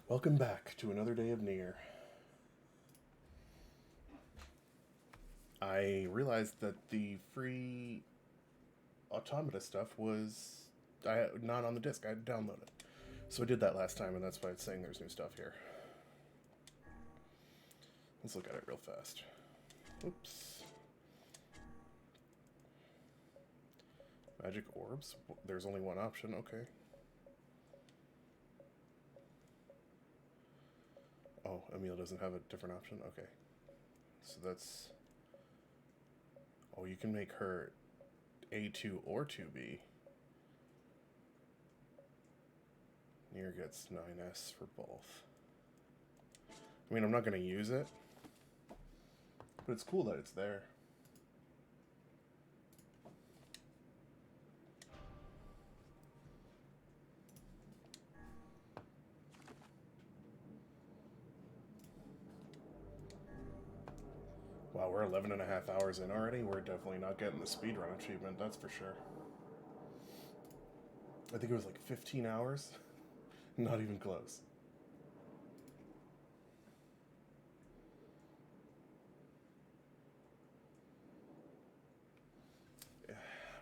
Welcome back to another day of NieR. I realized that the free automata stuff was not on the disc. I had to download it. So I did that last time, and that's why it's saying there's new stuff here. Let's look at it real fast. Oops. Magic orbs? There's only one option, okay. Oh, Emil doesn't have a different option? Okay. So that's... Oh, you can make her A2 or 2B. NieR gets 9S for both. I mean, I'm not going to use it, but it's cool that it's there. Wow, we're 11 and a half hours in already. We're definitely not getting the speedrun achievement, that's for sure. I think it was like 15 hours. Not even close. I'm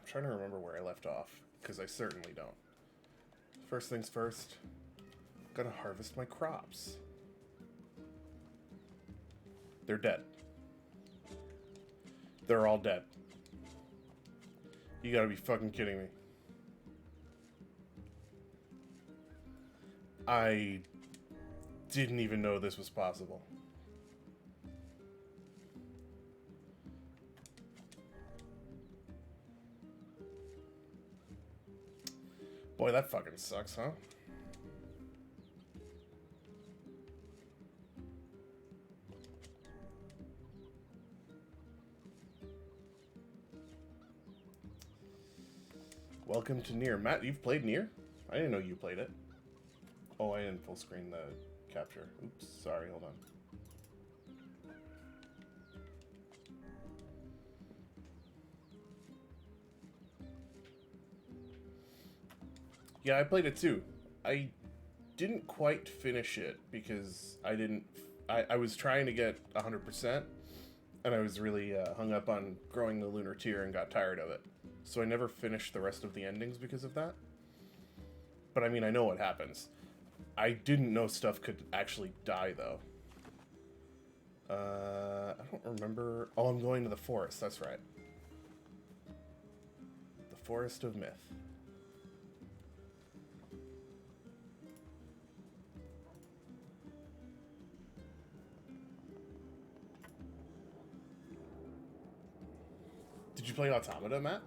trying to remember where I left off, because I certainly don't. First things first, gotta harvest my crops. They're dead. They're all dead. You gotta be fucking kidding me. I didn't even know this was possible. Boy, that fucking sucks, huh? Welcome to NieR. Matt, you've played NieR? I didn't know you played it. Oh, I didn't full screen the capture. Oops, sorry, hold on. Yeah, I played it too. I didn't quite finish it because I was trying to get 100%, and I was really hung up on growing the lunar tier and got tired of it. So I never finished the rest of the endings because of that. But I mean, I know what happens. I didn't know stuff could actually die, though. I don't remember... Oh, I'm going to the forest, that's right. The Forest of Myth. Did you play Automata, Matt?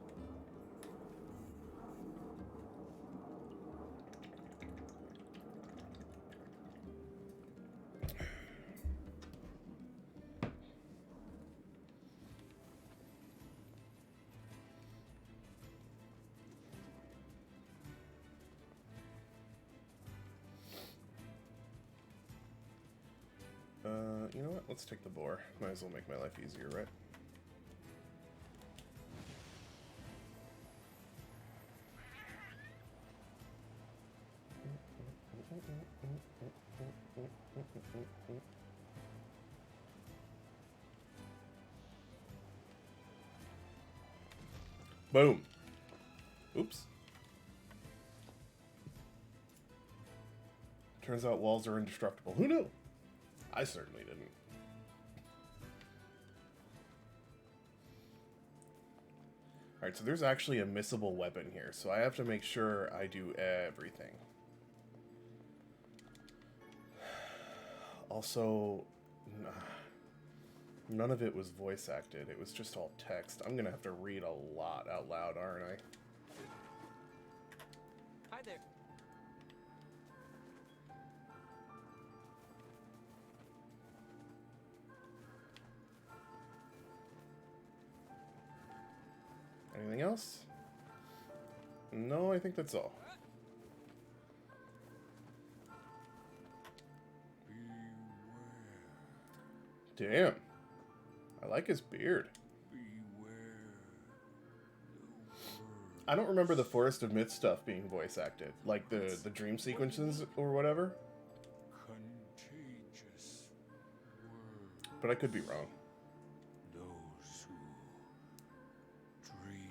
You know what? Let's take the boar. Might as well make my life easier, right? Boom. Oops. Turns out walls are indestructible. Who knew? I certainly didn't. Alright, so there's actually a missable weapon here, so I have to make sure I do everything. Also, none of it was voice acted. It was just all text. I'm gonna have to read a lot out loud, aren't I? Hi there. Anything else? No, I think that's all. Damn. I like his beard. I don't remember the Forest of Myth stuff being voice acted. Like the dream sequences or whatever. but I could be wrong. Those who dream.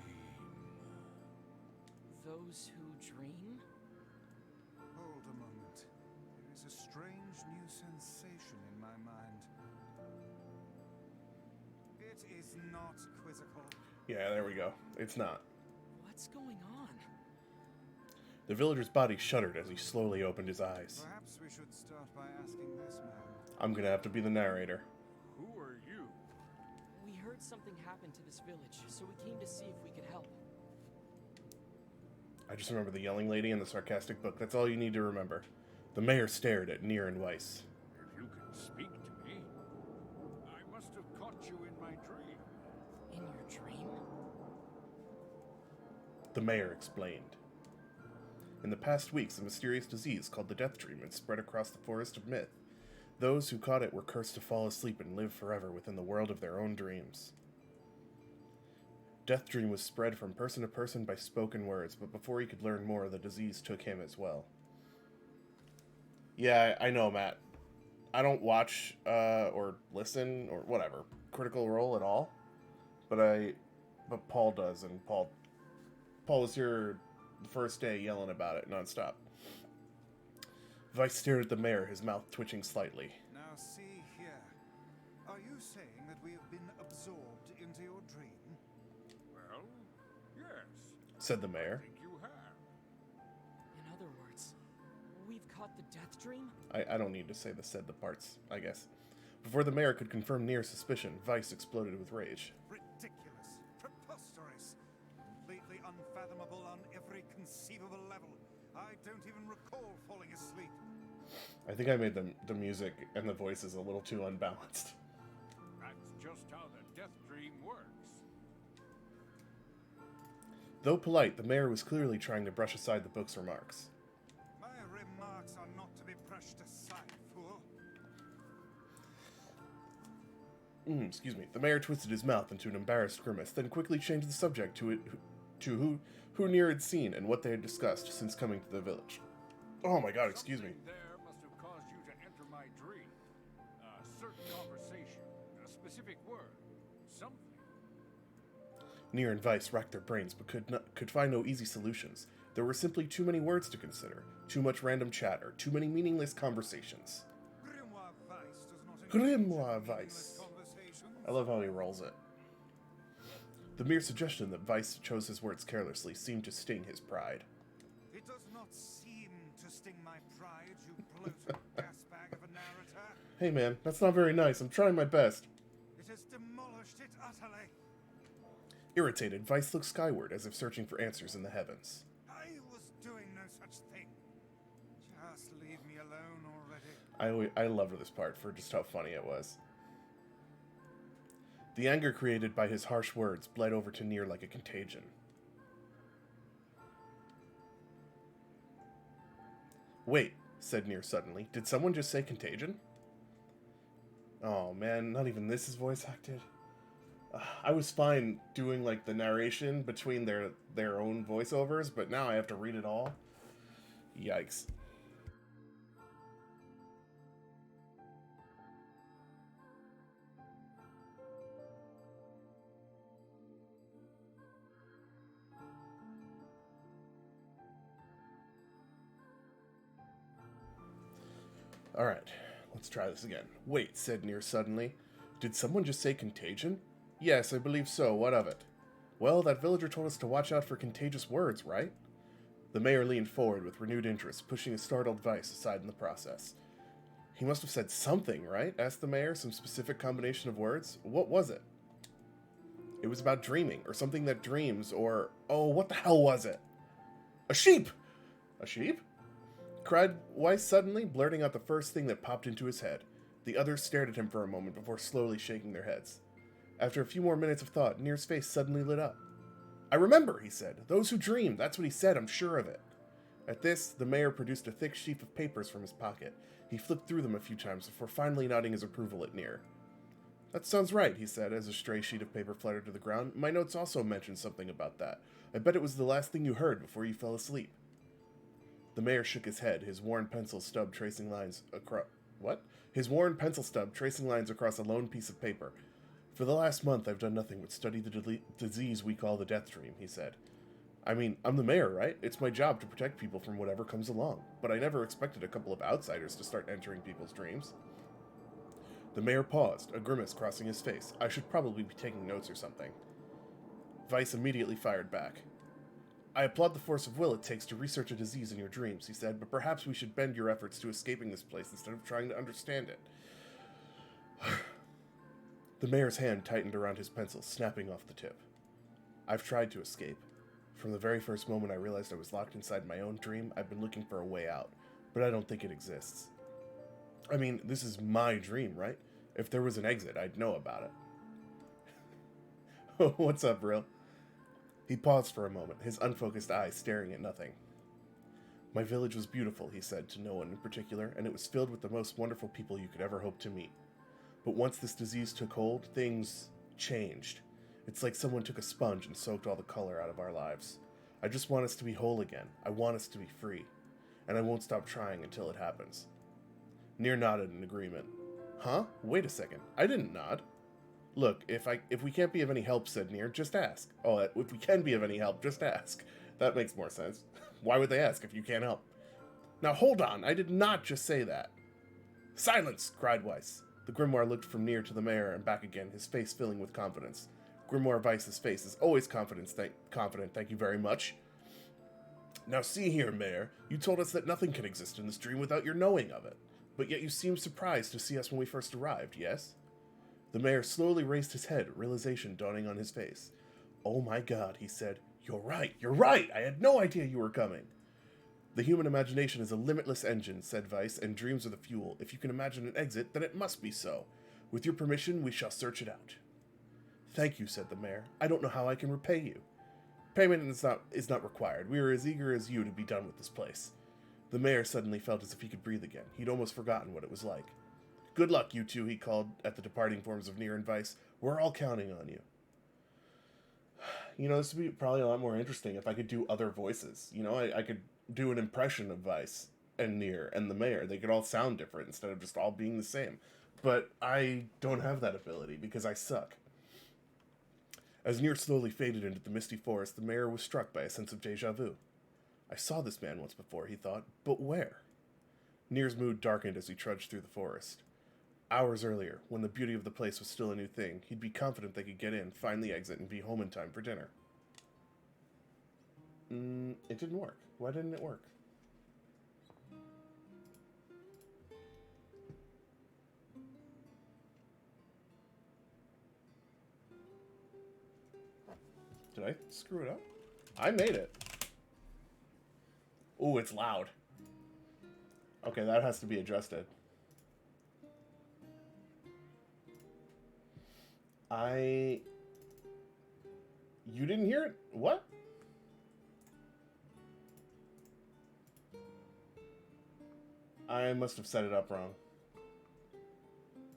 Those who dream? Hold a moment. There is a strange new sensation in my mind. It is not quizzical. Yeah, there we go. It's not. What's going on? The villager's body shuddered as he slowly opened his eyes. Perhaps we should start by asking this man. I'm gonna have to be the narrator. Who are you? We heard something happened to this village, so we came to see if we could help. I just remember the yelling lady and the sarcastic book. That's all you need to remember. The mayor stared at NieR and Weiss. If you can speak to me, I must have caught you in my dream. In your dream? The mayor explained. In the past weeks, a mysterious disease called the Death Dream had spread across the forest of myth. Those who caught it were cursed to fall asleep and live forever within the world of their own dreams. Death Dream was spread from person to person by spoken words, but before he could learn more, the disease took him as well. Yeah, I know, Matt. I don't watch or listen or whatever Critical Role at all, but Paul does, and Paul was here the first day yelling about it nonstop. Weiss stared at the mayor, his mouth twitching slightly. Now see here. Are you saying that we have been absorbed into your dream? Well, yes. Said the I mayor. think you have. In other words, we've caught the death dream? I don't need to say the parts, I guess. Before the mayor could confirm NieR's suspicion, Weiss exploded with rage. Ridiculous. Preposterous. Completely unfathomable on every conceivable level. I don't even recall falling asleep. I think I made the music and the voices a little too unbalanced. That's just how the death dream works. Though polite, the mayor was clearly trying to brush aside the book's remarks. My remarks are not to be brushed aside, fool. Excuse me. The mayor twisted his mouth into an embarrassed grimace, then quickly changed the subject to who NieR had seen and what they had discussed since coming to the village. Oh my god, excuse me. Something there must have caused you to enter my dream. A certain conversation, a specific word, something. NieR and Weiss racked their brains but could find no easy solutions. There were simply too many words to consider, too much random chatter, too many meaningless conversations. Grimoire Weiss does not engage in Grimoire meaningless Weiss. conversations. I love how he rolls it. The mere suggestion that Weiss chose his words carelessly seemed to sting his pride. It does not seem to sting my pride, you bloated gasbag of a narrator. Hey man, that's not very nice. I'm trying my best. It has demolished it utterly. Irritated, Weiss looked skyward as if searching for answers in the heavens. I was doing no such thing. Just leave me alone already. I loved this part for just how funny it was. The anger created by his harsh words bled over to NieR like a contagion. Wait, said NieR suddenly. Did someone just say contagion? Oh man, not even this is voice acted. I was fine doing like the narration between their own voiceovers, but now I have to read it all. Yikes. Alright, let's try this again. Wait, said NieR suddenly. Did someone just say contagion? Yes, I believe so. What of it? Well, that villager told us to watch out for contagious words, right? The mayor leaned forward with renewed interest, pushing a startled Weiss aside in the process. He must have said something, right? Asked the mayor, some specific combination of words. What was it? It was about dreaming, or something that dreams, or... Oh, what the hell was it? A sheep! A sheep? Cried Weiss suddenly, blurting out the first thing that popped into his head. The others stared at him for a moment before slowly shaking their heads. After a few more minutes of thought, NieR's face suddenly lit up. I remember, he said. Those who dream. That's what he said, I'm sure of it. At this, the mayor produced a thick sheaf of papers from his pocket. He flipped through them a few times before finally nodding his approval at NieR. That sounds right, he said, as a stray sheet of paper fluttered to the ground. My notes also mentioned something about that. I bet it was the last thing you heard before you fell asleep. The mayor shook his head, his worn pencil stub tracing lines What? His worn pencil stub tracing lines across a lone piece of paper. For the last month, I've done nothing but study the disease we call the death dream, he said. I mean, I'm the mayor, right? It's my job to protect people from whatever comes along, but I never expected a couple of outsiders to start entering people's dreams. The mayor paused, a grimace crossing his face. I should probably be taking notes or something. Weiss immediately fired back. I applaud the force of will it takes to research a disease in your dreams, he said, but perhaps we should bend your efforts to escaping this place instead of trying to understand it. The mayor's hand tightened around his pencil, snapping off the tip. I've tried to escape. From the very first moment I realized I was locked inside my own dream, I've been looking for a way out, but I don't think it exists. I mean, this is my dream, right? If there was an exit, I'd know about it. What's up, Brill? He paused for a moment, his unfocused eyes staring at nothing. My village was beautiful, he said, to no one in particular, and it was filled with the most wonderful people you could ever hope to meet. But once this disease took hold, things changed. It's like someone took a sponge and soaked all the color out of our lives. I just want us to be whole again. I want us to be free. And I won't stop trying until it happens. NieR nodded in agreement. Huh? Wait a second. I didn't nod. Look, if we can't be of any help, said NieR, just ask. Oh, if we can be of any help, just ask. That makes more sense. Why would they ask if you can't help? Now hold on, I did not just say that. Silence, cried Weiss. The grimoire looked from NieR to the mayor and back again, his face filling with confidence. Grimoire Weiss's face is always confident, thank you very much. Now see here, Mayor, you told us that nothing can exist in this dream without your knowing of it. But yet you seemed surprised to see us when we first arrived, yes? The mayor slowly raised his head, realization dawning on his face. Oh my god, he said. You're right, I had no idea you were coming. The human imagination is a limitless engine, said Weiss, and dreams are the fuel. If you can imagine an exit, then it must be so. With your permission, we shall search it out. Thank you, said the mayor. I don't know how I can repay you. Payment is not required. We are as eager as you to be done with this place. The mayor suddenly felt as if he could breathe again. He'd almost forgotten what it was like. Good luck, you two, he called at the departing forms of NieR and Weiss. We're all counting on you. You know, this would be probably a lot more interesting if I could do other voices. You know, I could do an impression of Weiss and NieR and the mayor. They could all sound different instead of just all being the same. But I don't have that ability because I suck. As NieR slowly faded into the misty forest, the mayor was struck by a sense of déjà vu. I saw this man once before, he thought, but where? NieR's mood darkened as he trudged through the forest. Hours earlier, when the beauty of the place was still a new thing, he'd be confident they could get in, find the exit, and be home in time for dinner. It didn't work. Why didn't it work? Did I screw it up? I made it. Ooh, it's loud. Okay, that has to be adjusted. You didn't hear it? What? I must have set it up wrong.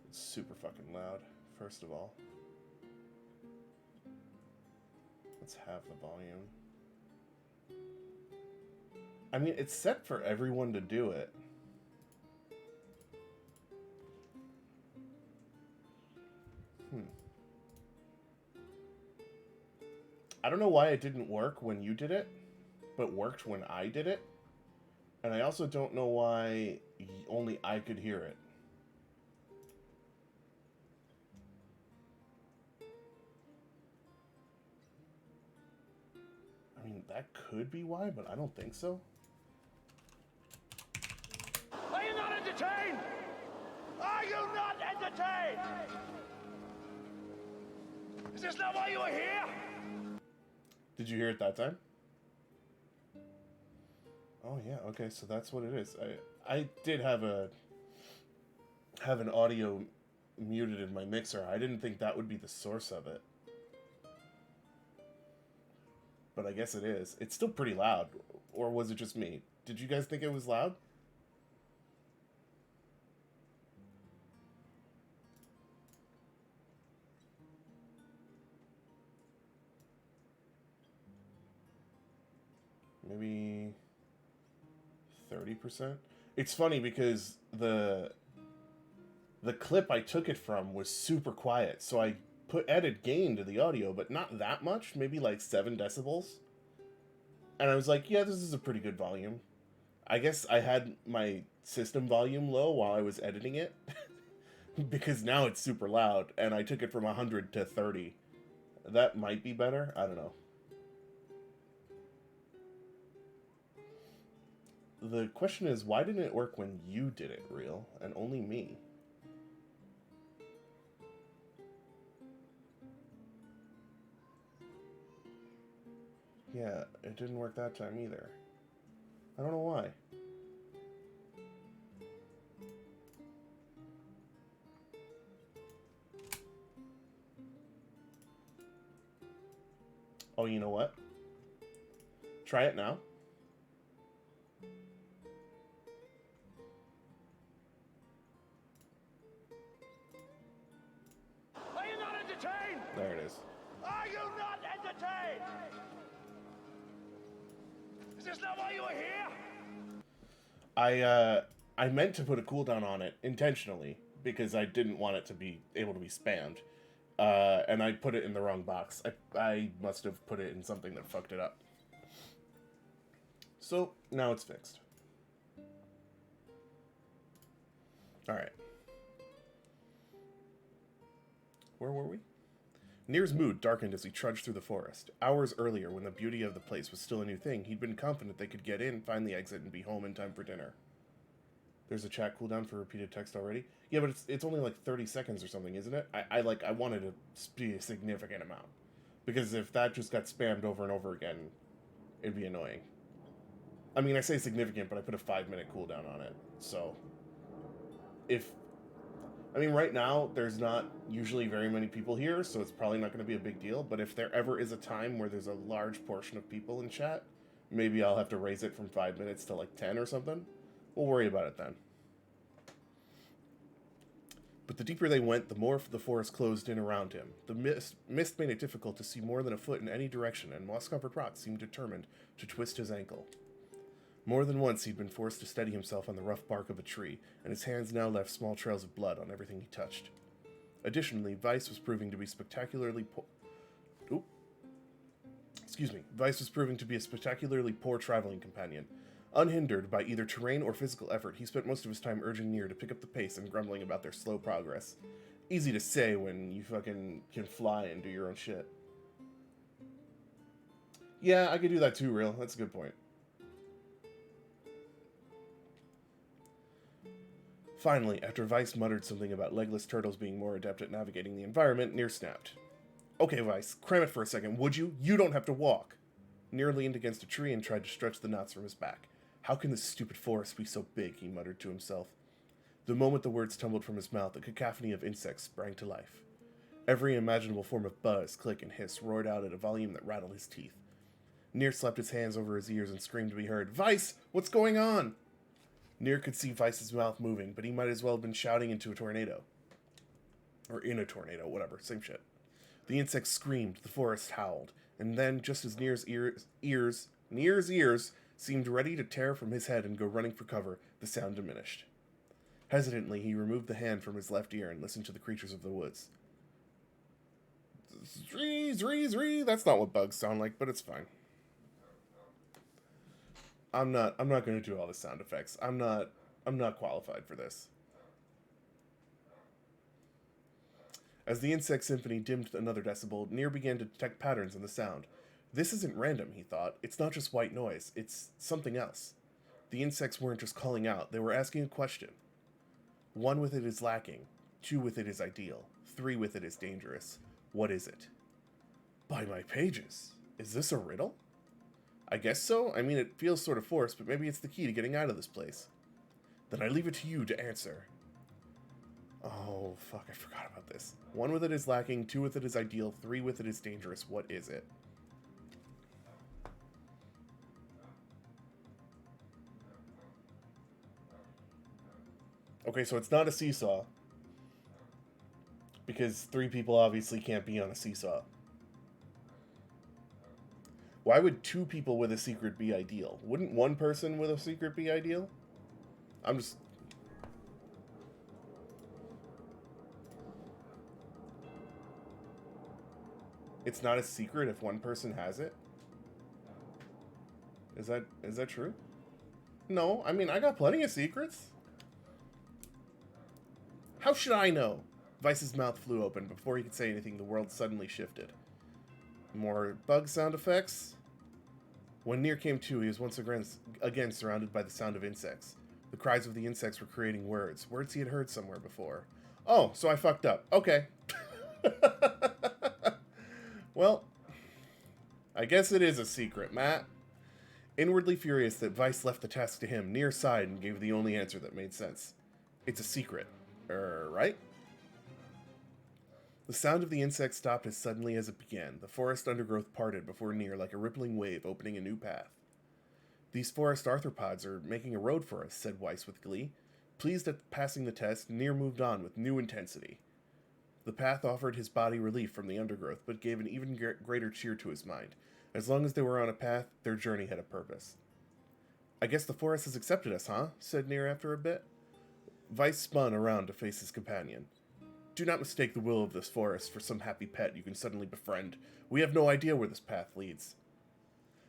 It's super fucking loud, first of all. Let's have the volume. I mean, it's set for everyone to do it. I don't know why it didn't work when you did it, but worked when I did it. And I also don't know why only I could hear it. I mean, that could be why, but I don't think so. Are you not entertained? Are you not entertained? Is this not why you are here? Did you hear it that time? Oh yeah, okay, so that's what it is. I did have an audio muted in my mixer. I didn't think that would be the source of it. But I guess it is. It's still pretty loud. Or was it just me? Did you guys think it was loud? Maybe 30%? It's funny because the clip I took it from was super quiet, so I added gain to the audio, but not that much, maybe like 7 decibels. And I was like, yeah, this is a pretty good volume. I guess I had my system volume low while I was editing it, because now it's super loud, and I took it from 100 to 30. That might be better, I don't know. The question is, why didn't it work when you did it, Real, and only me? Yeah, it didn't work that time either. I don't know why. Oh, you know what? Try it now. Are you not entertained? There it is. Are you not entertained? Is this not why you were here? I meant to put a cooldown on it intentionally because I didn't want it to be able to be spammed. And I put it in the wrong box. I must have put it in something that fucked it up. So, now it's fixed. Alright. Where were we? NieR's mood darkened as he trudged through the forest. Hours earlier, when the beauty of the place was still a new thing, he'd been confident they could get in, find the exit, and be home in time for dinner. There's a chat cooldown for repeated text already? Yeah, but it's only like 30 seconds or something, isn't it? I wanted it to be a significant amount. Because if that just got spammed over and over again, it'd be annoying. I mean, I say significant, but I put a 5-minute cooldown on it. So, I mean, right now, there's not usually very many people here, so it's probably not going to be a big deal. But if there ever is a time where there's a large portion of people in chat, maybe I'll have to raise it from 5 minutes to like 10 or something. We'll worry about it then. But the deeper they went, the more the forest closed in around him. The mist made it difficult to see more than a foot in any direction, and moss-covered rocks seemed determined to twist his ankle. More than once he'd been forced to steady himself on the rough bark of a tree, and his hands now left small trails of blood on everything he touched. Additionally, Vice was proving to be a spectacularly poor traveling companion. Unhindered by either terrain or physical effort, he spent most of his time urging NieR to pick up the pace and grumbling about their slow progress. Easy to say when you fucking can fly and do your own shit. Yeah, I could do that too, Real. That's a good point. Finally, after Vice muttered something about legless turtles being more adept at navigating the environment, NieR snapped. Okay, Vice, cram it for a second, would you? You don't have to walk. NieR leaned against a tree and tried to stretch the knots from his back. How can this stupid forest be so big, he muttered to himself. The moment the words tumbled from his mouth, a cacophony of insects sprang to life. Every imaginable form of buzz, click, and hiss roared out at a volume that rattled his teeth. NieR slapped his hands over his ears and screamed to be heard, Vice, what's going on? NieR could see Vice's mouth moving, but he might as well have been shouting into a tornado. Or in a tornado, whatever, same shit. The insects screamed, the forest howled, and then, just as NieR's ears seemed ready to tear from his head and go running for cover, the sound diminished. Hesitantly, he removed the hand from his left ear and listened to the creatures of the woods. Zree, zree, zree. That's not what bugs sound like, but it's fine. I'm not going to do all the sound effects. I'm not qualified for this. As the insect symphony dimmed another decibel, NieR began to detect patterns in the sound. This isn't random, he thought. It's not just white noise. It's something else. The insects weren't just calling out. They were asking a question. 1 with it is lacking. 2 with it is ideal. 3 with it is dangerous. What is it? By my pages. Is this a riddle? I guess so. I mean, it feels sort of forced, but maybe it's the key to getting out of this place. Then I leave it to you to answer. Oh, fuck, I forgot about this. 1 with it is lacking, 2 with it is ideal, 3 with it is dangerous. What is it? Okay, so it's not a seesaw. Because 3 people obviously can't be on a seesaw. Why would 2 people with a secret be ideal? Wouldn't 1 person with a secret be ideal? I'm just... It's not a secret if one person has it? Is that true? No, I mean, I got plenty of secrets. How should I know? Vice's mouth flew open. Before he could say anything, the world suddenly shifted. More bug sound effects? When NieR came to, he was once again surrounded by the sound of insects. The cries of the insects were creating words he had heard somewhere before. Oh, so I fucked up. Okay. Well, I guess it is a secret, Matt. Inwardly furious that Vice left the task to him, NieR sighed and gave the only answer that made sense. It's a secret. Right? The sound of the insects stopped as suddenly as it began. The forest undergrowth parted before NieR like a rippling wave, opening a new path. These forest arthropods are making a road for us, said Weiss with glee. Pleased at passing the test, NieR moved on with new intensity. The path offered his body relief from the undergrowth, but gave an even greater cheer to his mind. As long as they were on a path, their journey had a purpose. I guess the forest has accepted us, huh? Said NieR after a bit. Weiss spun around to face his companion. Do not mistake the will of this forest for some happy pet you can suddenly befriend. We have no idea where this path leads.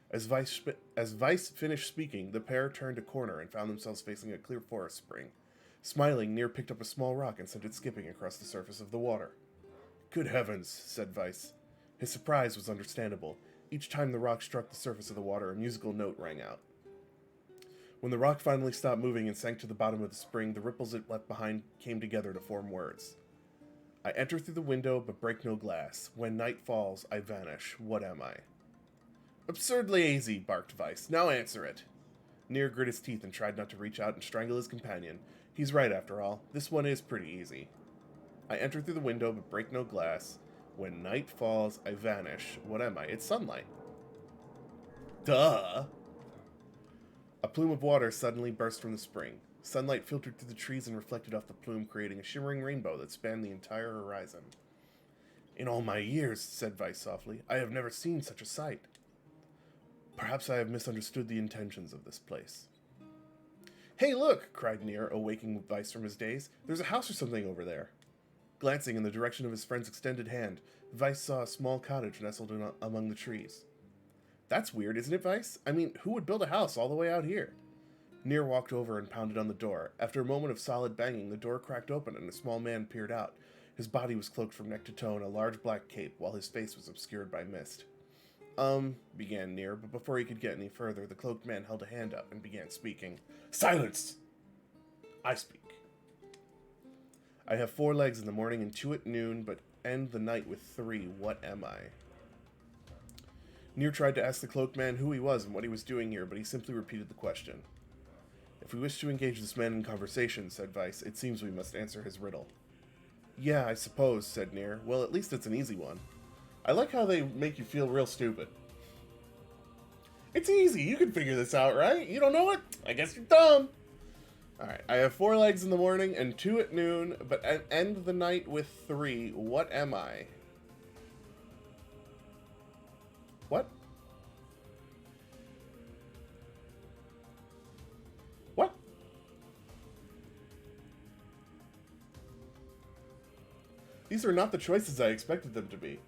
As Weiss finished speaking, the pair turned a corner and found themselves facing a clear forest spring. Smiling, NieR picked up a small rock and sent it skipping across the surface of the water. Good heavens, said Weiss. His surprise was understandable. Each time the rock struck the surface of the water, a musical note rang out. When the rock finally stopped moving and sank to the bottom of the spring, the ripples it left behind came together to form words. I enter through the window, but break no glass. When night falls, I vanish. What am I? Absurdly easy, barked Weiss. Now answer it. NieR grit his teeth and tried not to reach out and strangle his companion. He's right, after all. This one is pretty easy. I enter through the window, but break no glass. When night falls, I vanish. What am I? It's sunlight. Duh! A plume of water suddenly burst from the spring. Sunlight filtered through the trees and reflected off the plume, creating a shimmering rainbow that spanned the entire horizon. In all my years, said Weiss softly, I have never seen such a sight. Perhaps I have misunderstood the intentions of this place. Hey, look, cried NieR, awaking Weiss from his daze. There's a house or something over there. Glancing in the direction of his friend's extended hand, Weiss saw a small cottage nestled in among the trees. That's weird, isn't it, Weiss? I mean, who would build a house all the way out here? NieR walked over and pounded on the door. After a moment of solid banging, the door cracked open and a small man peered out. His body was cloaked from neck to toe in a large black cape, while his face was obscured by mist. Began NieR, but before he could get any further, the cloaked man held a hand up and began speaking. Silence! I speak. I have 4 legs in the morning and 2 at noon, but end the night with 3. What am I? NieR tried to ask the cloaked man who he was and what he was doing here, but he simply repeated the question. If we wish to engage this man in conversation, said Weiss, it seems we must answer his riddle. Yeah, I suppose, said NieR. Well, at least it's an easy one. I like how they make you feel real stupid. It's easy. You can figure this out, right? You don't know it? I guess you're dumb. Alright, I have 4 legs in the morning and 2 at noon, but end the night with 3. What am I? What? What? These are not the choices I expected them to be.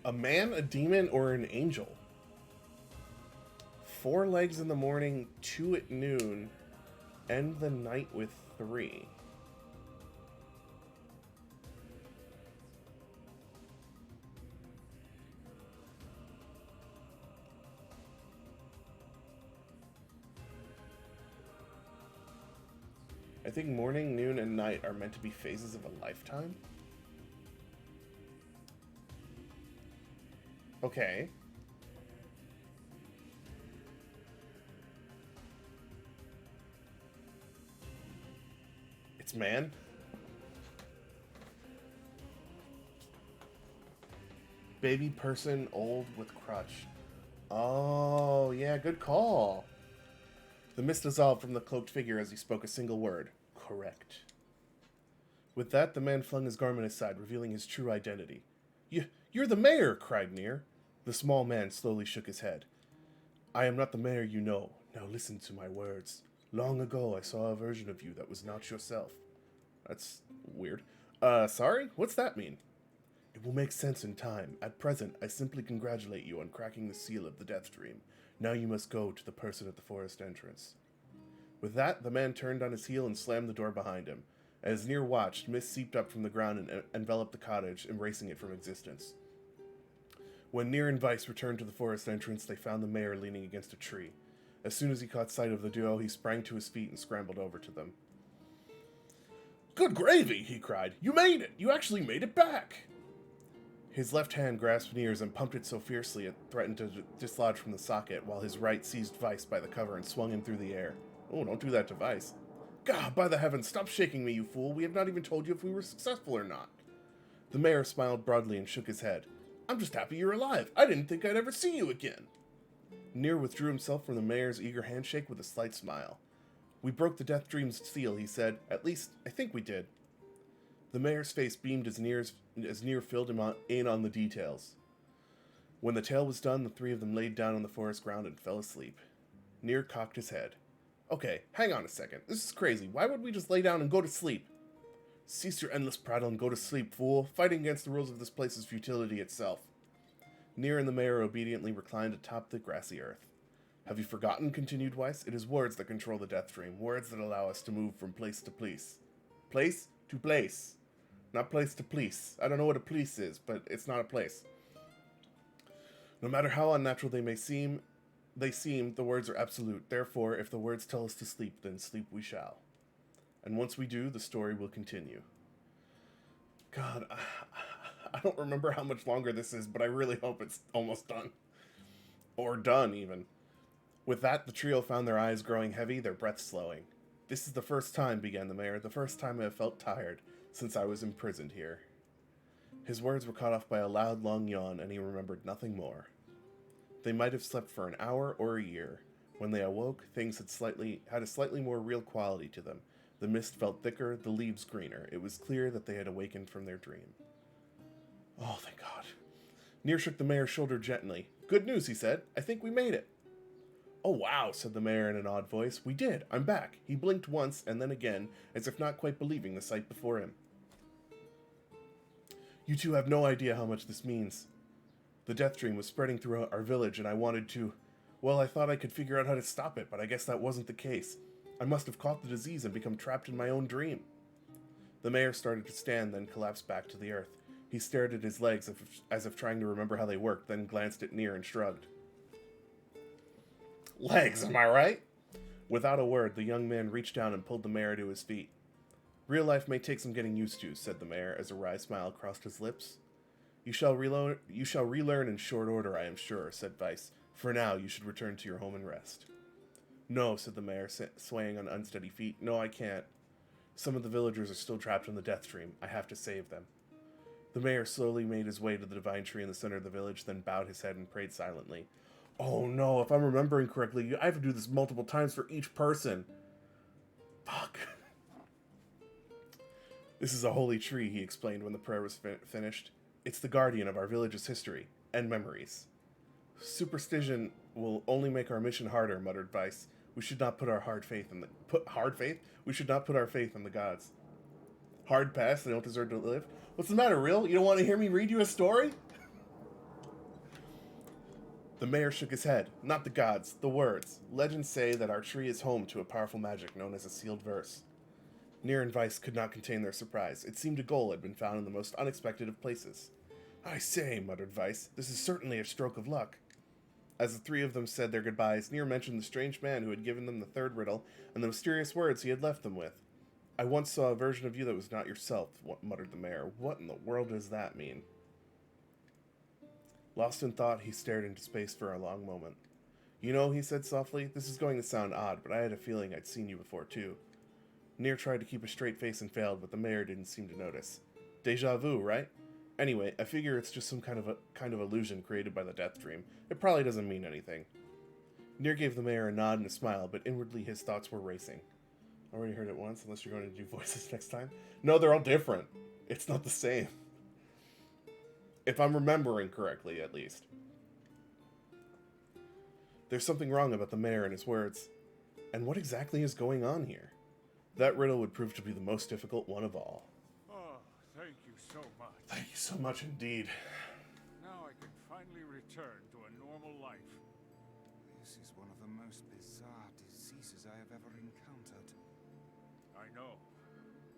A man, a demon, or an angel? 4 legs in the morning, 2 at noon, end the night with 3. I think morning, noon, and night are meant to be phases of a lifetime. Okay. It's man. Baby person, old with crutch. Oh, yeah, good call. The mist dissolved from the cloaked figure as he spoke a single word. Correct. With that, the man flung his garment aside, revealing his true identity. You're the mayor, cried NieR. The small man slowly shook his head. I am not the mayor you know. Now listen to my words. Long ago, I saw a version of you that was not yourself. That's weird. Sorry? What's that mean? It will make sense in time. At present, I simply congratulate you on cracking the seal of the Death Dream. Now you must go to the person at the forest entrance. With that, the man turned on his heel and slammed the door behind him. As NieR watched, mist seeped up from the ground and enveloped the cottage, embracing it from existence. When NieR and Weiss returned to the forest entrance, they found the mayor leaning against a tree. As soon as he caught sight of the duo, he sprang to his feet and scrambled over to them. Good gravy, he cried. You made it! You actually made it back! His left hand grasped NieR's and pumped it so fiercely it threatened to dislodge from the socket, while his right seized Weiss by the cover and swung him through the air. Oh, don't do that to Weiss. God, by the heavens, stop shaking me, you fool. We have not even told you if we were successful or not. The mayor smiled broadly and shook his head. I'm just happy you're alive. I didn't think I'd ever see you again. NieR withdrew himself from the mayor's eager handshake with a slight smile. We broke the Death Dream's seal, he said. At least, I think we did. The mayor's face beamed as NieR filled him in on the details. When the tale was done, the three of them laid down on the forest ground and fell asleep. NieR cocked his head. Okay, hang on a second. This is crazy. Why would we just lay down and go to sleep? Cease your endless prattle and go to sleep, fool. Fighting against the rules of this place is futility itself. NieR and the mayor obediently reclined atop the grassy earth. Have you forgotten, continued Weiss? It is words that control the Death Dream, words that allow us to move from place to place. Place to place. Not place to police. I don't know what a police is, but it's not a place. No matter how unnatural they may seem, the words are absolute. Therefore, if the words tell us to sleep, then sleep we shall. And once we do, the story will continue. God, I don't remember how much longer this is, but I really hope it's almost done. Or done, even. With that, the trio found their eyes growing heavy, their breath slowing. This is the first time, began the mayor, the first time I have felt tired since I was imprisoned here. His words were cut off by a loud, long yawn, and he remembered nothing more. They might have slept for an hour or a year. When they awoke, things had a slightly more real quality to them. The mist felt thicker, the leaves greener. It was clear that they had awakened from their dream. Oh, thank God. NieR shook the mayor's shoulder gently. Good news, he said. I think we made it. Oh, wow, said the mayor in an odd voice. We did. I'm back. He blinked once and then again, as if not quite believing the sight before him. You two have no idea how much this means. The Death Dream was spreading throughout our village, and I wanted to... Well, I thought I could figure out how to stop it, but I guess that wasn't the case. I must have caught the disease and become trapped in my own dream. The mayor started to stand, then collapsed back to the earth. He stared at his legs as if trying to remember how they worked, then glanced at NieR and shrugged. Legs, am I right? Without a word, the young man reached down and pulled the mayor to his feet. Real life may take some getting used to, said the mayor as a wry smile crossed his lips. You shall relearn in short order, I am sure, said Weiss. For now, you should return to your home and rest. No, said the mayor, swaying on unsteady feet. No, I can't. Some of the villagers are still trapped in the Death Dream. I have to save them. The mayor slowly made his way to the divine tree in the center of the village, then bowed his head and prayed silently. Oh no, if I'm remembering correctly, I have to do this multiple times for each person. Fuck. This is a holy tree, he explained when the prayer was finished. It's the guardian of our village's history and memories. Superstition will only make our mission harder, muttered Weiss. We should not put our We should not put our faith in the gods. Hard pass, they don't deserve to live? What's the matter, real? You don't want to hear me read you a story? The mayor shook his head. Not the gods, the words. Legends say that our tree is home to a powerful magic known as a sealed verse. NieR and Weiss could not contain their surprise. It seemed a goal had been found in the most unexpected of places. I say, muttered Weiss, this is certainly a stroke of luck. As the three of them said their goodbyes, NieR mentioned the strange man who had given them the third riddle and the mysterious words he had left them with. I once saw a version of you that was not yourself, muttered the mayor. What in the world does that mean? Lost in thought, he stared into space for a long moment. You know, he said softly, this is going to sound odd, but I had a feeling I'd seen you before, too. NieR tried to keep a straight face and failed, but the mayor didn't seem to notice. Deja vu, right? Anyway, I figure it's just some kind of illusion created by the Death Dream. It probably doesn't mean anything. NieR gave the mayor a nod and a smile, but inwardly his thoughts were racing. Already heard it once, unless you're going to do voices next time. No, they're all different. It's not the same. If I'm remembering correctly, at least. There's something wrong about the mayor and his words. And what exactly is going on here? That riddle would prove to be the most difficult one of all. Oh, thank you so much. Thank you so much indeed. Now I can finally return to a normal life. This is one of the most bizarre diseases I have ever encountered. I know.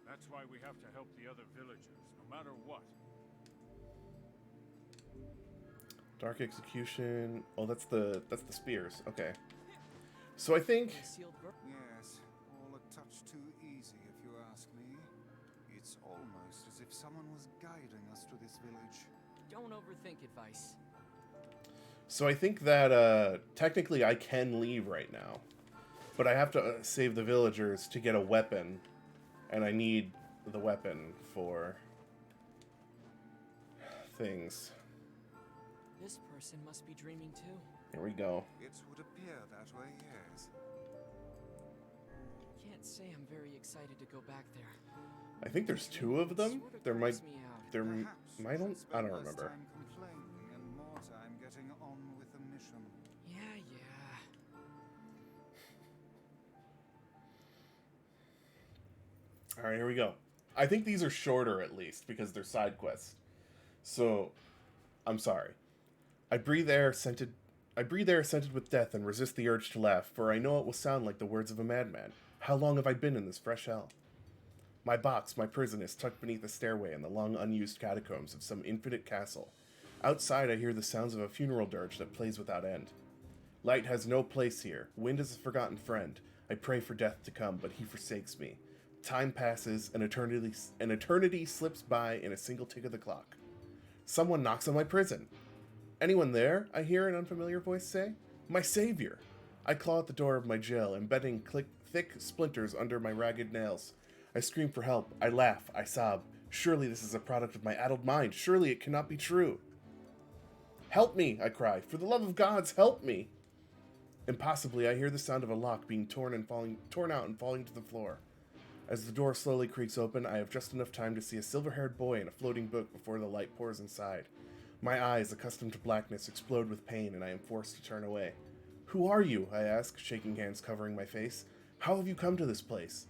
That's why we have to help the other villagers, no matter what. Dark execution. Oh, that's the spears. Okay. So I think A sealed Yes, all a touch too easy if you ask me. It's almost as if someone was guiding us to this village. Don't overthink advice. that technically I can leave right now, but I have to save the villagers to get a weapon, and I need the weapon for things. This person must be dreaming too. Here we go. It would appear that way, yes. Can't say I'm very excited to go back there. I think there's two of them. Sorta There might, creeps me out. there Perhaps might don't. spend I don't less remember. time complaining and more time getting on with the mission. Yeah. All right, here we go. I think these are shorter at least because they're side quests. So, I'm sorry. I breathe air scented with death and resist the urge to laugh, for I know it will sound like the words of a madman. How long have I been in this fresh hell? My box, my prison, is tucked beneath a stairway in the long unused catacombs of some infinite castle. Outside I hear the sounds of a funeral dirge that plays without end. Light has no place here. Wind is a forgotten friend. I pray for death to come, but he forsakes me. Time passes, and eternity slips by in a single tick of the clock. Someone knocks on my prison. Anyone there? I hear an unfamiliar voice say. My savior! I claw at the door of my jail, embedding thick splinters under my ragged nails. I scream for help. I laugh. I sob. Surely this is a product of my addled mind. Surely it cannot be true. Help me, I cry. For the love of gods, help me! Impossibly, I hear the sound of a lock being torn out and falling to the floor. As the door slowly creaks open, I have just enough time to see a silver-haired boy in a floating book before the light pours inside. My eyes, accustomed to blackness, explode with pain, and I am forced to turn away. Who are you? I ask, shaking hands covering my face. How have you come to this place?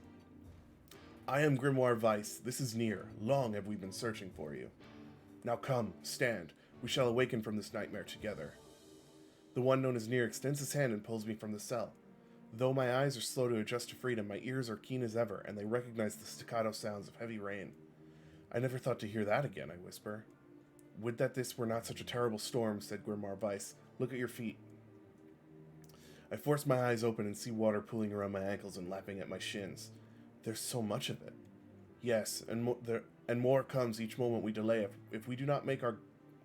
I am Grimoire Weiss. This is NieR. Long have we been searching for you. Now come, stand. We shall awaken from this nightmare together. The one known as NieR extends his hand and pulls me from the cell. Though my eyes are slow to adjust to freedom, my ears are keen as ever, and they recognize the staccato sounds of heavy rain. I never thought to hear that again, I whisper. Would that this were not such a terrible storm, said Grimoire Weiss. Look at your feet. I force my eyes open and see water pooling around my ankles and lapping at my shins. There's so much of it. Yes, and more comes each moment we delay if we do not make our...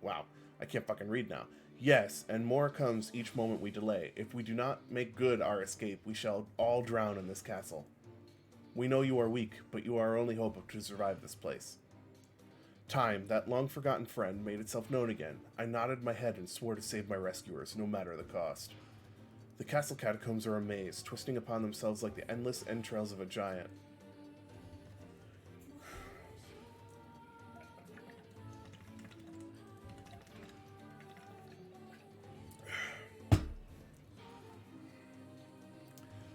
Wow, I can't fucking read now. Yes, and more comes each moment we delay. If we do not make good our escape, we shall all drown in this castle. We know you are weak, but you are our only hope to survive this place. Time, that long-forgotten friend, made itself known again. I nodded my head and swore to save my rescuers, no matter the cost. The castle catacombs are a maze, twisting upon themselves like the endless entrails of a giant.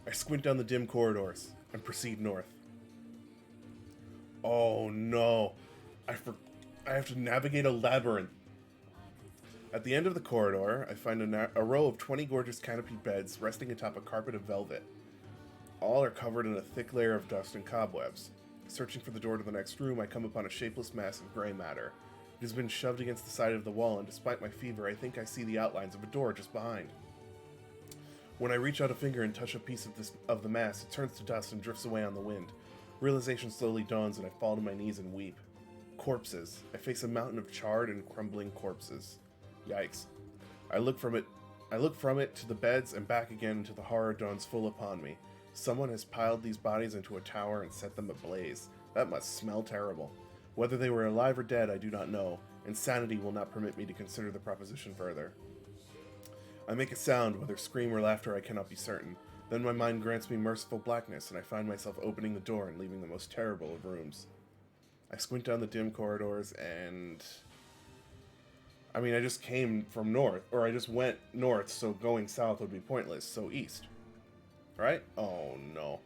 I squint down the dim corridors and proceed north. Oh no, I have to navigate a labyrinth. At the end of the corridor, I find a row of 20 gorgeous canopied beds resting atop a carpet of velvet. All are covered in a thick layer of dust and cobwebs. Searching for the door to the next room, I come upon a shapeless mass of gray matter. It has been shoved against the side of the wall, and despite my fever, I think I see the outlines of a door just behind. When I reach out a finger and touch a piece of the mass, it turns to dust and drifts away on the wind. Realization slowly dawns, and I fall to my knees and weep. Corpses. I face a mountain of charred and crumbling corpses. Yikes. I look from it to the beds and back again until the horror dawns full upon me. Someone has piled these bodies into a tower and set them ablaze. That must smell terrible. Whether they were alive or dead, I do not know. Insanity will not permit me to consider the proposition further. I make a sound, whether scream or laughter I cannot be certain. Then my mind grants me merciful blackness, and I find myself opening the door and leaving the most terrible of rooms. I squint down the dim corridors and... I mean, I just came from north, or I just went north, so going south would be pointless, so east. Right? Oh no.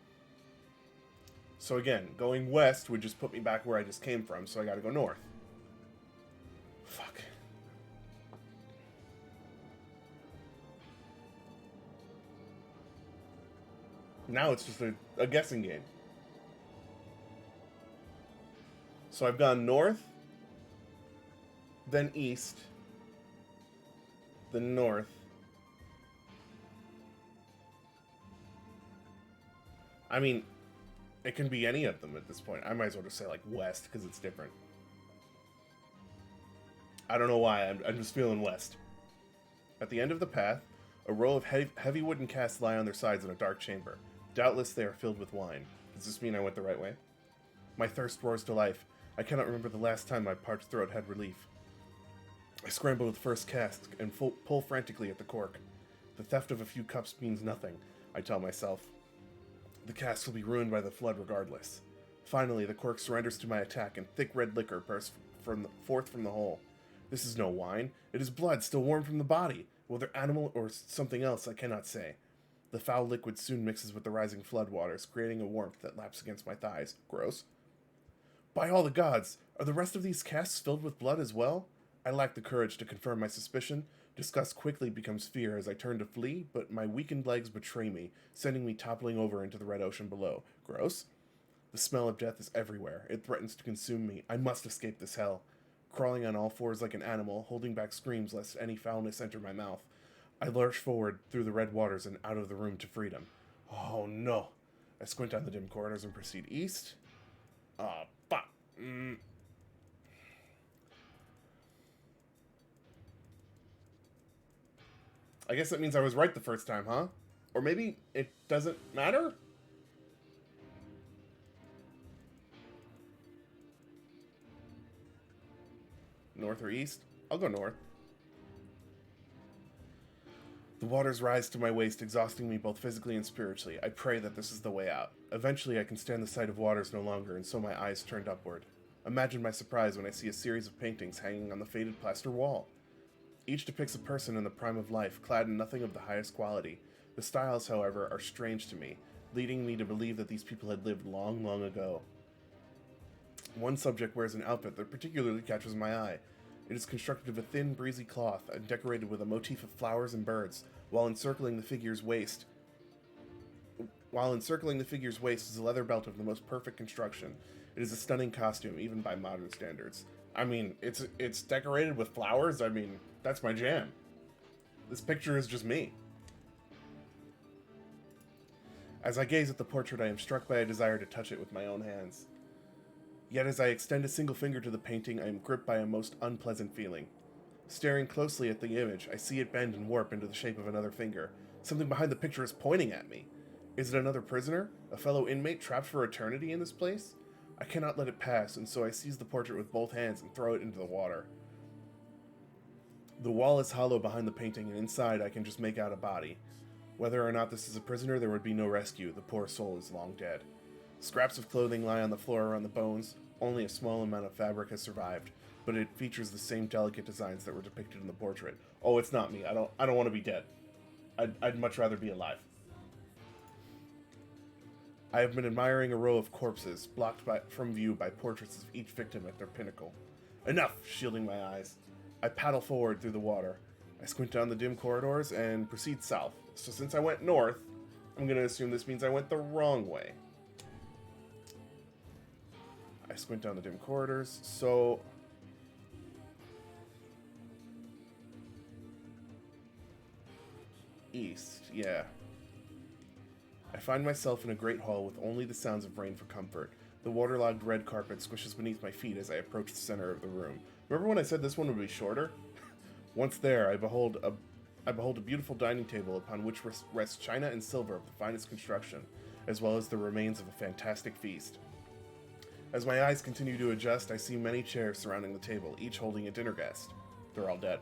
So again, going west would just put me back where I just came from, so I gotta go north. Now it's just a guessing game. So I've gone north, then east, then north. I mean, it can be any of them at this point. I might as well just say, like, west, because it's different. I don't know why, I'm just feeling west. At the end of the path, a row of heavy wooden casks lie on their sides in a dark chamber. Doubtless they are filled with wine. Does this mean I went the right way? My thirst roars to life. I cannot remember the last time my parched throat had relief. I scramble to the first cask and pull frantically at the cork. The theft of a few cups means nothing, I tell myself. The casks will be ruined by the flood regardless. Finally, the cork surrenders to my attack, and thick red liquor bursts forth from the hole. This is no wine. It is blood, still warm from the body. Whether animal or something else, I cannot say. The foul liquid soon mixes with the rising flood waters, creating a warmth that laps against my thighs. Gross. By all the gods, are the rest of these casks filled with blood as well? I lack the courage to confirm my suspicion. Disgust quickly becomes fear as I turn to flee, but my weakened legs betray me, sending me toppling over into the red ocean below. Gross. The smell of death is everywhere. It threatens to consume me. I must escape this hell. Crawling on all fours like an animal, holding back screams lest any foulness enter my mouth, I lurch forward through the red waters and out of the room to freedom. Oh no. I squint down the dim corridors and proceed east. Fuck. I guess that means I was right the first time, huh? Or maybe it doesn't matter? North or east? I'll go north. The waters rise to my waist, exhausting me both physically and spiritually. I pray that this is the way out. Eventually, I can stand the sight of waters no longer, and so my eyes turned upward. Imagine my surprise when I see a series of paintings hanging on the faded plaster wall. Each depicts a person in the prime of life, clad in nothing of the highest quality. The styles, however, are strange to me, leading me to believe that these people had lived long, long ago. One subject wears an outfit that particularly catches my eye. It is constructed of a thin, breezy cloth and decorated with a motif of flowers and birds, while encircling the figure's waist is a leather belt of the most perfect construction. It is a stunning costume, even by modern standards. I mean, it's decorated with flowers. I mean, that's my jam. This picture is just me. As I gaze at the portrait, I am struck by a desire to touch it with my own hands. Yet as I extend a single finger to the painting, I am gripped by a most unpleasant feeling. Staring closely at the image, I see it bend and warp into the shape of another finger. Something behind the picture is pointing at me. Is it another prisoner? A fellow inmate trapped for eternity in this place? I cannot let it pass, and so I seize the portrait with both hands and throw it into the water. The wall is hollow behind the painting, and inside I can just make out a body. Whether or not this is a prisoner, there would be no rescue. The poor soul is long dead. Scraps of clothing lie on the floor around the bones. Only a small amount of fabric has survived, but it features the same delicate designs that were depicted in the portrait. Oh, it's not me. I don't want to be dead. I'd much rather be alive. I have been admiring a row of corpses, blocked from view by portraits of each victim at their pinnacle. Enough, shielding my eyes. I paddle forward through the water. I squint down the dim corridors and proceed south. So since I went north, I'm going to assume this means I went the wrong way. I squint down the dim corridors, so... East, yeah. I find myself in a great hall with only the sounds of rain for comfort. The waterlogged red carpet squishes beneath my feet as I approach the center of the room. Remember when I said this one would be shorter? Once there, I behold a beautiful dining table upon which rests china and silver of the finest construction, as well as the remains of a fantastic feast. As my eyes continue to adjust, I see many chairs surrounding the table, each holding a dinner guest. They're all dead.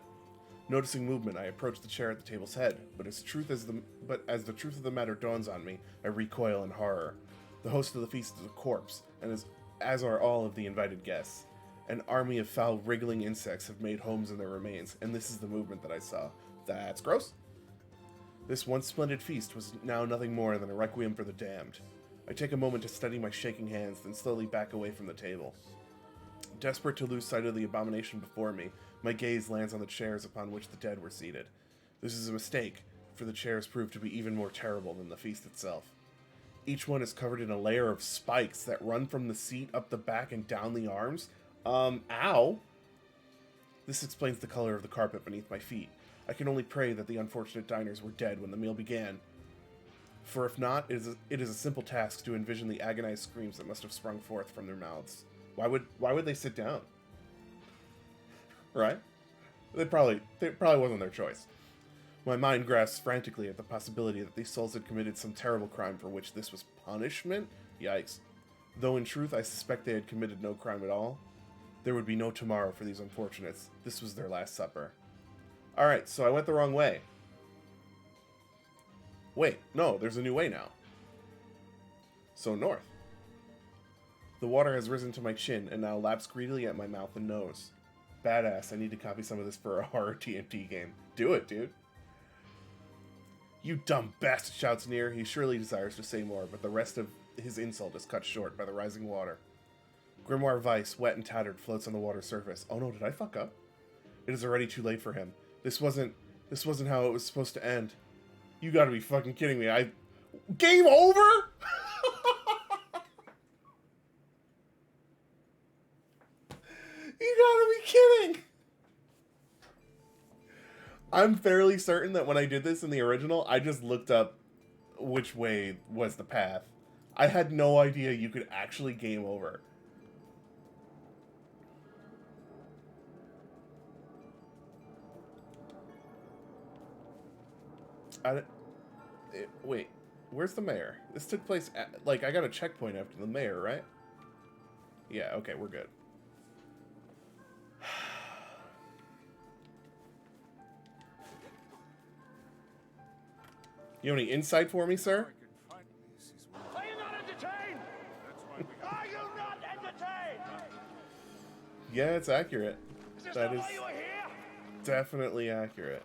Noticing movement, I approach the chair at the table's head, but as the truth of the matter dawns on me, I recoil in horror. The host of the feast is a corpse, and as are all of the invited guests. An army of foul, wriggling insects have made homes in their remains, and this is the movement that I saw. That's gross. This once splendid feast was now nothing more than a requiem for the damned. I take a moment to steady my shaking hands, then slowly back away from the table. Desperate to lose sight of the abomination before me, my gaze lands on the chairs upon which the dead were seated. This is a mistake, for the chairs prove to be even more terrible than the feast itself. Each one is covered in a layer of spikes that run from the seat up the back and down the arms. Ow! This explains the color of the carpet beneath my feet. I can only pray that the unfortunate diners were dead when the meal began. For if not, it is a simple task to envision the agonized screams that must have sprung forth from their mouths. Why would they sit down? Right? It probably wasn't their choice. My mind grasps frantically at the possibility that these souls had committed some terrible crime for which this was punishment? Yikes. Though in truth I suspect they had committed no crime at all. There would be no tomorrow for these unfortunates. This was their last supper. Alright, so I went the wrong way. Wait, no, there's a new way now. So north. The water has risen to my chin and now laps greedily at my mouth and nose. Badass, I need to copy some of this for a horror TNT game. Do it, dude. You dumb bastard, shouts NieR. He surely desires to say more, but the rest of his insult is cut short by the rising water. Grimoire Vice, wet and tattered, floats on the water's surface. Oh no, did I fuck up? It is already too late for him. This wasn't how it was supposed to end. You gotta be fucking kidding me. Game over?! You gotta be kidding! I'm fairly certain that when I did this in the original, I just looked up which way was the path. I had no idea you could actually game over. Wait, where's the mayor? This took place at, like, I got a checkpoint after the mayor, right? Yeah, okay, we're good. You have any insight for me, sir? Are you not entertained? Are you not entertained? Yeah, it's accurate. Is this That not is why you were here? definitely accurate.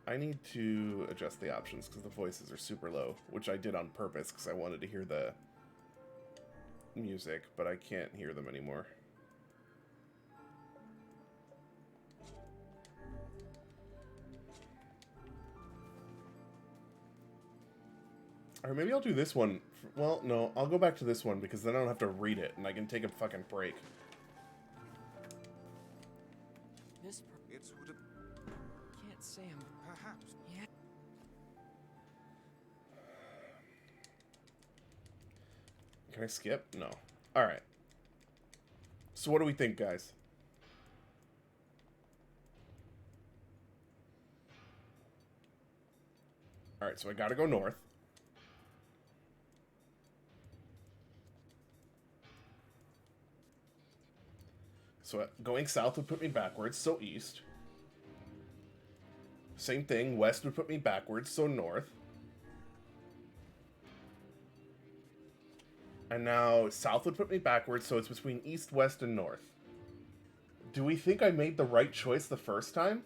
I need to adjust the options because the voices are super low, which I did on purpose because I wanted to hear the music, but I can't hear them anymore. Or maybe I'll do this one. Well, no, I'll go back to this one because then I don't have to read it and I can take a fucking break. This It would have can't say I'm. perhaps. Yeah. Can I skip? No. Alright. So what do we think, guys? Alright, so I gotta go north. So going south would put me backwards, so east. Same thing, west would put me backwards, so north. And now south would put me backwards, so it's between east, west, and north. Do we think I made the right choice the first time?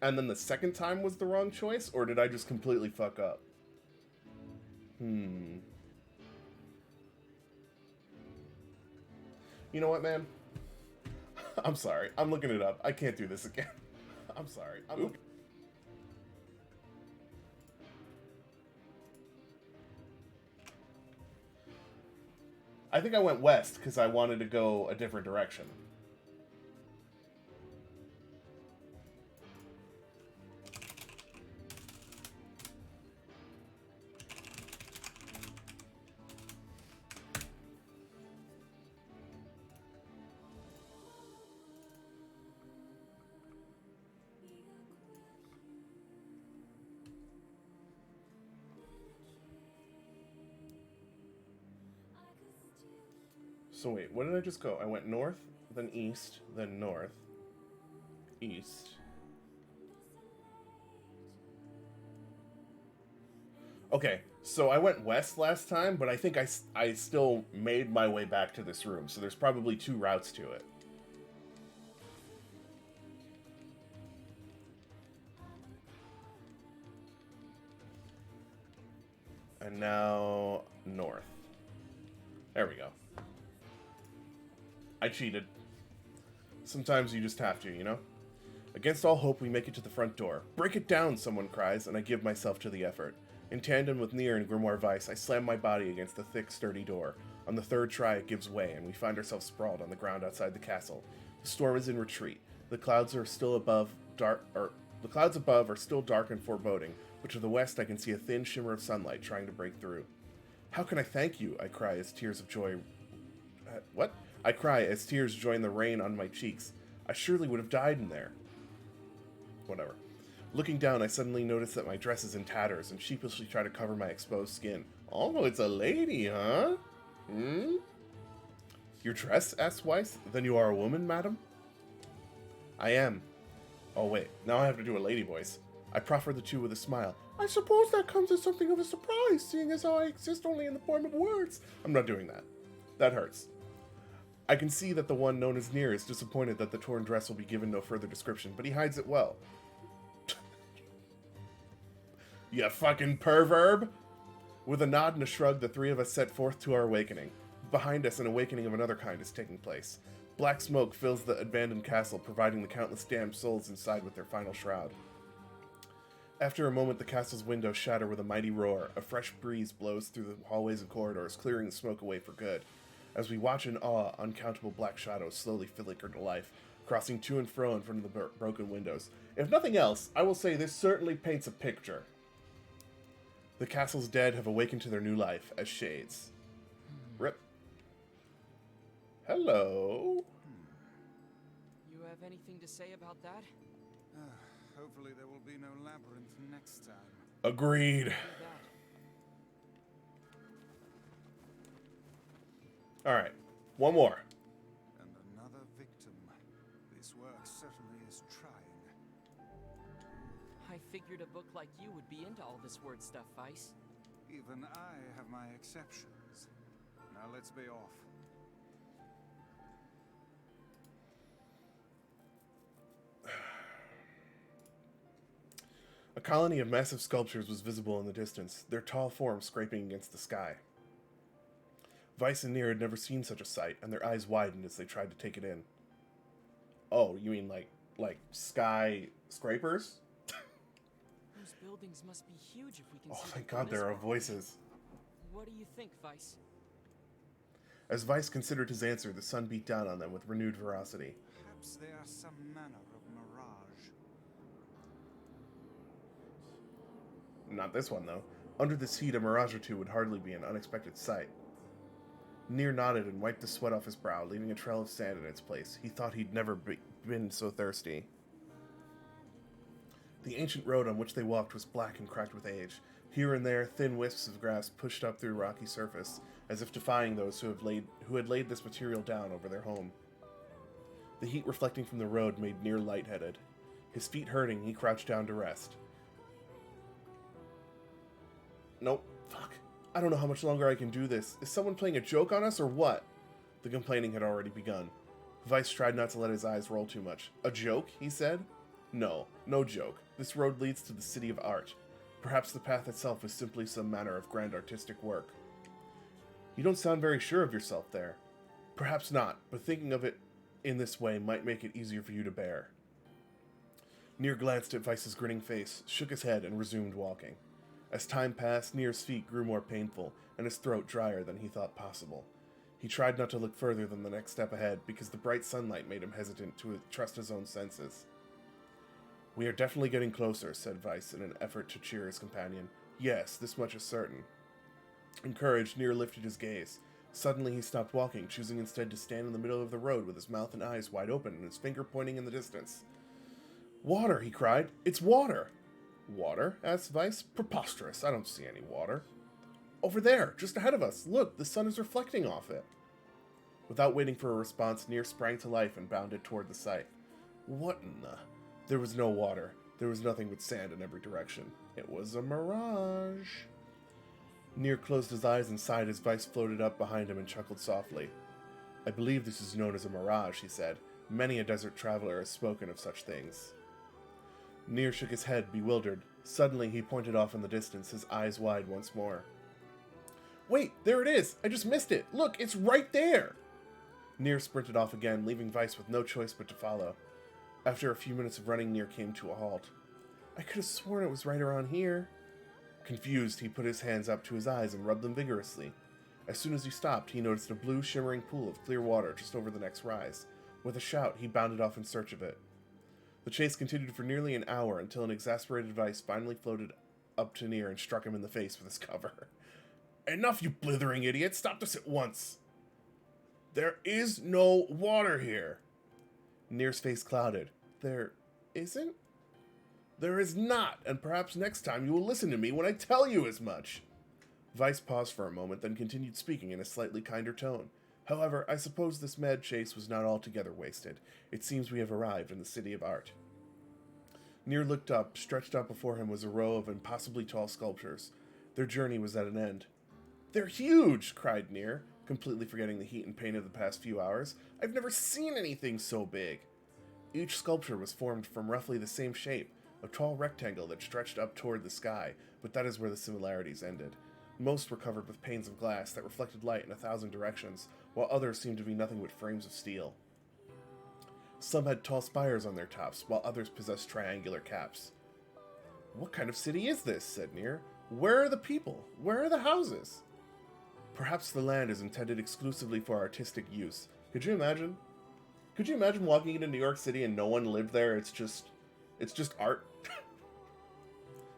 And then the second time was the wrong choice? Or did I just completely fuck up? You know what, man? I'm sorry. I'm looking it up. I can't do this again. I'm sorry. I think I went west because I wanted to go a different direction. So wait, what did I just go? I went north, then east, then north, east. Okay, so I went west last time, but I think I still made my way back to this room, so there's probably two routes to it. And now north. There we go. I cheated. Sometimes you just have to, you know? Against all hope, we make it to the front door. Break it down, someone cries, and I give myself to the effort. In tandem with NieR and Grimoire Weiss, I slam my body against the thick, sturdy door. On the third try, it gives way, and we find ourselves sprawled on the ground outside the castle. The storm is in retreat. The clouds are still above, the clouds above are still dark and foreboding, but to the west I can see a thin shimmer of sunlight trying to break through. How can I thank you? I cry as tears of joy. What? I cry as tears join the rain on my cheeks. I surely would have died in there. Whatever. Looking down, I suddenly notice that my dress is in tatters and sheepishly try to cover my exposed skin. Oh, it's a lady, huh? Hmm? Your dress? Asked Weiss. Then you are a woman, madam? I am. Oh, wait. Now I have to do a lady voice. I proffer the two with a smile. I suppose that comes as something of a surprise, seeing as how I exist only in the form of words. I'm not doing that. That hurts. I can see that the one known as NieR is disappointed that the torn dress will be given no further description, but he hides it well. You fucking perverb! With a nod and a shrug, the three of us set forth to our awakening. Behind us, an awakening of another kind is taking place. Black smoke fills the abandoned castle, providing the countless damned souls inside with their final shroud. After a moment, the castle's windows shatter with a mighty roar. A fresh breeze blows through the hallways and corridors, clearing the smoke away for good. As we watch in awe, uncountable black shadows slowly flicker to life, crossing to and fro in front of the broken windows. If nothing else, I will say this certainly paints a picture. The castle's dead have awakened to their new life as shades. Rip. Hello. You have anything to say about that? Hopefully there will be no labyrinth next time. Agreed. Alright, one more. And another victim. This work certainly is trying. I figured a book like you would be into all this word stuff, Weiss. Even I have my exceptions. Now let's be off. A colony of massive sculptures was visible in the distance, their tall forms scraping against the sky. Weiss and NieR had never seen such a sight, and their eyes widened as they tried to take it in. Oh, you mean like skyscrapers? Those buildings must be huge if we can Oh, see thank them from God there this are vantage. voices. What do you think, Weiss? As Weiss considered his answer, the sun beat down on them with renewed ferocity. Perhaps they are some manner of mirage. Not this one, though. Under this heat, a mirage or two would hardly be an unexpected sight. NieR nodded and wiped the sweat off his brow, leaving a trail of sand in its place. He thought he'd never been so thirsty. The ancient road on which they walked was black and cracked with age. Here and there, thin wisps of grass pushed up through rocky surface, as if defying those who had laid this material down over their home. The heat reflecting from the road made NieR lightheaded. His feet hurting, he crouched down to rest. Nope. Fuck. I don't know how much longer I can do this. Is someone playing a joke on us or what? The complaining had already begun. Weiss tried not to let his eyes roll too much. A joke, he said? No, no joke. This road leads to the city of art. Perhaps the path itself is simply some manner of grand artistic work. You don't sound very sure of yourself there. Perhaps not, but thinking of it in this way might make it easier for you to bear. NieR glanced at Weiss's grinning face, shook his head, and resumed walking. As time passed, NieR's feet grew more painful, and his throat drier than he thought possible. He tried not to look further than the next step ahead, because the bright sunlight made him hesitant to trust his own senses. We are definitely getting closer, said Weiss in an effort to cheer his companion. Yes, this much is certain. Encouraged, NieR lifted his gaze. Suddenly he stopped walking, choosing instead to stand in the middle of the road with his mouth and eyes wide open and his finger pointing in the distance. Water, he cried. It's water! Water? Asked Weiss. Preposterous. I don't see any water. Over there, just ahead of us. Look, the sun is reflecting off it. Without waiting for a response, NieR sprang to life and bounded toward the site. What in the... There was no water. There was nothing but sand in every direction. It was a mirage. NieR closed his eyes and sighed as Weiss floated up behind him and chuckled softly. I believe this is known as a mirage, he said. Many a desert traveler has spoken of such things. NieR shook his head, bewildered. Suddenly he pointed off in the distance, his eyes wide once more. Wait, there it is! I just missed it! Look, it's right there! NieR sprinted off again, leaving Weiss with no choice but to follow. After a few minutes of running, NieR came to a halt. I could have sworn it was right around here. Confused, he put his hands up to his eyes and rubbed them vigorously. As soon as he stopped, he noticed a blue, shimmering pool of clear water just over the next rise. With a shout, he bounded off in search of it. The chase continued for nearly an hour until an exasperated Vice finally floated up to NieR and struck him in the face with his cover. Enough, you blithering idiot! Stop this at once! There is no water here! NieR's face clouded. There isn't? There is not, and perhaps next time you will listen to me when I tell you as much. Vice paused for a moment, then continued speaking in a slightly kinder tone. However, I suppose this mad chase was not altogether wasted. It seems we have arrived in the City of Art. NieR looked up. Stretched out before him was a row of impossibly tall sculptures. Their journey was at an end. They're huge! Cried NieR, completely forgetting the heat and pain of the past few hours. I've never seen anything so big! Each sculpture was formed from roughly the same shape, a tall rectangle that stretched up toward the sky, but that is where the similarities ended. Most were covered with panes of glass that reflected light in 1,000 directions, while others seemed to be nothing but frames of steel. Some had tall spires on their tops, while others possessed triangular caps. What kind of city is this? Said NieR. Where are the people? Where are the houses? Perhaps the land is intended exclusively for artistic use. Could you imagine? Could you imagine walking into New York City and no one lived there? It's just art.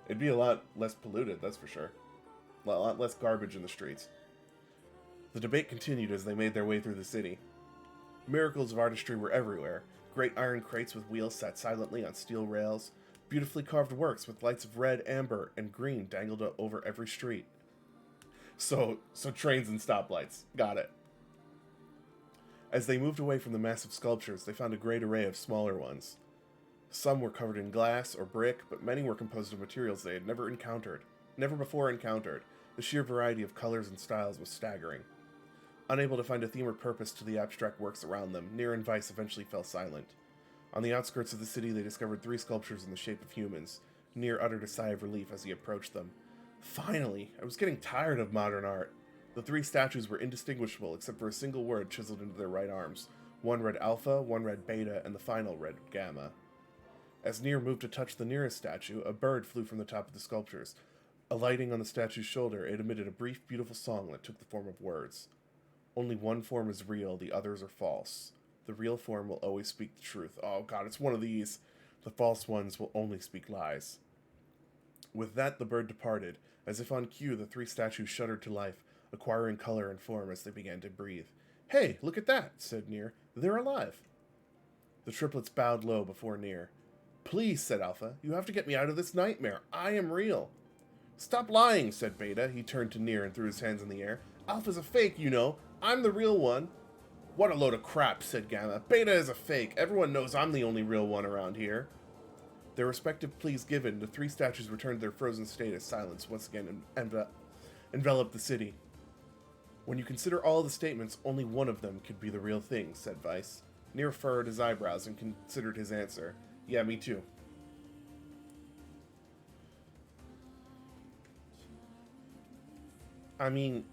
It'd be a lot less polluted, that's for sure. A lot less garbage in the streets. The debate continued as they made their way through the city. Miracles of artistry were everywhere. Great iron crates with wheels sat silently on steel rails. Beautifully carved works with lights of red, amber, and green dangled over every street. So trains and stoplights. Got it. As they moved away from the massive sculptures, they found a great array of smaller ones. Some were covered in glass or brick, but many were composed of materials they had never before encountered. The sheer variety of colors and styles was staggering. Unable to find a theme or purpose to the abstract works around them, NieR and Vice eventually fell silent. On the outskirts of the city, they discovered 3 sculptures in the shape of humans. NieR uttered a sigh of relief as he approached them. Finally! I was getting tired of modern art. The 3 statues were indistinguishable except for a single word chiseled into their right arms. One read Alpha, one read Beta, and the final read Gamma. As NieR moved to touch the nearest statue, a bird flew from the top of the sculptures. Alighting on the statue's shoulder, it emitted a brief, beautiful song that took the form of words. Only one form is real, the others are false. The real form will always speak the truth. Oh god, it's one of these. The false ones will only speak lies. With that, the bird departed. As if on cue, the 3 statues shuddered to life, acquiring color and form as they began to breathe. Hey, look at that, said NieR. They're alive. The triplets bowed low before NieR. Please, said Alpha, you have to get me out of this nightmare. I am real. Stop lying, said Beta. He turned to NieR and threw his hands in the air. Alpha's a fake, you know. I'm the real one. What a load of crap, said Gamma. Beta is a fake. Everyone knows I'm the only real one around here. Their respective pleas given, the 3 statues returned to their frozen state as silence once again enveloped the city. When you consider all the statements, only one of them could be the real thing, said Vice. NieR furrowed his eyebrows and considered his answer. Yeah, me too. I mean,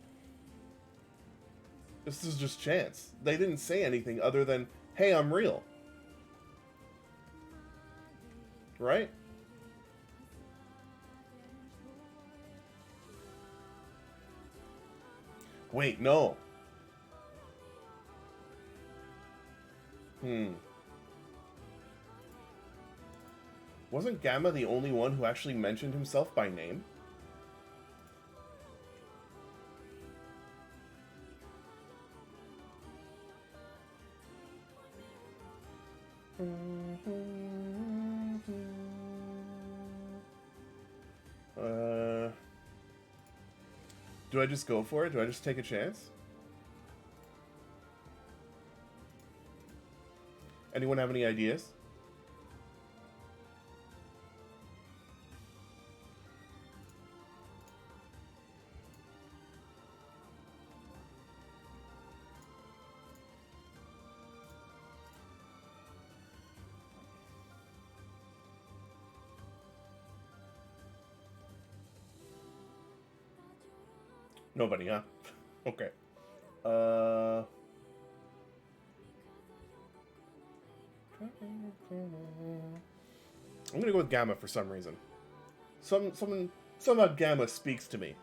this is just chance. They didn't say anything other than, hey, I'm real. Right? Wait, no. Wasn't Gamma the only one who actually mentioned himself by name? Do I just go for it? Do I just take a chance? Anyone have any ideas? Nobody, huh? Okay. I'm gonna go with Gamma for some reason. Somehow Gamma speaks to me.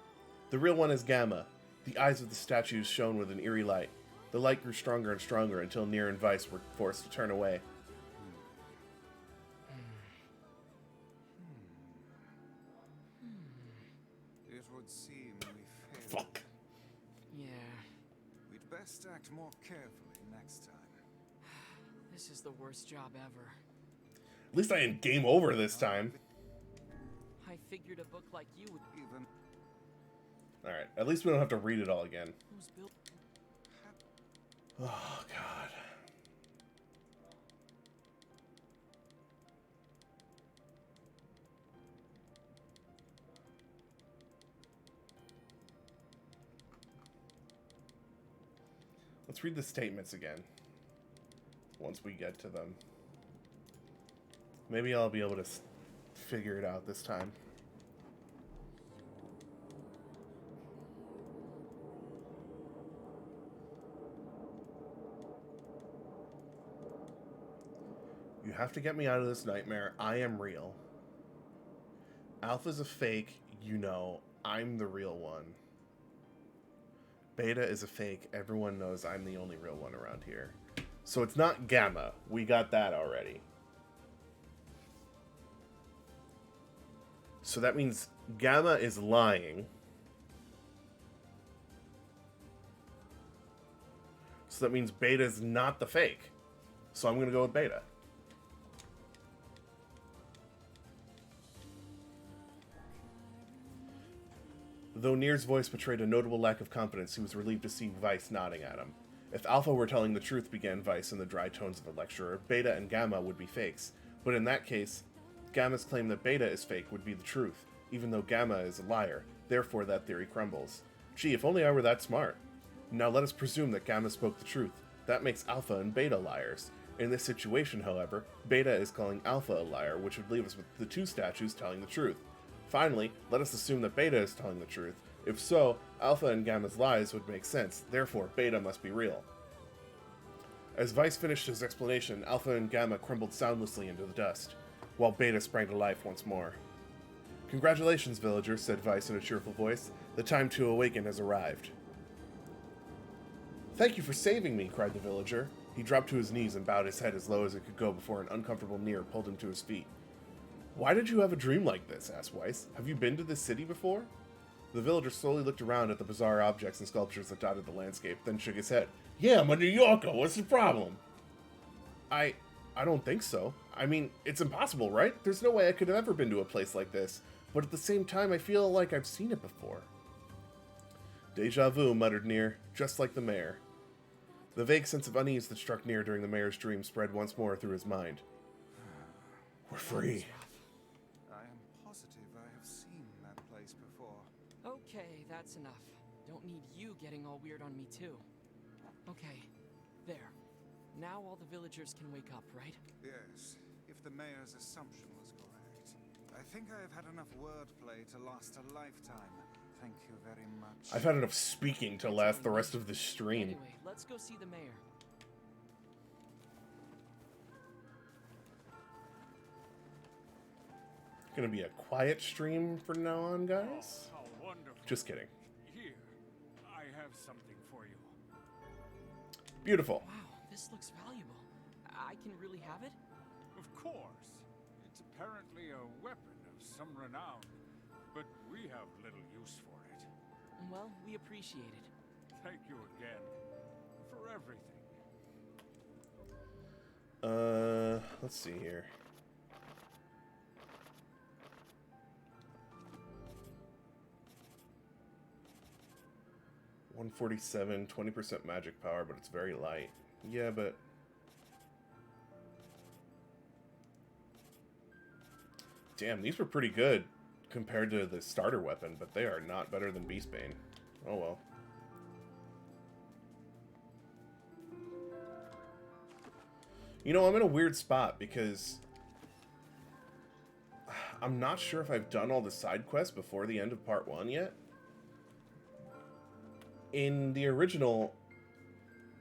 The real one is Gamma. The eyes of the statues shone with an eerie light. The light grew stronger and stronger until NieR and Vice were forced to turn away. It would seem we failed. Fuck. Yeah, We'd best act more carefully next time. this is the worst job ever. At least I didn't game over this time. I figured a book like you would... Even Alright, at least we don't have to read it all again. Who's built... Oh, God. Let's read the statements again. Once we get to them. Maybe I'll be able to figure it out this time. You have to get me out of this nightmare. I am real. Alpha's a fake. You know, I'm the real one. Beta is a fake. Everyone knows I'm the only real one around here. So it's not Gamma. We got that already. So that means Gamma is lying. So that means Beta's not the fake. So I'm going to go with Beta. Though NieR's voice betrayed a notable lack of confidence, he was relieved to see Vice nodding at him. If Alpha were telling the truth, began Vice in the dry tones of a lecturer, Beta and Gamma would be fakes. But in that case, Gamma's claim that Beta is fake would be the truth, even though Gamma is a liar. Therefore, that theory crumbles. Gee, if only I were that smart. Now let us presume that Gamma spoke the truth. That makes Alpha and Beta liars. In this situation, however, Beta is calling Alpha a liar, which would leave us with the two statues telling the truth. Finally, let us assume that Beta is telling the truth. If so, Alpha and Gamma's lies would make sense. Therefore, Beta must be real. As Vice finished his explanation, Alpha and Gamma crumbled soundlessly into the dust, while Beta sprang to life once more. Congratulations, villager, said Vice in a cheerful voice. The time to awaken has arrived. Thank you for saving me, cried the villager. He dropped to his knees and bowed his head as low as it could go before an uncomfortable NieR pulled him to his feet. Why did you have a dream like this? Asked Weiss. Have you been to this city before? The villager slowly looked around at the bizarre objects and sculptures that dotted the landscape, then shook his head. Yeah, I'm a New Yorker. What's the problem? I don't think so. I mean, it's impossible, right? There's no way I could have ever been to a place like this. But at the same time, I feel like I've seen it before. Deja vu, muttered NieR, just like the mayor. The vague sense of unease that struck NieR during the mayor's dream spread once more through his mind. We're free. I am positive I have seen that place before. Okay, that's enough. Don't need you getting all weird on me, too. Okay, there. Now all the villagers can wake up, right? Yes, if the mayor's assumption was correct. I think I have had enough wordplay to last a lifetime. Thank you very much. I've had enough speaking to last the rest of this stream. Anyway, let's go see the mayor. Gonna be a quiet stream from now on, guys. How wonderful. Just kidding. Here, I have something for you. Beautiful. Wow, this looks valuable. I can really have it? Of course. It's apparently a weapon of some renown, but we have little use for it. Well, we appreciate it. Thank you again for everything. Let's see here. $147, 20% magic power, but it's very light. Yeah, but damn, these were pretty good compared to the starter weapon, but they are not better than Beastbane. Oh well. You know, I'm in a weird spot because I'm not sure if I've done all the side quests before the end of part 1 yet. In the original,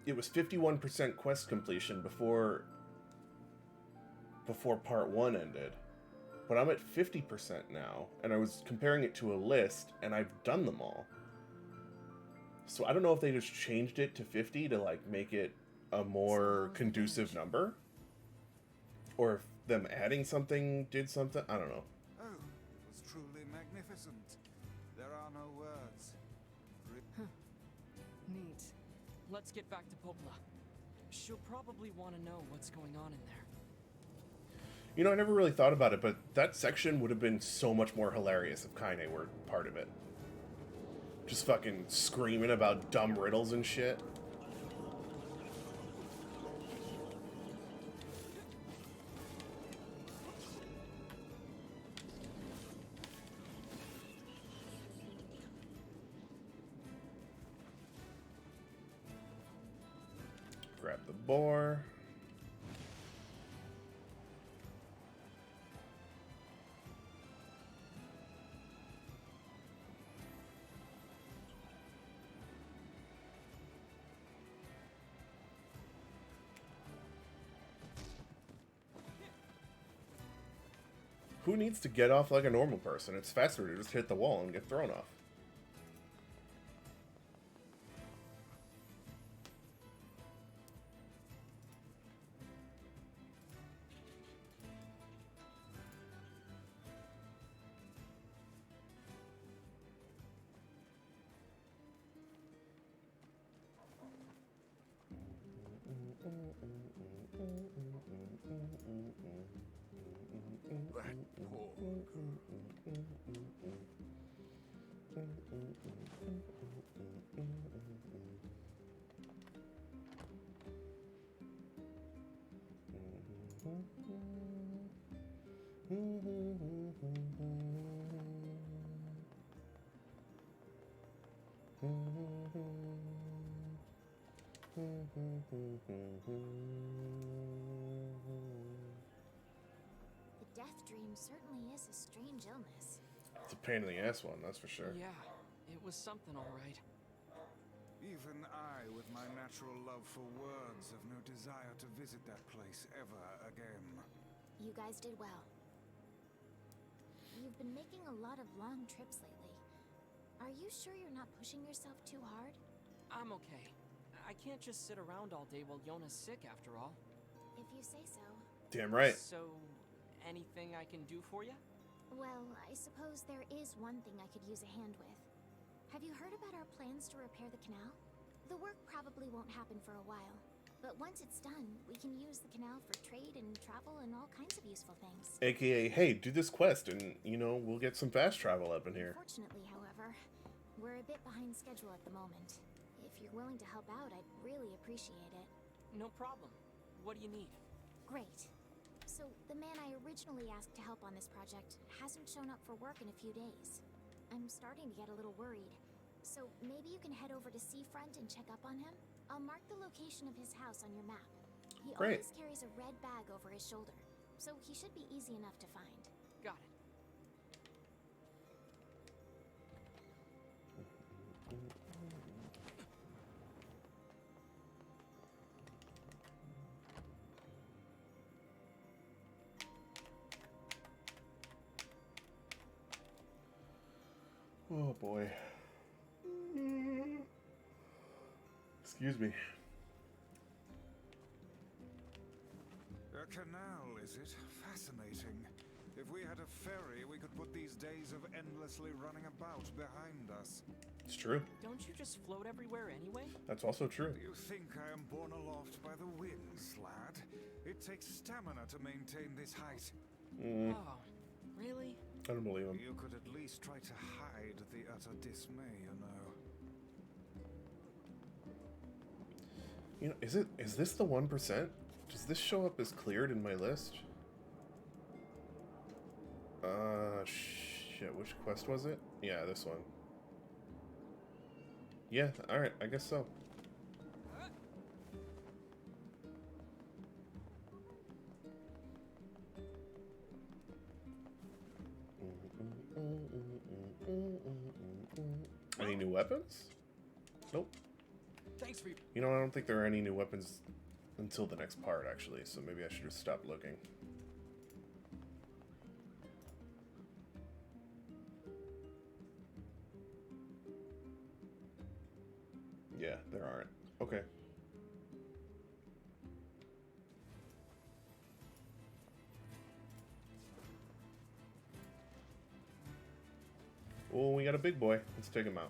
it was 51% quest completion before before part 1 ended. But I'm at 50% now, and I was comparing it to a list, and I've done them all. So I don't know if they just changed it to 50 to, like, make it a more conducive number. Or if them adding something did something. I don't know. Oh, it was truly magnificent. There are no words. Neat. Let's get back to Popla. She'll probably want to know what's going on in there. You know, I never really thought about it, but that section would have been so much more hilarious if Kaine were part of it. Just fucking screaming about dumb riddles and shit. Grab the boar. Who needs to get off like a normal person? It's faster to just hit the wall and get thrown off. That poor The death dream certainly is a strange illness. It's a pain in the ass one, that's for sure. Yeah, it was something all right. Even I, with my natural love for words, have no desire to visit that place ever again. You guys did well. You've been making a lot of long trips lately. Are you sure you're not pushing yourself too hard? I'm okay. I can't just sit around all day while Yona's sick, after all. If you say so. Damn right. So, anything I can do for you? Well, I suppose there is one thing I could use a hand with. Have you heard about our plans to repair the canal? The work probably won't happen for a while, but once it's done, we can use the canal for trade and travel and all kinds of useful things. AKA, hey, do this quest and, you know, we'll get some fast travel up in here. Unfortunately, however, we're a bit behind schedule at the moment. If you're willing to help out, I'd really appreciate it. No problem. What do you need? Great. So, the man I originally asked to help on this project hasn't shown up for work in a few days. I'm starting to get a little worried. So, maybe you can head over to Seafront and check up on him? I'll mark the location of his house on your map. He Great. always carries a red bag over his shoulder, so he should be easy enough to find. Got it. Oh boy. Excuse me. A canal, is it? Fascinating. If we had a ferry, we could put these days of endlessly running about behind us. It's true. Don't you just float everywhere anyway? That's also true. Do you think I am borne aloft by the winds, lad? It takes stamina to maintain this height. Oh, really? I don't believe him. You could at least try to hide the utter dismay, you know. You know, is this the 1%? Does this show up as cleared in my list? Shit, which quest was it? Yeah, this one. Yeah, alright, I guess so. Any new weapons? Nope. Thanks for your... You know, I don't think there are any new weapons until the next part, actually, so maybe I should just stop looking. Yeah, there aren't. Okay. Oh, we got a big boy. Let's take him out.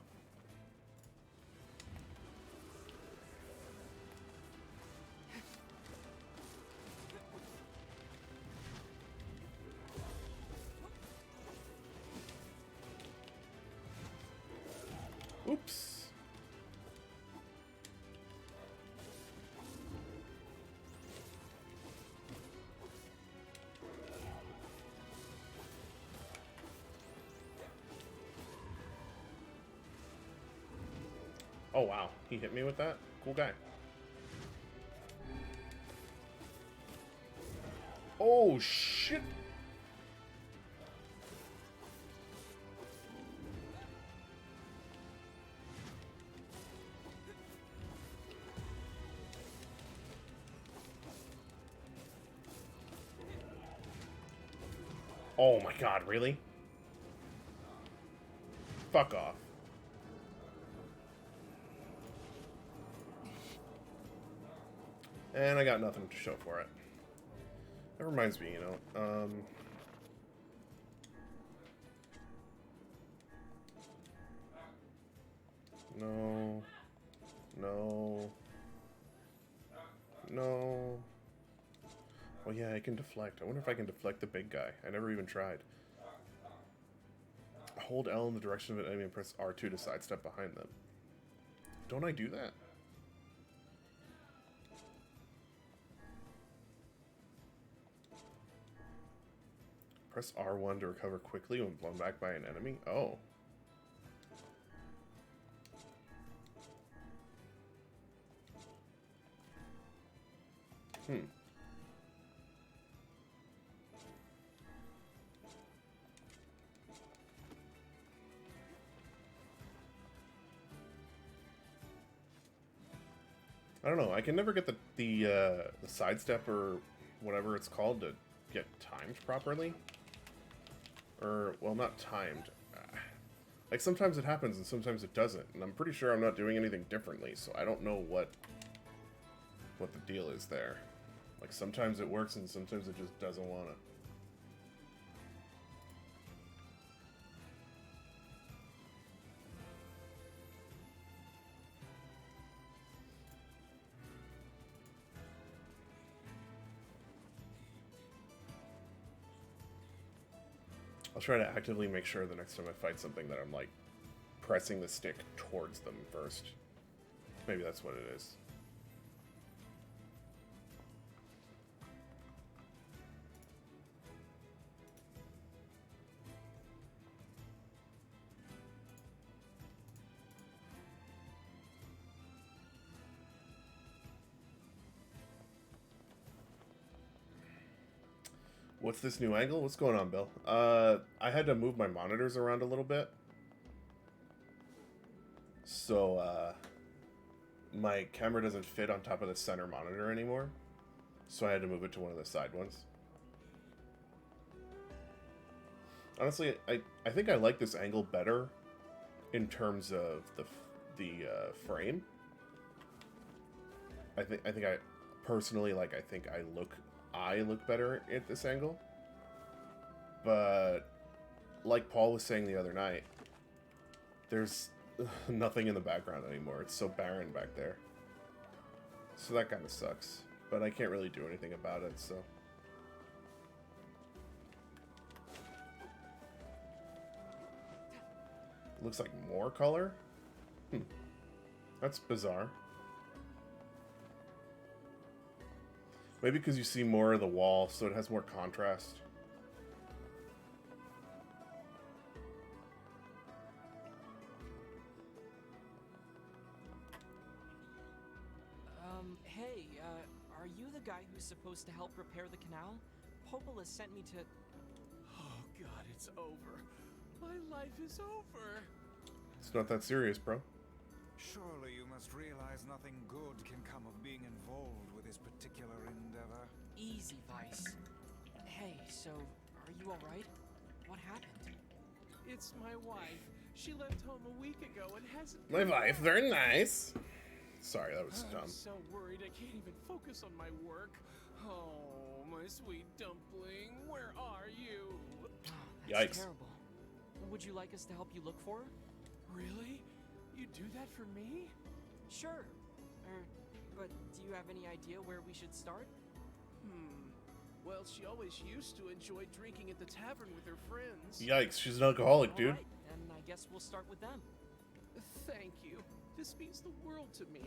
Oops. Oh wow, he hit me with that? Cool guy. Oh shit! Oh my god, really? Fuck off. And I got nothing to show for it. That reminds me, you know, no. No. No. Oh yeah, I can deflect. I wonder if I can deflect the big guy. I never even tried. Hold L in the direction of an enemy and press R2 to sidestep behind them. Don't I do that? Press R1 to recover quickly when blown back by an enemy? Oh. I don't know. I can never get the sidestep or whatever it's called to get timed properly. Or, well, not timed. Like, sometimes it happens and sometimes it doesn't. And I'm pretty sure I'm not doing anything differently, so I don't know what the deal is there. Like, sometimes it works and sometimes it just doesn't want to. I'll try to actively make sure the next time I fight something that I'm, like, pressing the stick towards them first. Maybe that's what it is. What's this new angle? What's going on, Bill? I had to move my monitors around a little bit. So, my camera doesn't fit on top of the center monitor anymore. So I had to move it to one of the side ones. Honestly, I think I like this angle better in terms of the frame. I think I personally, like, I think I look better at this angle. But like Paul was saying the other night, there's nothing in the background anymore. It's so barren back there. So that kind of sucks. But I can't really do anything about it, so. Looks like more color? That's bizarre. Maybe because you see more of the wall, so it has more contrast. Hey, are you the guy who's supposed to help repair the canal? Popola sent me to... Oh god, it's over. My life is over. It's not that serious, bro. Surely you must realize nothing good can come of being involved with this particular endeavor. Easy, Vice. Hey, so, are you alright? What happened? It's my wife. She left home a week ago and hasn't... My wife, very nice. Sorry, that was dumb. I'm so worried I can't even focus on my work. Oh, my sweet dumpling, where are you? That's Yikes. terrible. Would you like us to help you look for her? Really? You do that for me? Sure. But do you have any idea where we should start? Well, she always used to enjoy drinking at the tavern with her friends. Yikes, she's an alcoholic, dude. Alright, then I guess we'll start with them. Thank you. This means the world to me.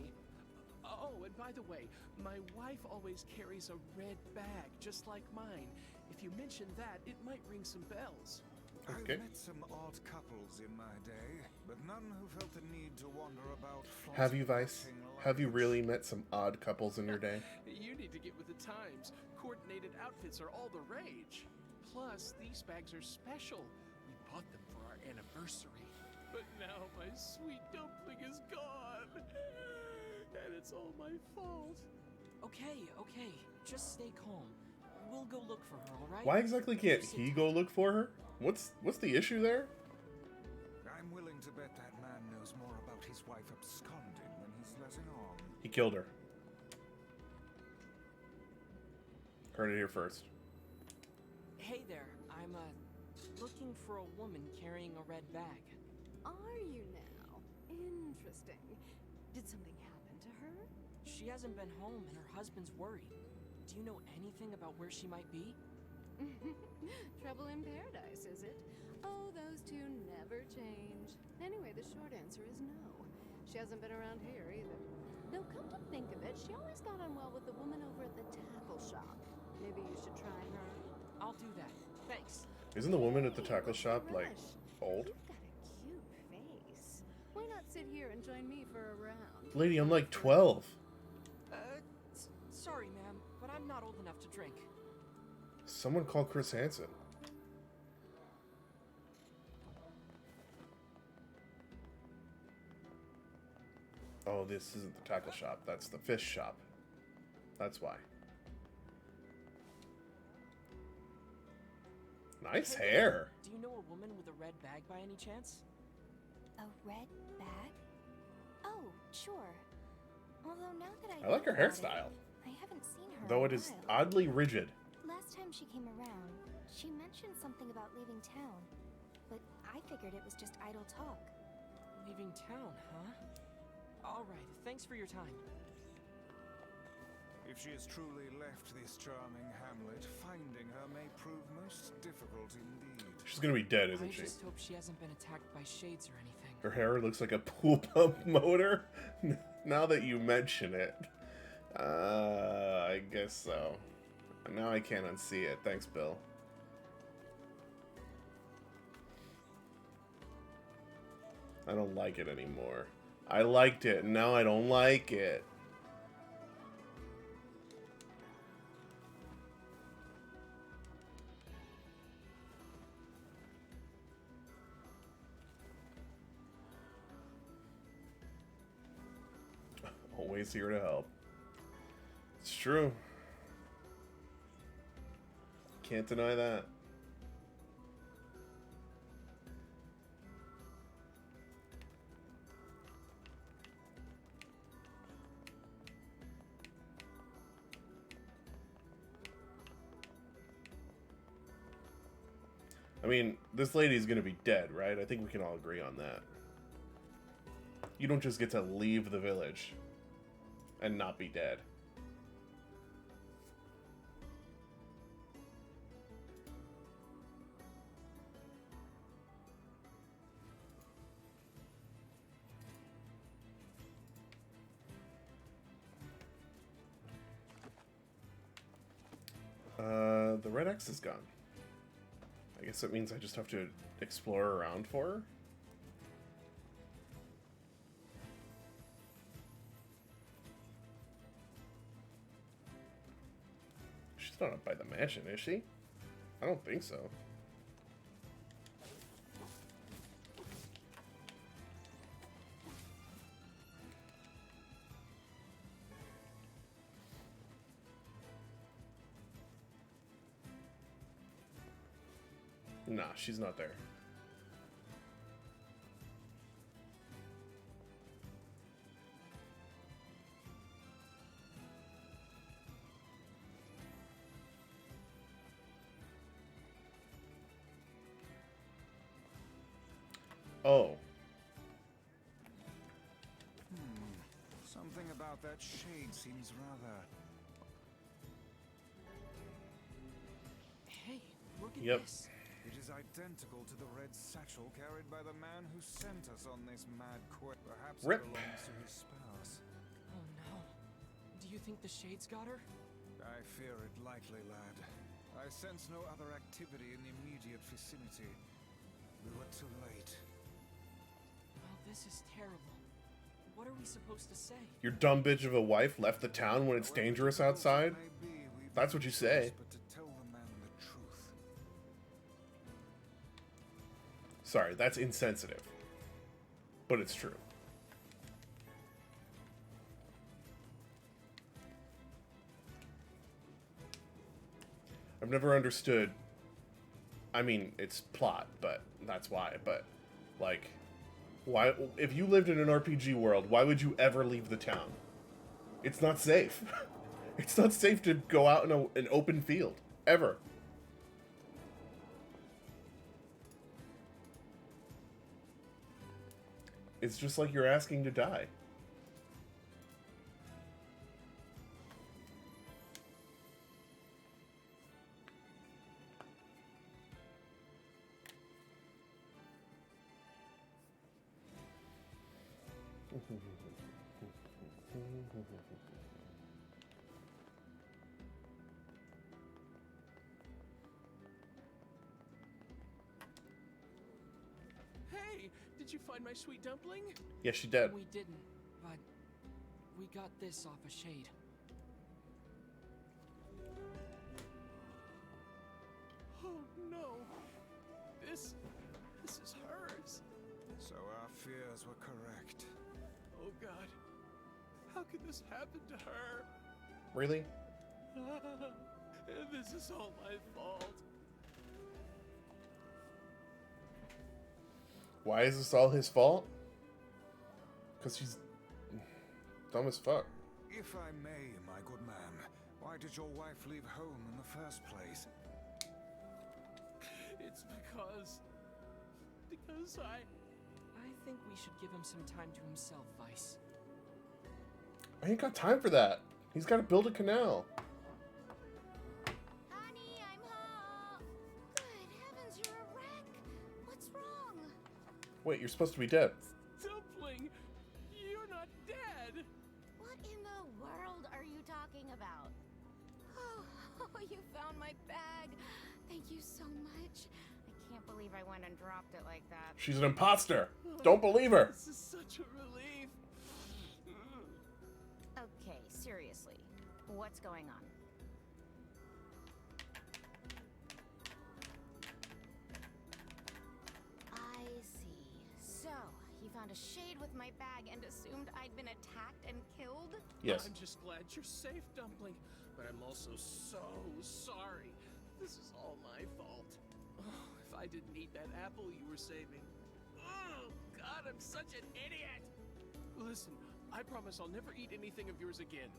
Oh, and by the way, my wife always carries a red bag, just like mine. If you mention that, it might ring some bells. Okay. I've met some odd couples in my day, but none who felt the need to wander about. Have you, Vice? flaunting Have you luggage. really met some odd couples in your day? You need to get with the times. Coordinated outfits are all the rage. Plus, these bags are special. We bought them for our anniversary. But now my sweet dumpling is gone. And it's all my fault. Okay. Just stay calm. We'll go look for her, alright? Why exactly can't he go look for her? What's the issue there? I'm willing to bet that man knows more about his wife absconding than he's letting on. He killed her. Heard it here first. Hey there. I'm looking for a woman carrying a red bag. Are you now? Interesting. Did something happen to her? She hasn't been home and her husband's worried. Do you know anything about where she might be? Trouble in paradise, is it? Oh, those two never change. Anyway, the short answer is no. She hasn't been around here either. Though, come to think of it, she always got on well with the woman over at the tackle shop. Maybe you should try her. I'll do that. Thanks. Isn't the woman at the tackle shop like Rush. old? You've got a cute face. Why not sit here and join me for a round? Lady, I'm like 12. Sorry, ma'am, but I'm not old enough to drink. Someone call Chris Hansen. Oh, this isn't the tackle shop. That's the fish shop. That's why. Nice Hey, hair. Do you know a woman with a red bag by any chance? A red bag? Oh, sure. Although now that I like her think about hairstyle, it, I haven't seen her though in it a is while. oddly rigid. Last time she came around, she mentioned something about leaving town, but I figured it was just idle talk. Leaving town, huh? Alright, thanks for your time. If she has truly left this charming hamlet, finding her may prove most difficult indeed. She's gonna be dead, I isn't she? just hope she hasn't been attacked by shades or anything. Her hair looks like a pool pump motor. Now that you mention it. I guess so. Now I can't unsee it. Thanks, Bill. I don't like it anymore. I liked it, and now I don't like it. Always here to help. It's true. Can't deny that. I mean, this lady's gonna be dead, right? I think we can all agree on that. You don't just get to leave the village and not be dead. The red X is gone. I guess that means I just have to explore around for her. She's not up by the mansion, is she? I don't think so. Nah, she's not there. Oh. Something about that shade seems rather... Hey, look at Yep. this. It is identical to the red satchel carried by the man who sent us on this mad quest. Perhaps Rip. it belongs to his spouse. Oh no. Do you think the shades got her? I fear it likely, lad. I sense no other activity in the immediate vicinity. We were too late. Well, this is terrible. What are we supposed to say? Your dumb bitch of a wife left the town when it's dangerous outside? That's what you say. But to tell the man the truth. Sorry, that's insensitive. But it's true. I've never understood. I mean, it's plot, but that's why. But, like, why? If you lived in an RPG world, why would you ever leave the town? It's not safe. It's not safe to go out in an open field. Ever. It's just like you're asking to die. Hey, did you find my sweet dumpling? Yeah, she did. We didn't, but we got this off a shade. Oh no. This is hers. So our fears were correct. Oh god. How could this happen to her? Really? This is all my fault. Why is this all his fault? Because she's dumb as fuck. If I may, my good man, why did your wife leave home in the first place? It's because I think we should give him some time to himself, Vice. I ain't got time for that. He's got to build a canal. Honey, I'm home. Good heavens, you're a wreck. What's wrong? Wait, you're supposed to be dead. Dumpling, you're not dead. What in the world are you talking about? Oh, you found my bag. Thank you so much. I can't believe I went and dropped it like that. She's an imposter. Don't believe her. This is such a relief. Okay, seriously. What's going on? I see. So, you found a shade with my bag and assumed I'd been attacked and killed? Yes. I'm just glad you're safe, Dumpling. But I'm also so sorry. This is all my fault. Oh, if I didn't eat that apple you were saving. Oh, God, I'm such an idiot. Listen, I promise I'll never eat anything of yours again.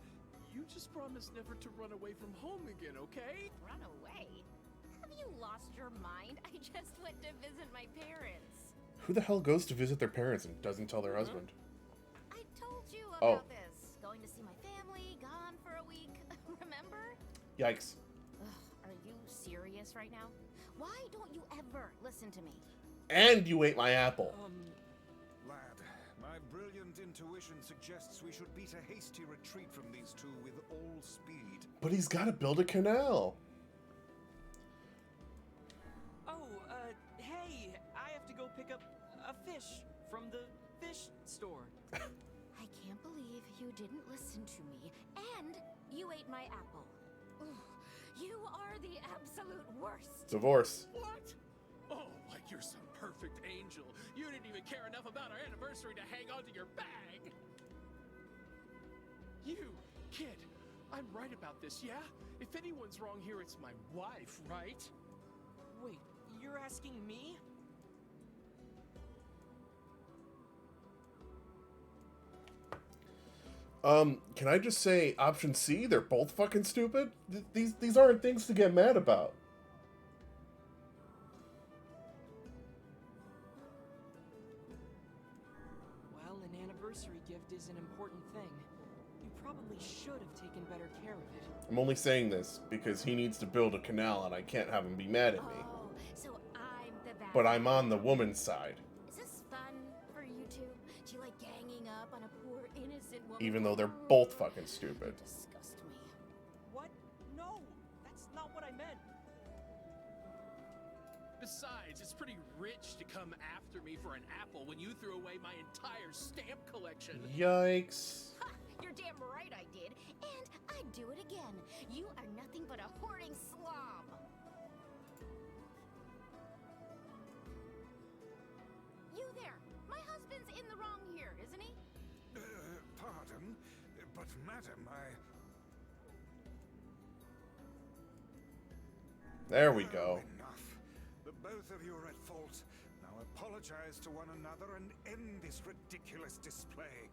You just promise never to run away from home again, okay? Run away? Have you lost your mind? I just went to visit my parents. Who the hell goes to visit their parents and doesn't tell their husband? I told you Oh. about this. Going to see my family, gone for a week. Remember? Yikes. Ugh, are you serious right now? Why don't you ever listen to me? And you ate my apple. Lad, my brilliant intuition suggests we should beat a hasty retreat from these two with all speed. But he's got to build a canal. Oh, hey, I have to go pick up a fish from the fish store. I can't believe you didn't listen to me, and you ate my apple. Ugh, you are the absolute worst. Divorce. What? Oh, like you're some perfect angel. You didn't even care enough about our anniversary to hang on to your bag. You, kid, I'm right about this, yeah? If anyone's wrong here, it's my wife, right? Wait, you're asking me? Can I just say option C? They're both fucking stupid. These aren't things to get mad about. gift is an important thing. You probably should have taken better care of it. I'm only saying this because he needs to build a canal and I can't have him be mad at me. Oh, so I'm the bad But I'm guy. on the woman's side, Is this fun for you two? Do you like ganging up on a poor innocent woman? even though they're both fucking stupid. Disgust me. What? No, that's not what I meant. Besides, it's pretty rich to come after me for an apple when you threw away my entire stamp collection. Yikes. Ha! You're damn right I did, and I'd do it again. You are nothing but a hoarding slob. You there! My husband's in the wrong here, isn't he? Pardon? But madam, There we go. Enough. The both of you are at fault. Now apologize to one another and end this ridiculous display.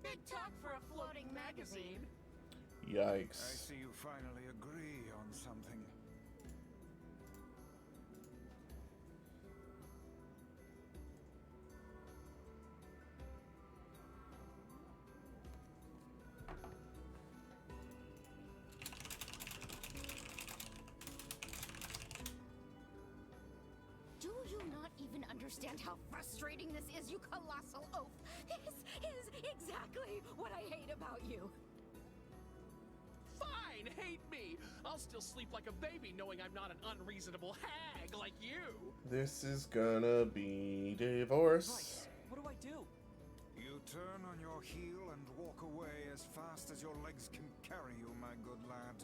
Big talk for a floating magazine. I Yikes. see you finally agree on something. Do you not even understand how frustrating this is, you colossal oaf? This is exactly what I hate about you. Fine, hate me. I'll still sleep like a baby knowing I'm not an unreasonable hag like you. This is gonna be divorce. Right, what do I do? You turn on your heel and walk away as fast as your legs can carry you, my good lad.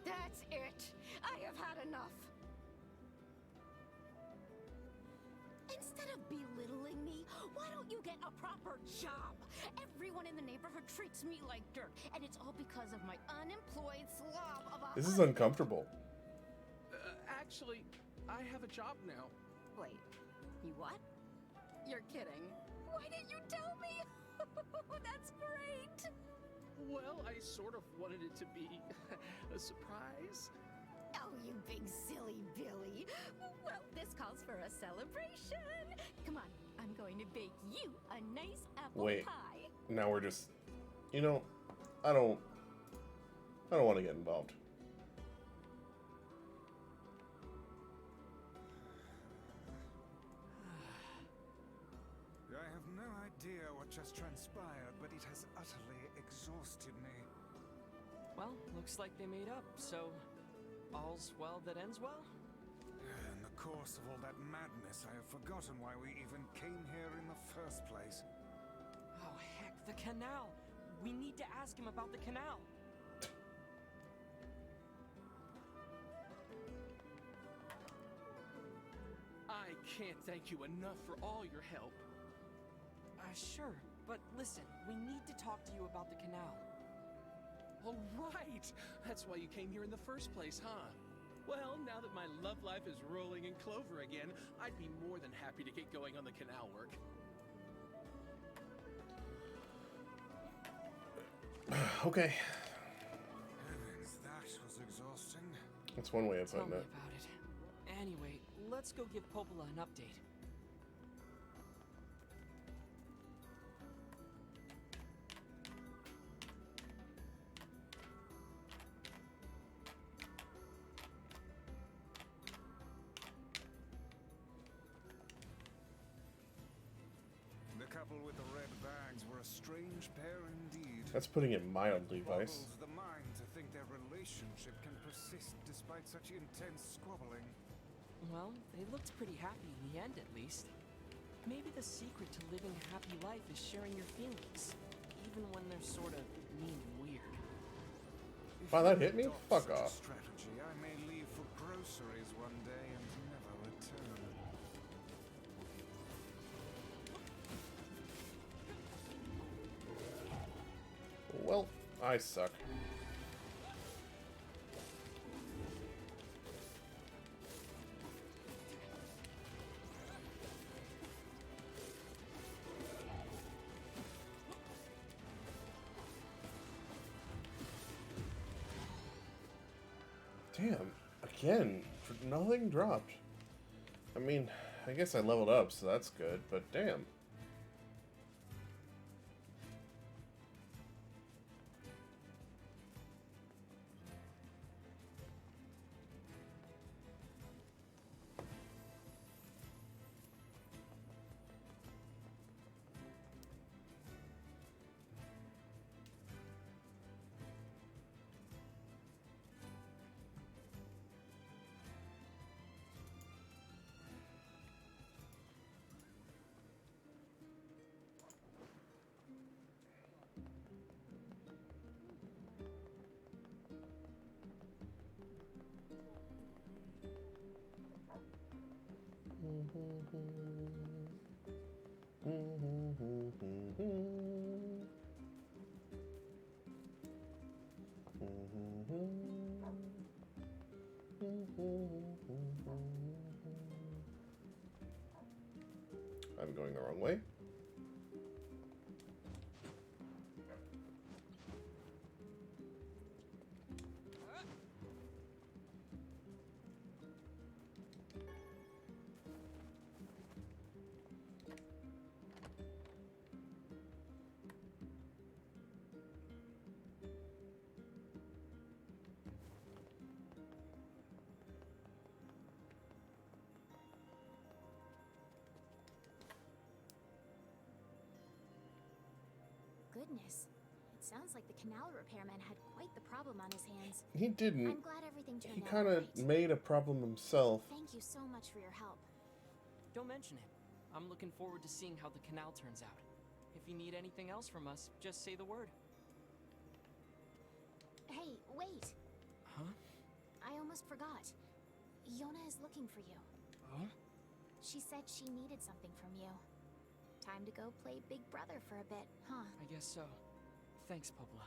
That's it. I have had enough. Instead of belittling me, why don't you get a proper job? Everyone in the neighborhood treats me like dirt, and it's all because of my unemployed slob of a This is husband. uncomfortable. Actually, I have a job now. Wait, you what? You're kidding. Why didn't you tell me? That's great. Well, I sort of wanted it to be a surprise. Oh, you big silly Billy. Well, this calls for a celebration. Come on, I'm going to bake you a nice apple Wait. pie. Now we're just, you know, I don't want to get involved. I have no idea what just transpired, but it has utterly exhausted me. Well, looks like they made up, so all's well that ends well? In the course of all that madness, I have forgotten why we even came here in the first place. Oh, heck, the canal! We need to ask him about the canal! I can't thank you enough for all your help. Sure, but listen, we need to talk to you about the canal. All right! That's why you came here in the first place, huh? Well, now that my love life is rolling in clover again, I'd be more than happy to get going on the canal work. Okay. Heavens, that was exhausting. That's one way of Tell putting me it. about it. Anyway, let's go give Popola an update. The couple with the red bags were a strange pair indeed. That's putting it mildly, Vice. Boggles the mind to think their relationship can persist despite such intense squabbling. Well, they looked pretty happy in the end, at least. Maybe the secret to living a happy life is sharing your feelings, even when they're sort of mean and weird. Wow, that hit me? Adopt Fuck such a off. strategy, I may leave for groceries one day and never return. Well, I suck. Damn, again, nothing dropped. I mean, I guess I leveled up, so that's good, but damn. I'm going the wrong way. Goodness. It sounds like the canal repairman had quite the problem on his hands. He didn't. I'm glad everything turned He out kind of right. made a problem himself. Thank you so much for your help. Don't mention it. I'm looking forward to seeing how the canal turns out. If you need anything else from us, just say the word. Hey, wait. Huh? I almost forgot. Yona is looking for you. Oh? She said she needed something from you. Time to go play Big Brother for a bit, huh? I guess so. Thanks, Popola.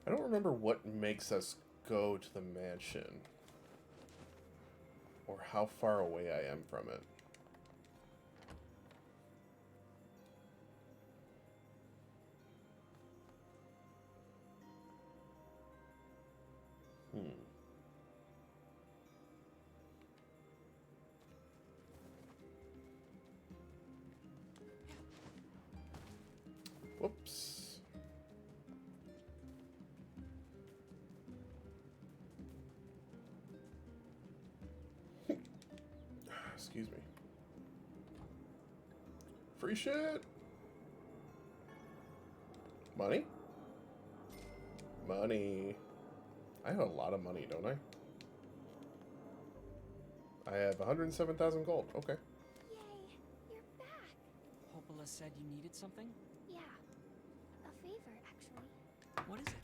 I don't remember what makes us go to the mansion. Or how far away I am from it. Whoops. Excuse me. Free shit. Money? Money. I have a lot of money, don't I? I have 107,000 gold. Okay. Yay, you're back. Popola said you needed something? Yeah, a favor, actually. What is it?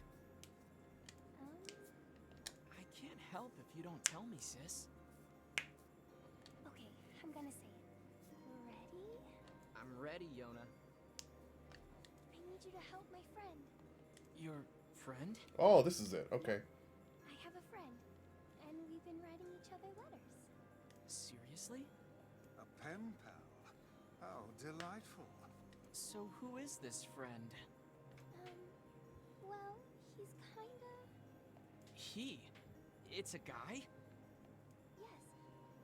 I can't help if you don't tell me, sis. Okay, I'm gonna say it. Ready? I'm ready, Yona. I need you to help my friend. Your friend? Oh, this is it. Okay. I have a friend, and we've been writing each other letters. Seriously? A pen pal. How delightful. So who is this friend? Well, he's kinda... He? It's a guy? Yes,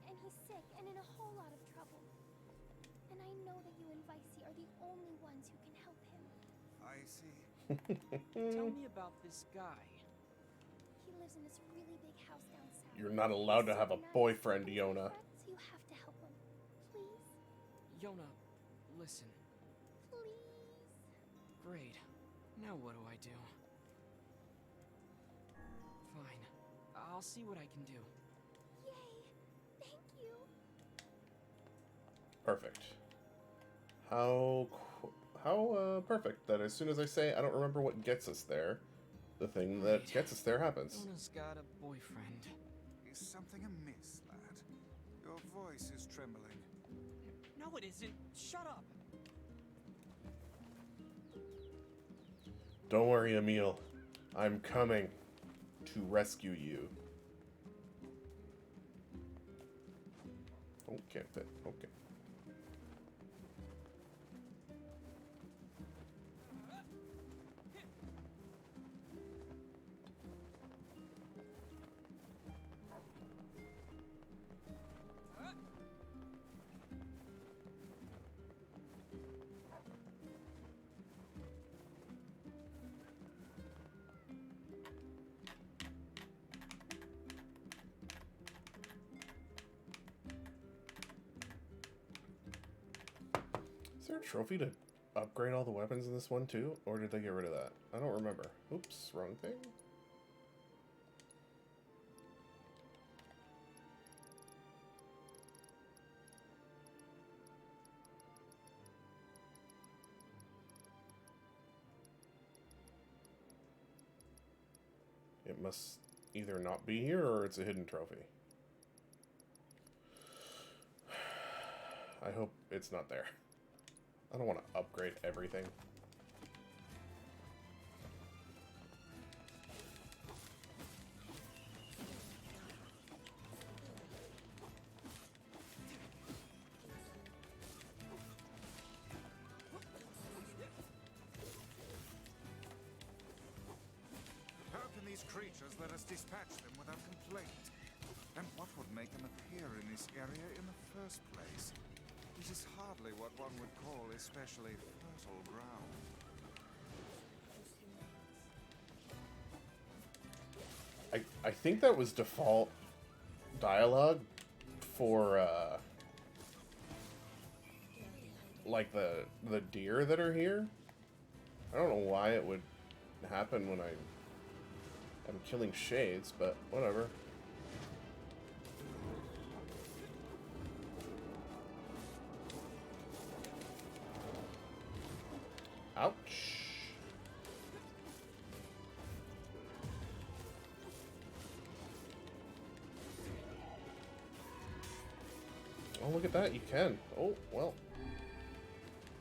and he's sick and in a whole lot of trouble. And I know that you and Vicey are the only ones who can help him. I see. Tell me about this guy. He lives in this really big house down south. You're not allowed to have a boyfriend, Yona. So you have to help him. Please? Yona, listen. Please? Great. Now what do I do? Fine. I'll see what I can do. Yay! Thank you! Perfect. How perfect that as soon as I say I don't remember what gets us there, the thing that Right. gets us there happens. Yona's got a boyfriend. Is something amiss, lad? Your voice is trembling. No, it isn't. Shut up. Don't worry, Emil. I'm coming to rescue you. Oh, can't fit. Okay. there a trophy to upgrade all the weapons in this one too? Or did they get rid of that? I don't remember. Oops, wrong thing. It must either not be here or it's a hidden trophy. I hope it's not there. I don't want to upgrade everything. How can these creatures let us dispatch them without complaint? And what would make them appear in this area in the first place? It is hardly what one would call especially fertile ground. I think that was default dialogue for like the deer that are here. I don't know why it would happen when I'm killing shades, but whatever. Ouch. Oh, look at that, you can. Oh, well.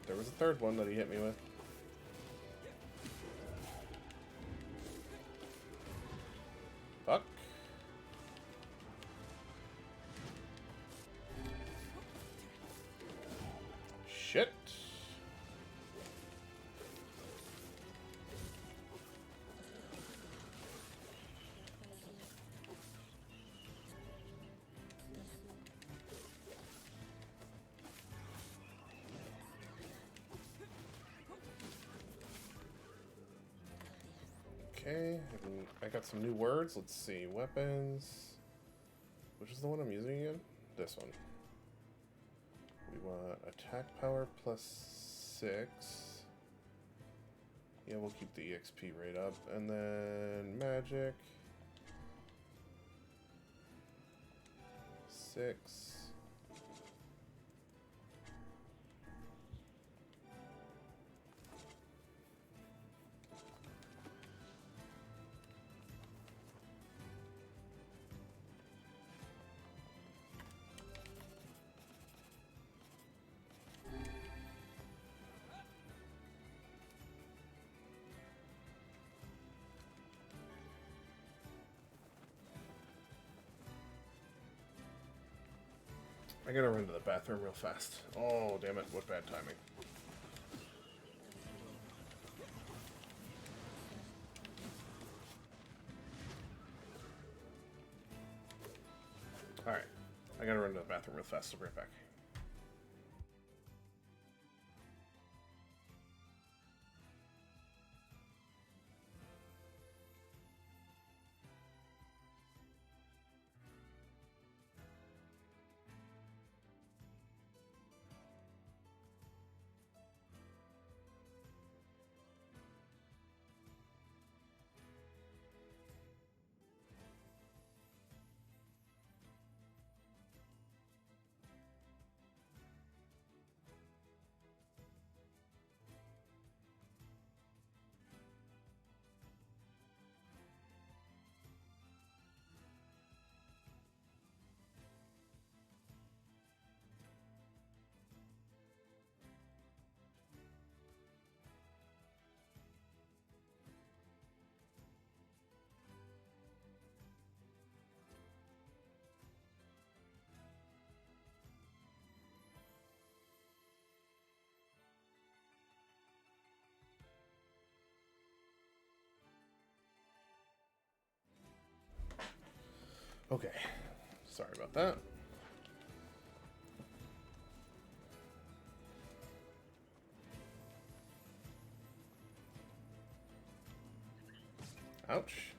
There was a third one that he hit me with. Fuck. Shit. Okay, I got some new words. Let's see. Weapons. Which is the one I'm using again? This one. We want attack power plus 6. Yeah, we'll keep the EXP rate up. And then magic. 6. I gotta run to the bathroom real fast. Oh, damn it. What bad timing. Alright. I gotta run to the bathroom real fast. I'll be right back. Okay. Sorry about that. Ouch.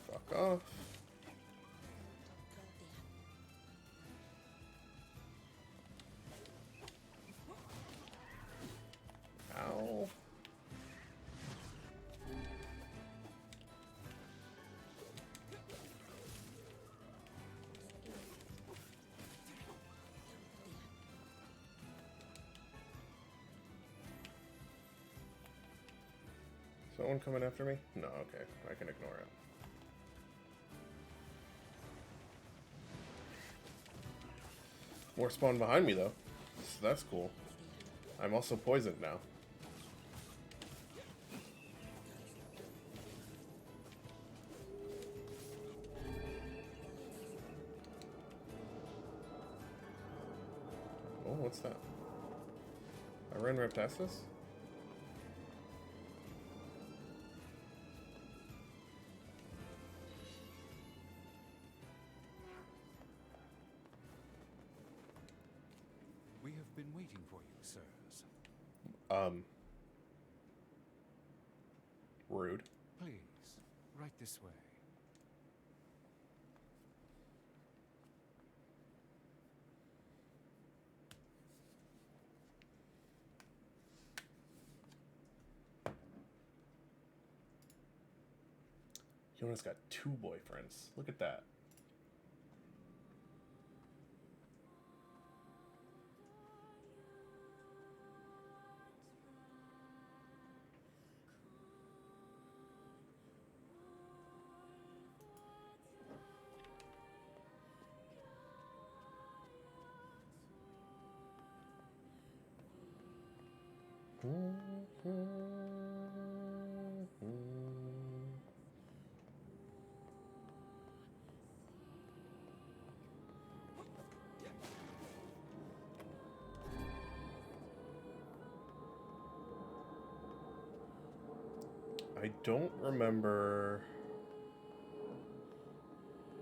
Fuck off. one coming after me? No, okay. I can ignore it. More spawn behind me, though. So that's cool. I'm also poisoned now. Oh, what's that? I ran right past this? We have been waiting for you, sirs. Rude. Please, right this way. Yona's got 2 boyfriends. Look at that. I don't remember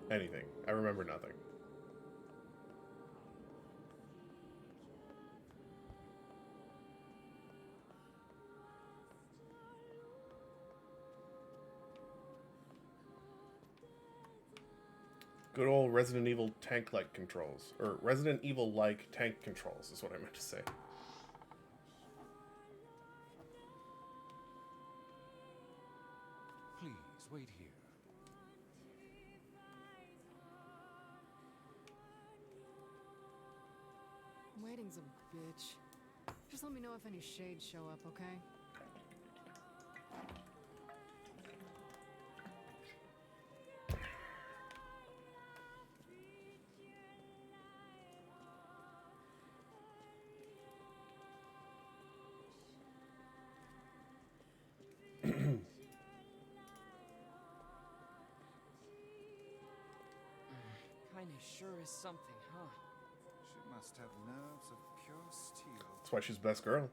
anything. I remember nothing. Good old Resident Evil tank-like controls. Or Resident Evil-like tank controls is what I meant to say. Please, wait here. Waiting's a bitch. Just let me know if any shades show up, okay? Kinda sure is something, huh? She must have nerves of pure steel. That's why she's best girl.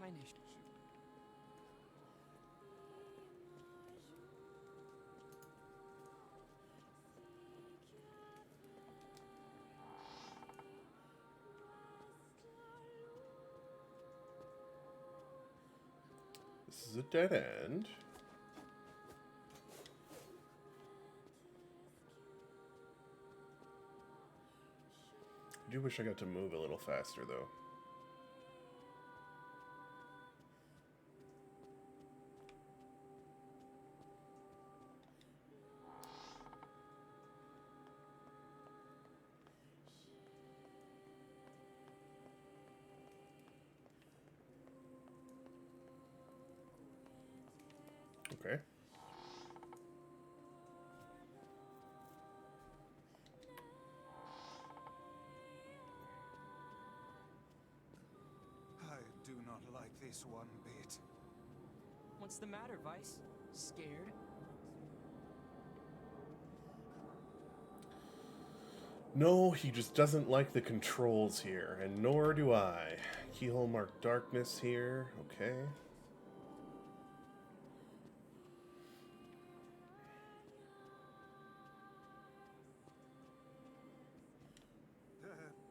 Kinda This is a dead end. I do wish I got to move a little faster, though. Okay. I do not like this one bit. What's the matter, Vice? Scared? No, he just doesn't like the controls here, and nor do I. Keyhole marked darkness here. Okay.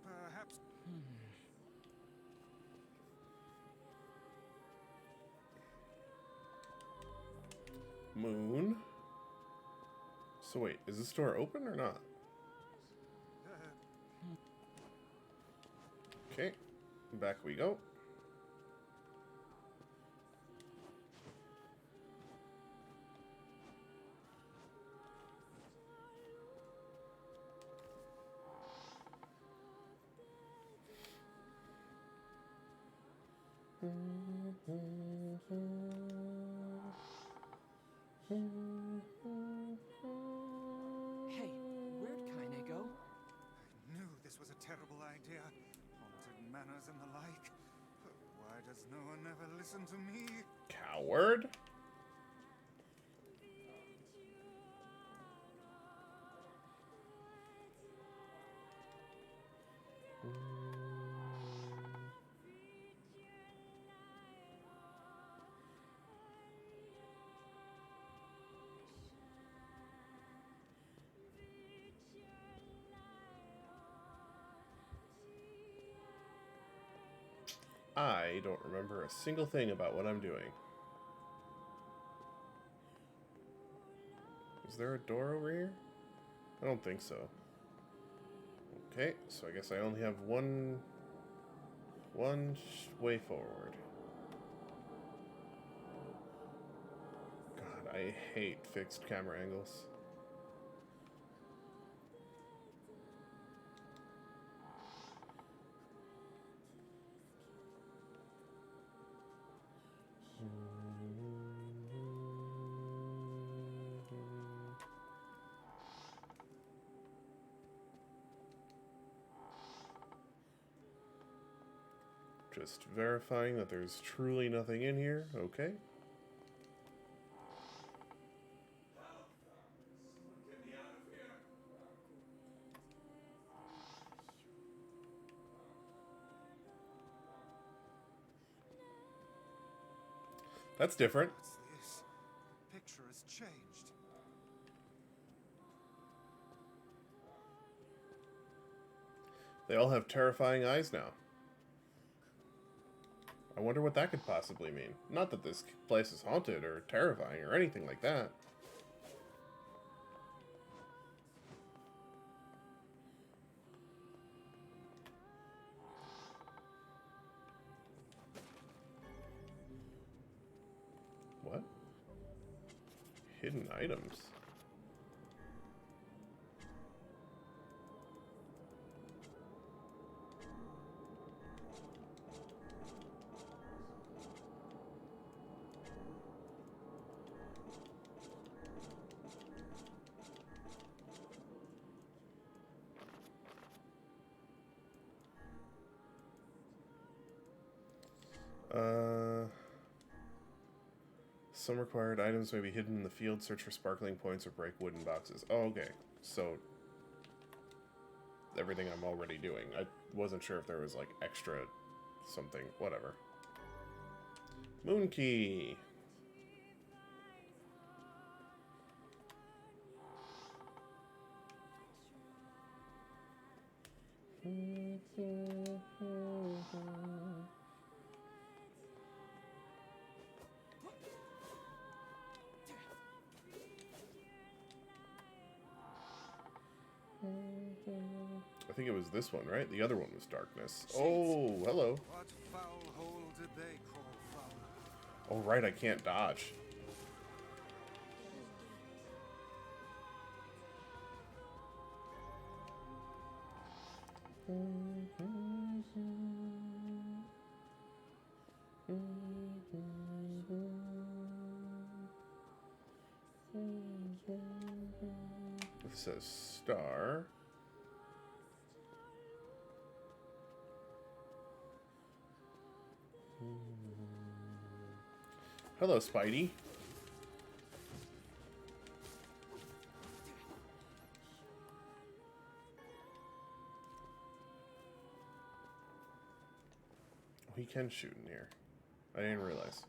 Perhaps. Moon. So wait, is this door open or not? Okay, back we go. Hey, where'd Kaine go? I knew this was a terrible idea. Haunted manors and the like. But why does no one ever listen to me? Coward? I don't remember a single thing about what I'm doing. Is there a door over here? I don't think so. Okay, so I guess I only have one way forward. God, I hate fixed camera angles. Just verifying that there's truly nothing in here. Okay. That's different. What's this? The picture has changed. They all have terrifying eyes now. I wonder what that could possibly mean. Not that this place is haunted or terrifying or anything like that. What? Hidden items. Some required items may be hidden in the field. Search for sparkling points or break wooden boxes. Oh, okay. So, everything I'm already doing. I wasn't sure if there was, like, extra something. Whatever. Moon key. I think it was this one, right? The other one was darkness. Oh, hello. What foul hole did they crawl from? Oh, right, I can't dodge. It says star. Hello, Spidey. Oh, he can shoot in here. I didn't realize.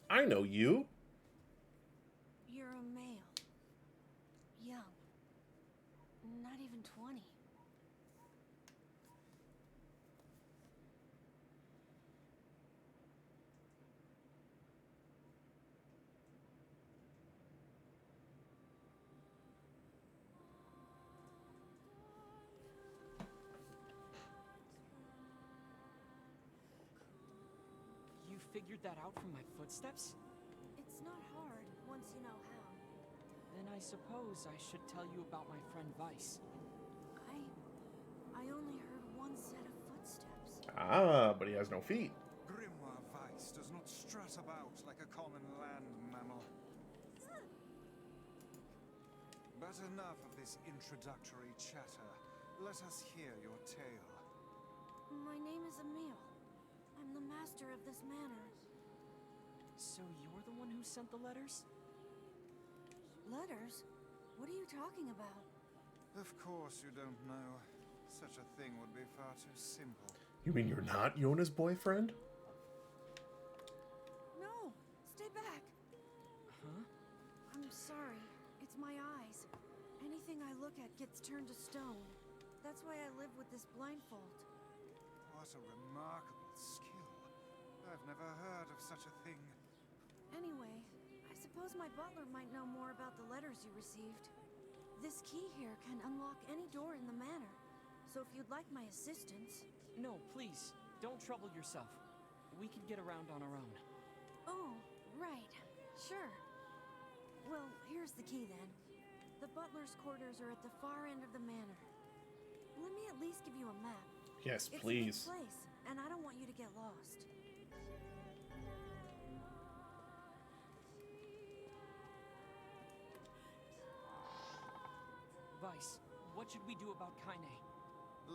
I know you. You're a male. Young. Not even 20. You figured that out from my footsteps? It's not hard once you know how. Then I suppose I should tell you about my friend Vice. I only heard one set of footsteps. Ah, but he has no feet. Grimoire Weiss does not strut not about like a common land mammal. But enough of this introductory chatter. Let us hear your tale. My name is Emil. I'm the master of this manor. So you're the one who sent the letters? Letters? What are you talking about? Of course you don't know. Such a thing would be far too simple. You mean you're not Yona's boyfriend? No! Stay back! Huh? I'm sorry. It's my eyes. Anything I look at gets turned to stone. That's why I live with this blindfold. What a remarkable skill. I've never heard of such a thing. Anyway, I suppose my butler might know more about the letters you received. This key here can unlock any door in the manor. So if you'd like my assistance... No, please. Don't trouble yourself. We can get around on our own. Oh, right. Sure. Well, here's the key then. The butler's quarters are at the far end of the manor. Let me at least give you a map. Yes, It's please. a big place, and I don't want you to get lost. Vice, what should we do about Kaine?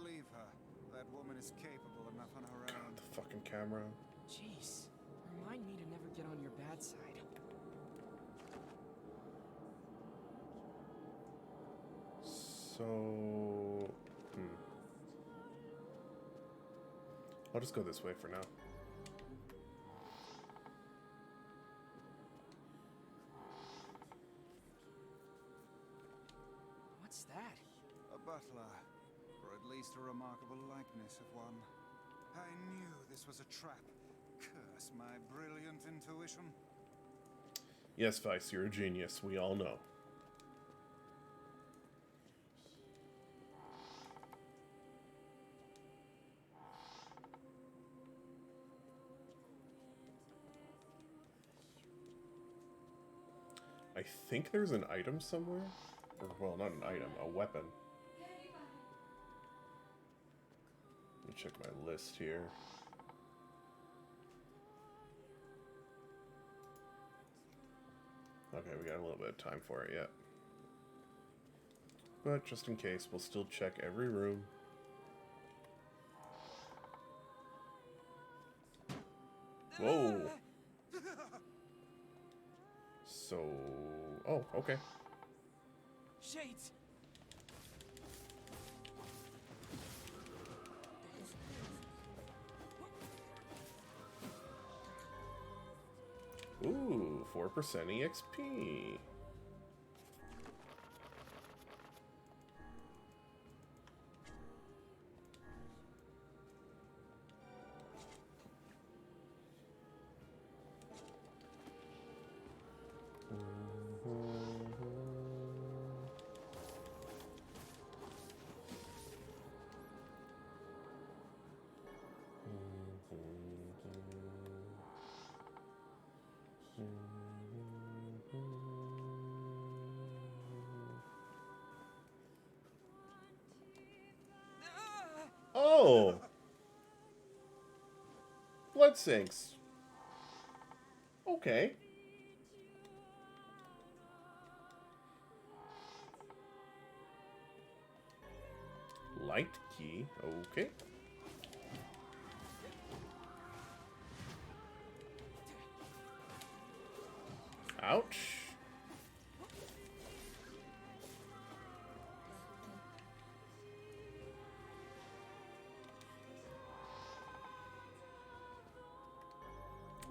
Leave her. That woman is capable enough on her own. The fucking camera. Jeez, remind me to never get on your bad side. So... I'll just go this way for now. What's that? A butler, or at least a remarkable likeness of one. I knew this was a trap. Curse my brilliant intuition. Yes, Vice, you're a genius. We all know. I think there's an item somewhere. Or, well, not an item, a weapon. Let me check my list here. Okay, we got a little bit of time for it yet. But just in case, we'll still check every room. Whoa! So... Oh, okay. Shades! Ooh, 4% EXP. Oh! Blood sinks. Okay. Light key. Okay. Ouch.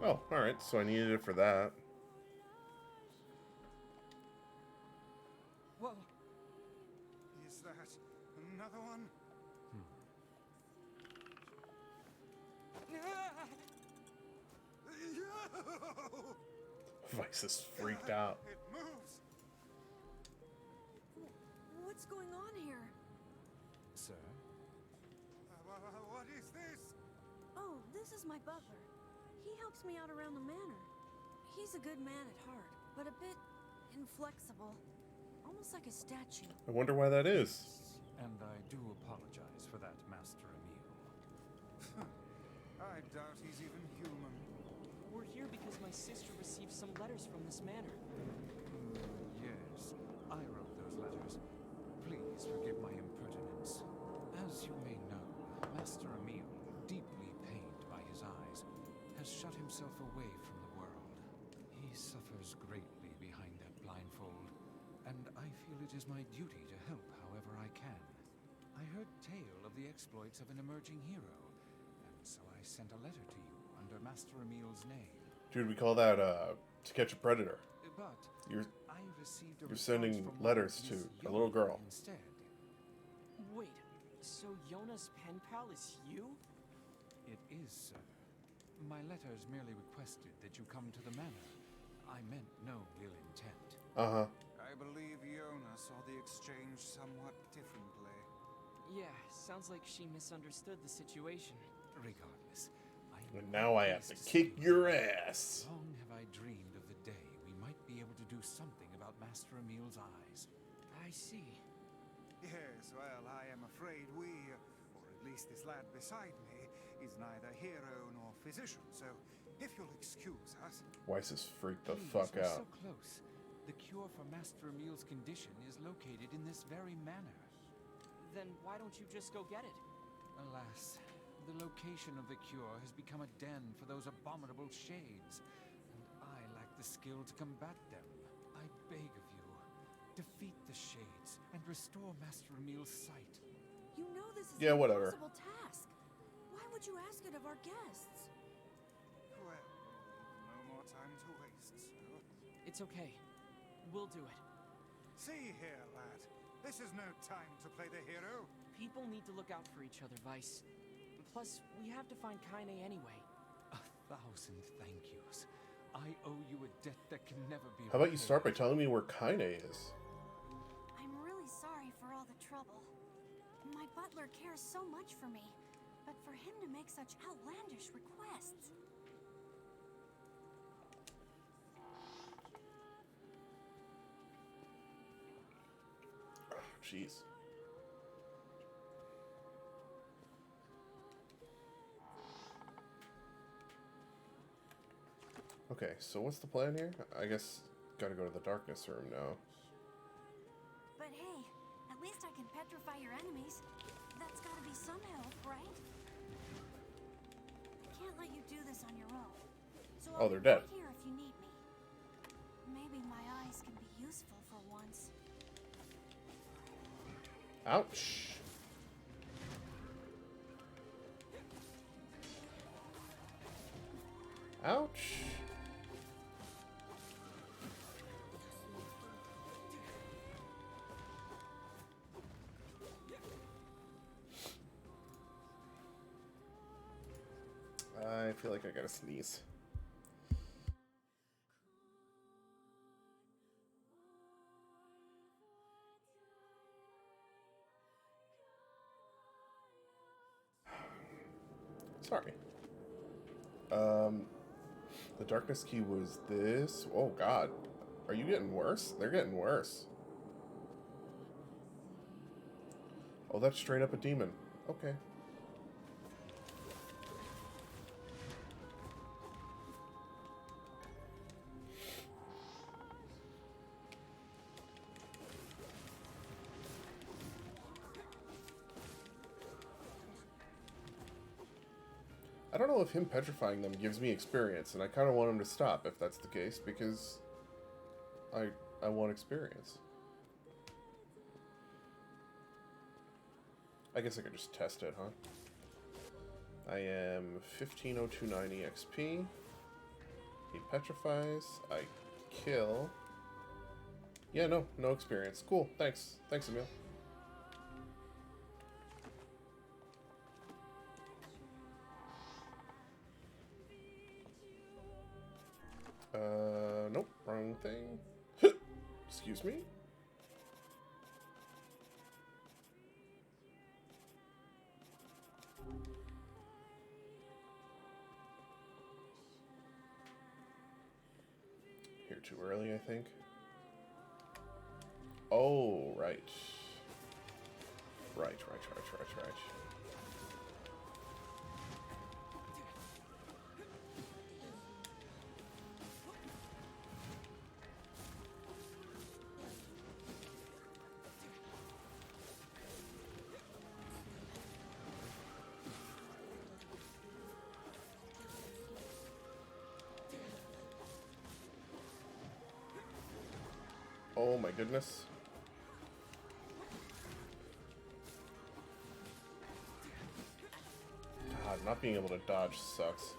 Oh, alright, so I needed it for that. Whoa! Is that another one? Vice is freaked out. It moves! What's going on here? Sir? What is this? Oh, this is my butler. He helps me out around the manor. He's a good man at heart, but a bit inflexible. Almost like a statue. I wonder why that is. And I do apologize for that, Master Emil. I doubt he's even human. We're we're here because my sister received some letters from this manor. Yes, I wrote those letters. Please forgive my impertinence. As you may know, Master Emil, deeply pained by his eyes, has shut himself away from the world. He suffers greatly behind that blindfold, and I feel it is my duty to help however I can. I heard tale of the exploits of an emerging hero, and so I sent a letter to you under Master Emil's name. Dude, we call that To Catch a Predator. But I received a You're response sending from letters Miss to a little girl. Instead. Wait, so Yona's pen pal is you? It is, sir. My letters merely requested that you come to the manor. I meant no ill intent. Uh-huh. I believe Yona saw the exchange somewhat differently. Yeah, sounds like she misunderstood the situation. Regardless, And now I have to kick your ass. Long have I dreamed of the day we might be able to do something about Master Emil's eyes. I see. Yes, well, I am afraid we, or at least this lad beside me, is neither hero nor physician, so if you'll excuse us... Weiss is freaked the Please, fuck we're out. so close. The cure for Master Emil's condition is located in this very manor. Then why don't you just go get it? Alas, the location of the cure has become a den for those abominable shades, and I lack the skill to combat them. I beg of you, defeat the shades and restore Master Emil's sight. You know this is Yeah, an whatever. impossible task. Why would you ask it of our guests? Well, no more time to waste, so... It's okay. We'll do it. See here, lad. This is no time to play the hero. People need to look out for each other, Vice. Plus, we have to find Kaine anyway. 1,000 thank yous. I owe you a debt that can never be How about you start by repaid. telling me where Kaine is? I'm really sorry for all the trouble. My butler cares so much for me, but for him to make such outlandish requests... Jeez. Okay, so what's the plan here? I guess gotta go to the darkness room now. But hey, at least I can petrify your enemies. That's gotta be some help, right? I can't let you do this on your own. So Oh, I'll they're be dead. right here if you need me. Maybe my eyes can be useful for once. Ouch. Ouch. I feel like I gotta sneeze. Sorry. The darkness key was this. Oh god. Are you getting worse? They're getting worse. Oh, that's straight up a demon. Okay. I don't know if him petrifying them gives me experience, and I kind of want him to stop if that's the case, because I want experience. I guess I could just test it, huh? I am 150290 XP. He petrifies. I kill. Yeah, no experience. Cool, thanks. Thanks, Emil. Nope, wrong thing. Excuse me. Here too early, I think. Oh, right. Right. Oh my goodness. God, not being able to dodge sucks.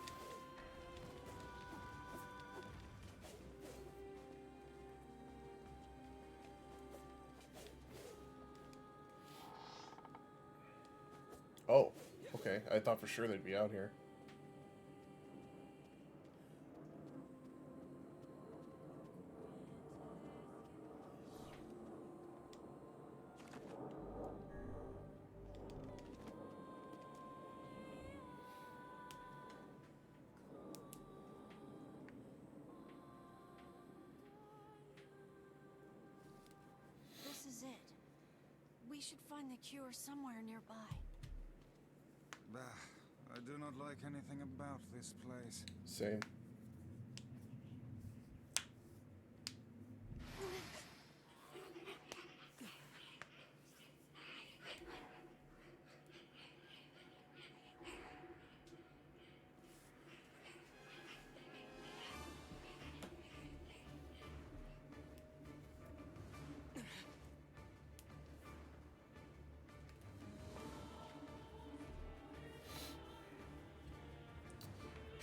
Oh, okay. I thought for sure they'd be out here. This is it. We should find the cure somewhere nearby. Bah, I do not like anything about this place. Same.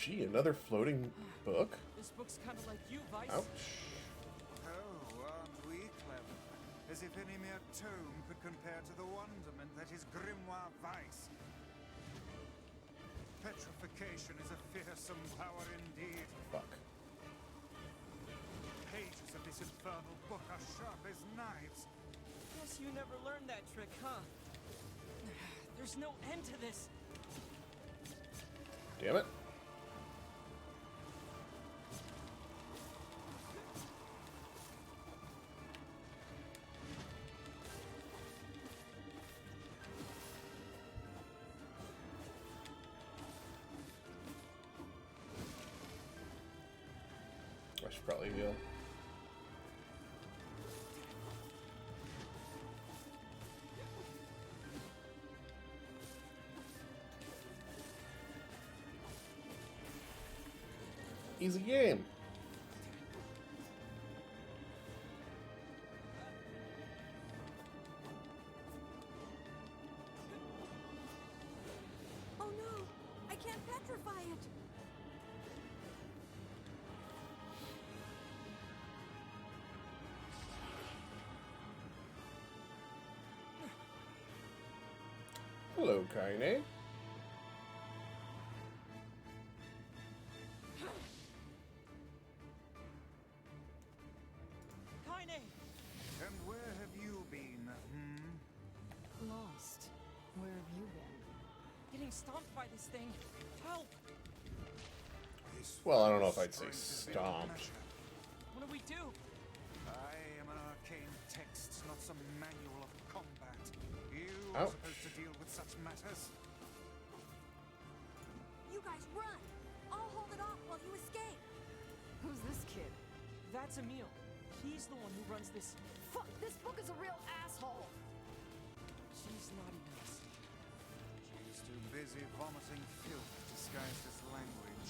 Gee, another floating book? This book's kind of like you, Vice. Ouch. Oh, aren't we clever? As if any mere tome could compare to the wonderment that is Grimoire Vice. Petrification is a fearsome power indeed. Fuck. Pages of this infernal book are sharp as knives. Guess you never learned that trick, huh? There's no end to this. Damn it. I should probably heal. Easy game. Oh no! I can't petrify it! Hello, Kaine. Kaine! And where have you been, Lost. Where have you been? Getting stomped by this thing. Help! This Well, I don't know if I'd say strength is beyond stomped. measure. What do we do? I am an arcane text, not some manual of combat. You Ouch. are supposed to deal with such matters. You guys run! I'll hold it off while you escape! Who's this kid? That's Emil. He's the one who runs this. Fuck, this book is a real asshole! She's not even us. She's too busy vomiting filth disguised as language.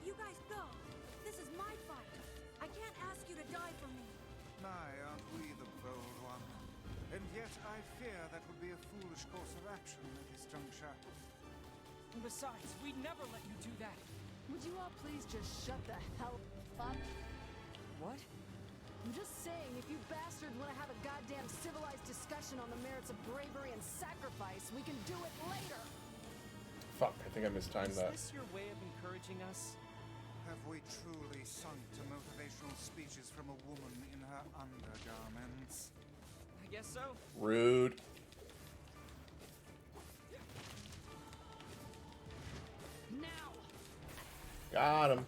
You guys go! This is my fight! I can't ask you to die for me! My, aren't we the bold one? And yet I fear that would be a foolish course of action at this juncture. And besides, we'd never let you do that. Would you all please just shut the hell up? What? I'm just saying, if you bastards want to have a goddamn civilized discussion on the merits of bravery and sacrifice, we can do it later! Fuck, I think I mistimed Is that. this your way of encouraging us? Have we truly sunk to motivational speeches from a woman in her undergarments? I guess so. Rude. Now! Got him.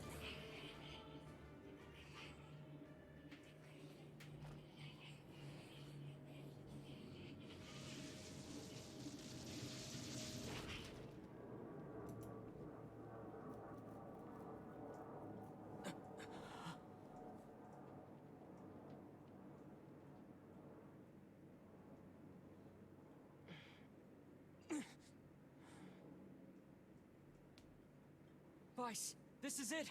Vice, this is it.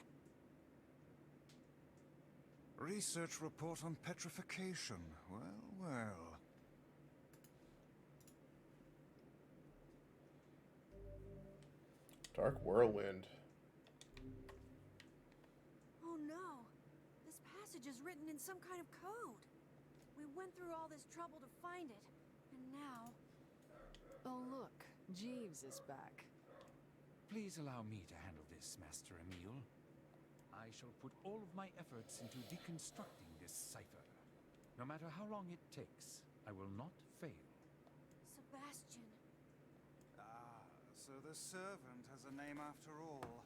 Research report on petrification. Well, well. Dark Whirlwind. Oh no! This passage is written in some kind of code. We went through all this trouble to find it, and now... Oh look, Jeeves is back. Please allow me to handle this, Master Emil. I shall put all of my efforts into deconstructing this cipher. No matter how long it takes, I will not fail. Sebastian. Ah, so the servant has a name after all.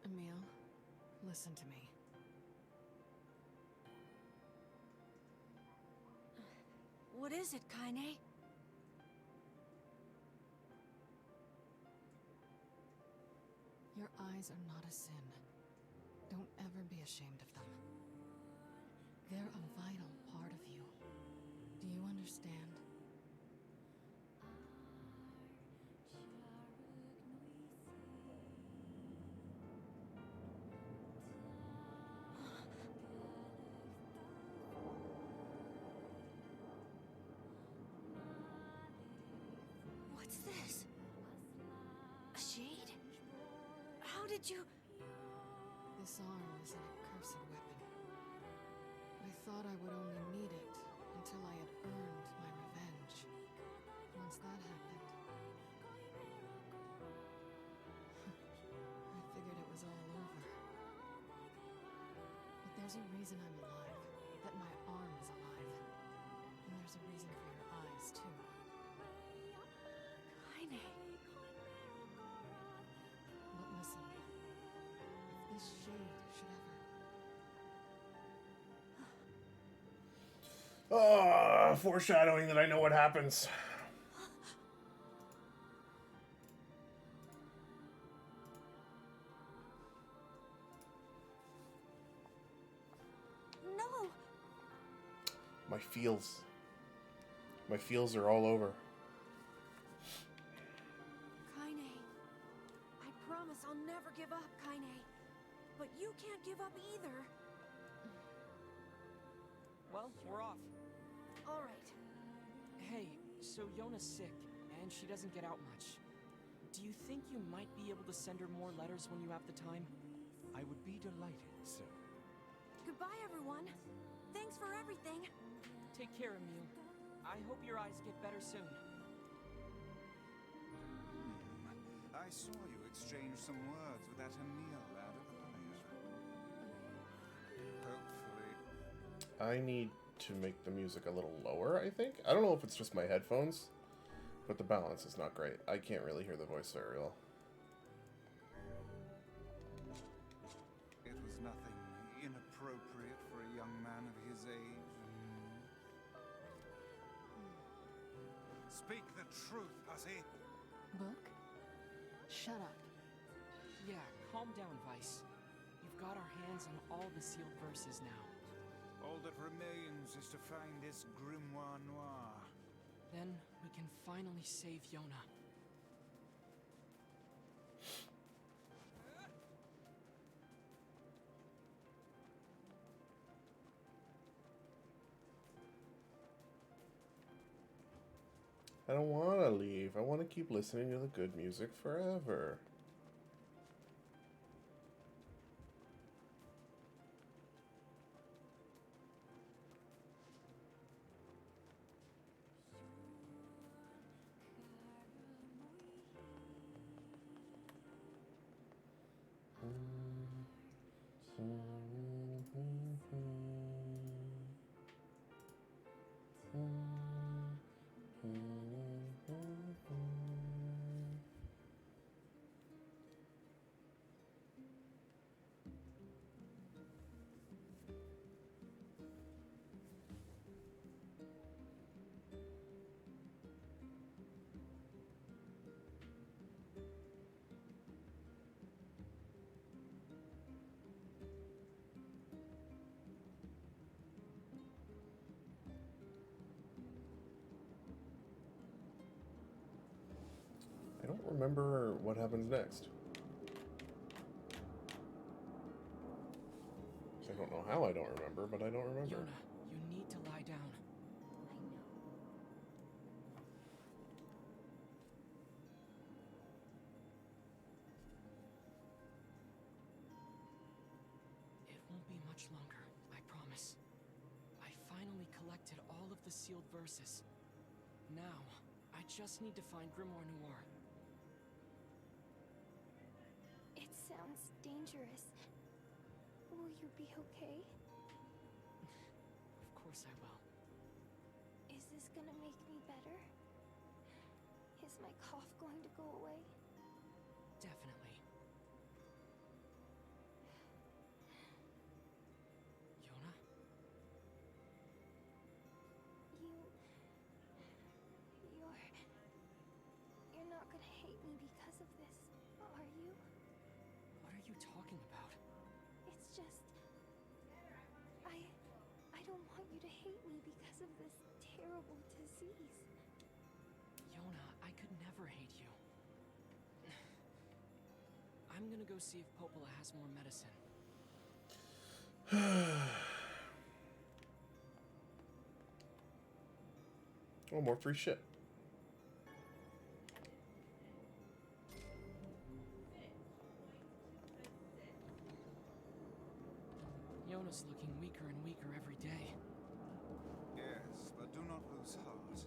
Emil, listen to me. What is it, Kaine? Your eyes are not a sin. Don't ever be ashamed of them. They're a vital part of you. Do you understand? What's this? A shade? How did you... This arm is an accursed weapon. I thought I would only need it until I had earned my revenge. Once that happened, I figured it was all over. But there's a reason I'm alive, that my arm is alive. And there's a reason for your eyes, too. Kaine. But listen, if this shade should ever... Foreshadowing that I know what happens. No! My feels are all over. Kaine. I promise I'll never give up, Kaine. But you can't give up either. Well, we're off. All right. Hey, so Yona's sick, and she doesn't get out much. Do you think you might be able to send her more letters when you have the time? I would be delighted, sir. Goodbye, everyone. Thanks for everything. Take care, Emil. I hope your eyes get better soon. I saw you exchange some words with that Emil lad earlier. Hopefully... I need to make the music a little lower, I think. I don't know if it's just my headphones, but the balance is not great. I can't really hear the voice very well. It was nothing inappropriate for a young man of his age. Speak the truth, hussy. Book? Shut up. Yeah, calm down, Vice. You've got our hands on all the sealed verses now. All that remains is to find this grimoire noir. Then we can finally save Yona. I don't want to leave. I want to keep listening to the good music forever. remember what happens next. I don't know how I don't remember, but I don't remember. Yona, you need to lie down. I know. It won't be much longer, I promise. I finally collected all of the sealed verses. Now, I just need to find Grimoire Noir. It sounds dangerous. Will you be okay? Of course I will. Is this gonna make me better? Is my cough going to go away? Definitely. Yona? You're not gonna hate me because of this, are you? What are you talking about? It's just... I don't want you to hate me because of this terrible disease. Yona, I could never hate you. I'm gonna go see if Popola has more medicine. Oh, more free shit. Yona's looking weaker and weaker every day. Yes, but do not lose heart.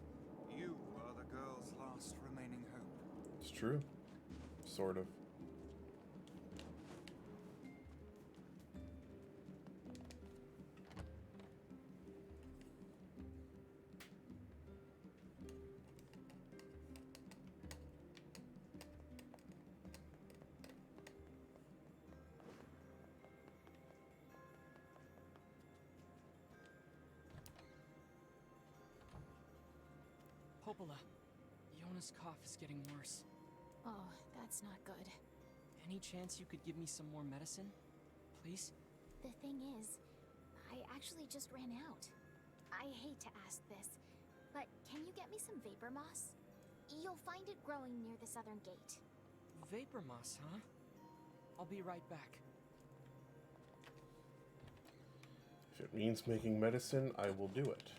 You are the girl's last remaining hope. It's true. Sort of. Popola, Yona's cough is getting worse. Oh, that's not good. Any chance you could give me some more medicine? Please? The thing is, I actually just ran out. I hate to ask this, but can you get me some vapor moss? You'll find it growing near the southern gate. Vapor moss, huh? I'll be right back. If it means making medicine, I will do it.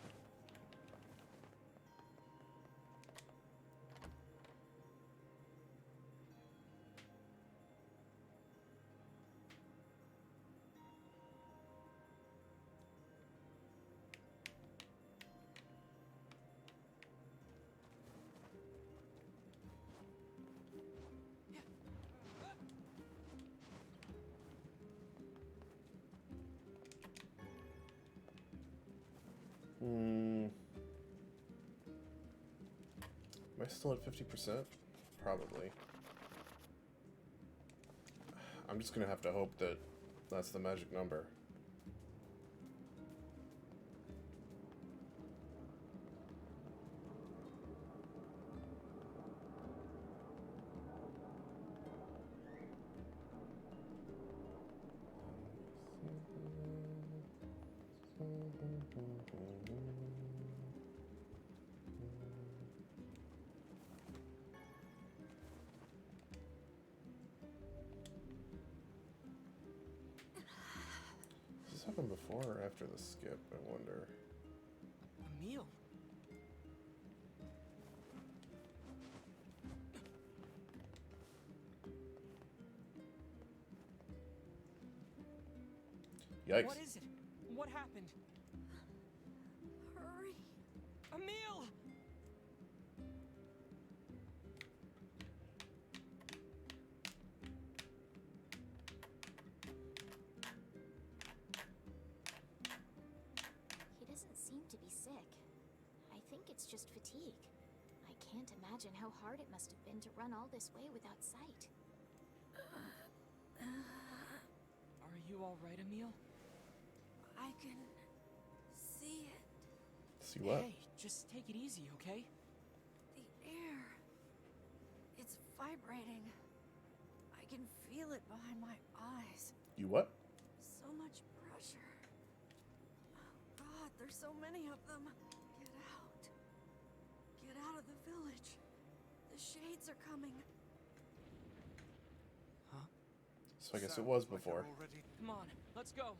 Am I still at 50%? Probably. I'm just gonna have to hope that that's the magic number. Does this happen before or after the skip, I wonder? Emil? Yikes. What is it? What happened? Hurry. Emil! He doesn't seem to be sick. I think it's just fatigue. I can't imagine how hard it must have been to run all this way without sight. Are you alright, Emil? I can see it. See what? Hey, just take it easy, okay? The air. It's vibrating. I can feel it behind my eyes. You what? So much pressure. Oh God, there's so many of them. Get out. Get out of the village. The shades are coming. So I guess it was before. Come on, let's go.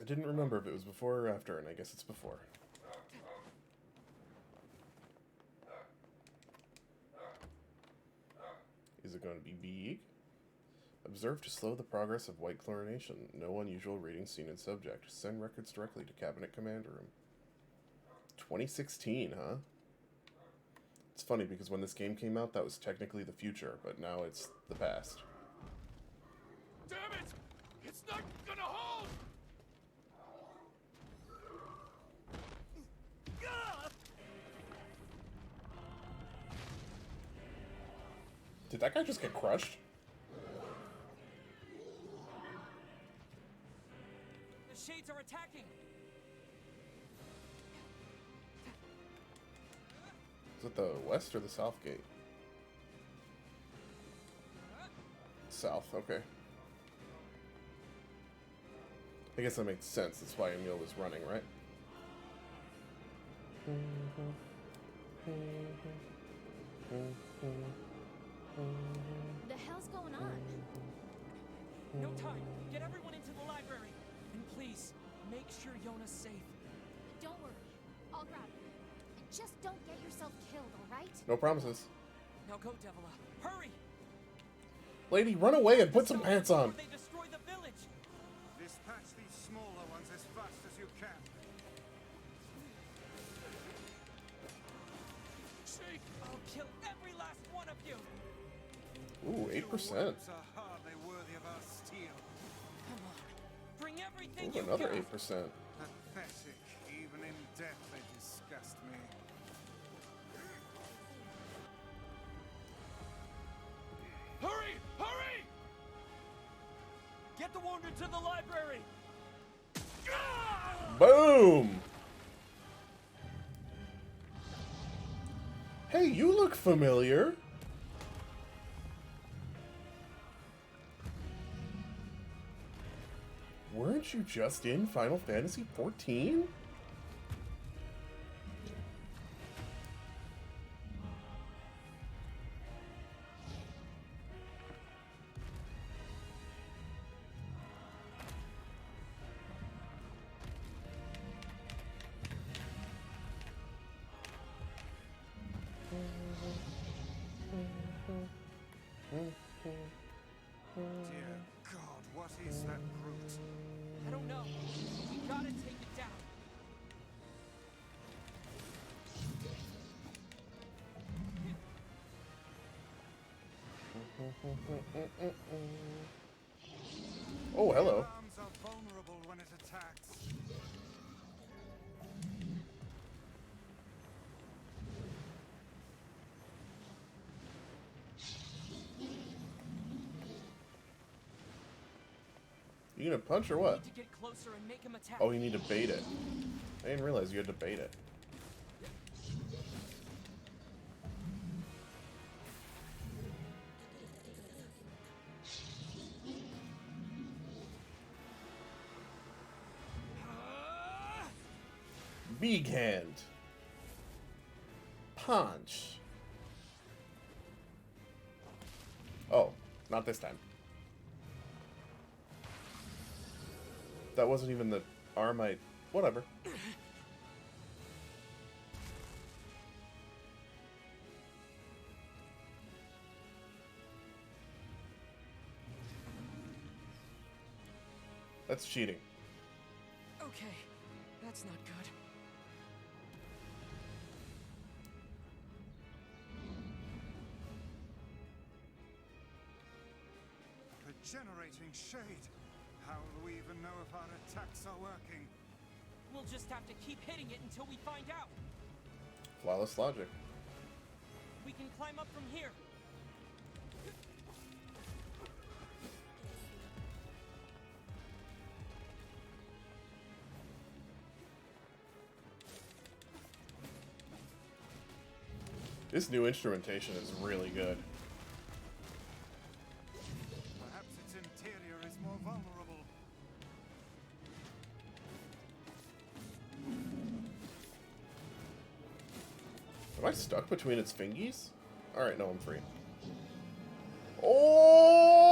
I didn't remember if it was before or after, and I guess it's before. Is it going to be big? Observe to slow the progress of white chlorination. No unusual reading seen in subject. Send records directly to cabinet command room. 2016, huh? It's funny because when this game came out, that was technically the future, but now it's the past. Damn it! It's not gonna hold! Did that guy just get crushed? The shades are attacking. Is it the west or the south gate? South, okay. I guess that makes sense. That's why Emil was running, right? The hell's going on? No time. Get everyone into the library. And please, make sure Yona's safe. Don't worry. I'll grab her. Just don't get yourself killed, alright? No promises. Now go, Devila. Hurry! Lady, run away and put some pants on. They destroy the village. Dispatch these smaller ones as fast as you can. Shake! I'll kill every last one of you. Ooh, 8%. Your words are hardly worthy of our steel. Come on. Bring everything Ooh, you another got. 8%. Pathetic. Even in death they disgust me. Hurry! Hurry! Get the wounded to the library. Boom! Hey, you look familiar. Weren't you just in Final Fantasy XIV? Dear God, what is that brute? I don't know. We gotta take it down. Oh, hello. Arms are vulnerable when it attacks. You gonna punch or what? Need to get closer and make him attack. Oh, you need to bait it. I didn't realize you had to bait it. Big hand. Punch. Oh, not this time. That wasn't even the arm I... Whatever. That's cheating. Okay, that's not good. Regenerating shade. How will we even know if our attacks are working? We'll just have to keep hitting it until we find out. Flawless logic. We can climb up from here. This new instrumentation is really good. Perhaps its interior is more vulnerable. Am I stuck between its fingies? Alright, no, I'm free. Oh!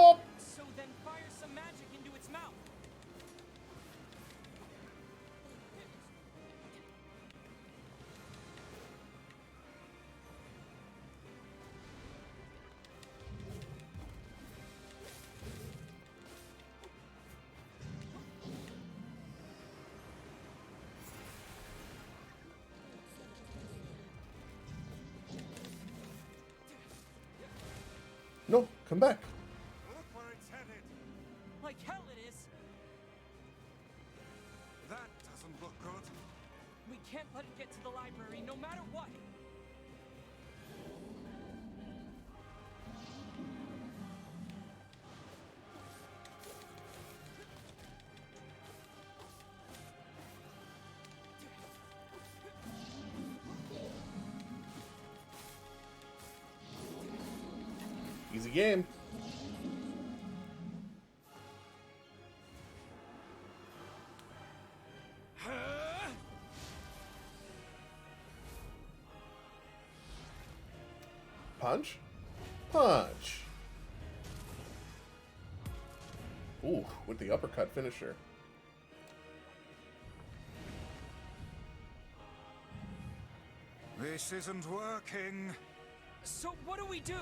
No, come back. Look where it's headed. Like hell it is. That doesn't look good. We can't let it get to the library, no matter what. Easy game. Punch? Punch. Ooh, with the uppercut finisher. This isn't working. So what do we do?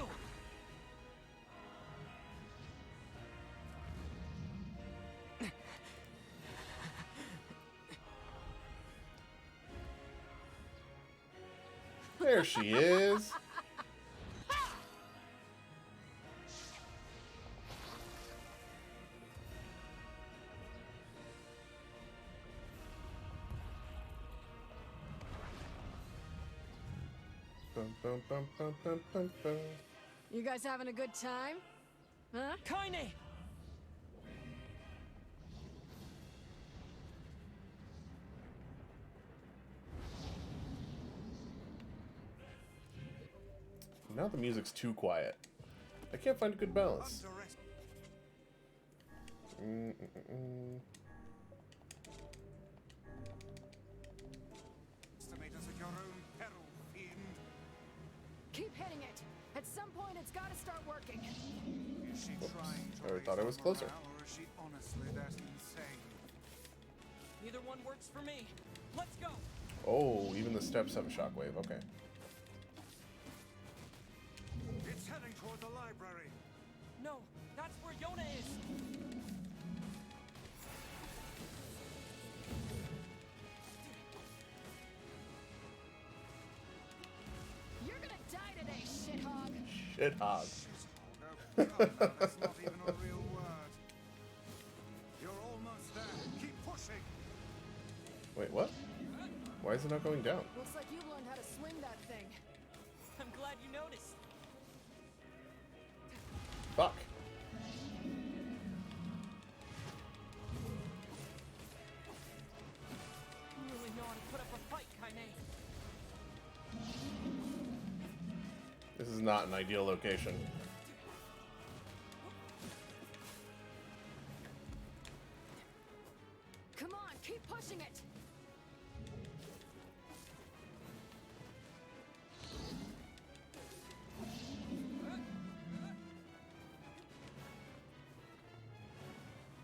There she is. Bum, bum, bum, bum, bum, bum, bum. You guys having a good time? Huh? Kaine! Now the music's too quiet. I can't find a good balance. Estimate us at your own peril, fiend. Keep hitting it. At some point, it's got to start working. Is she trying to I raise thought I was our closer. morale, or is she honestly that insane? Either one works for me. Let's go! Oh, even the steps have a shockwave. Okay. It's heading toward the library. No, that's where Yona is! You're gonna die today, shithog. Shithog. Oh, God, no, that's not even a real word. You're almost there. Keep pushing. Wait, what? Why is it not going down? Looks like you've learned how to swing that thing. I'm glad you noticed. Fuck. You really know how to put up a fight, Kaine. This is not an ideal location. Come on, keep pushing it.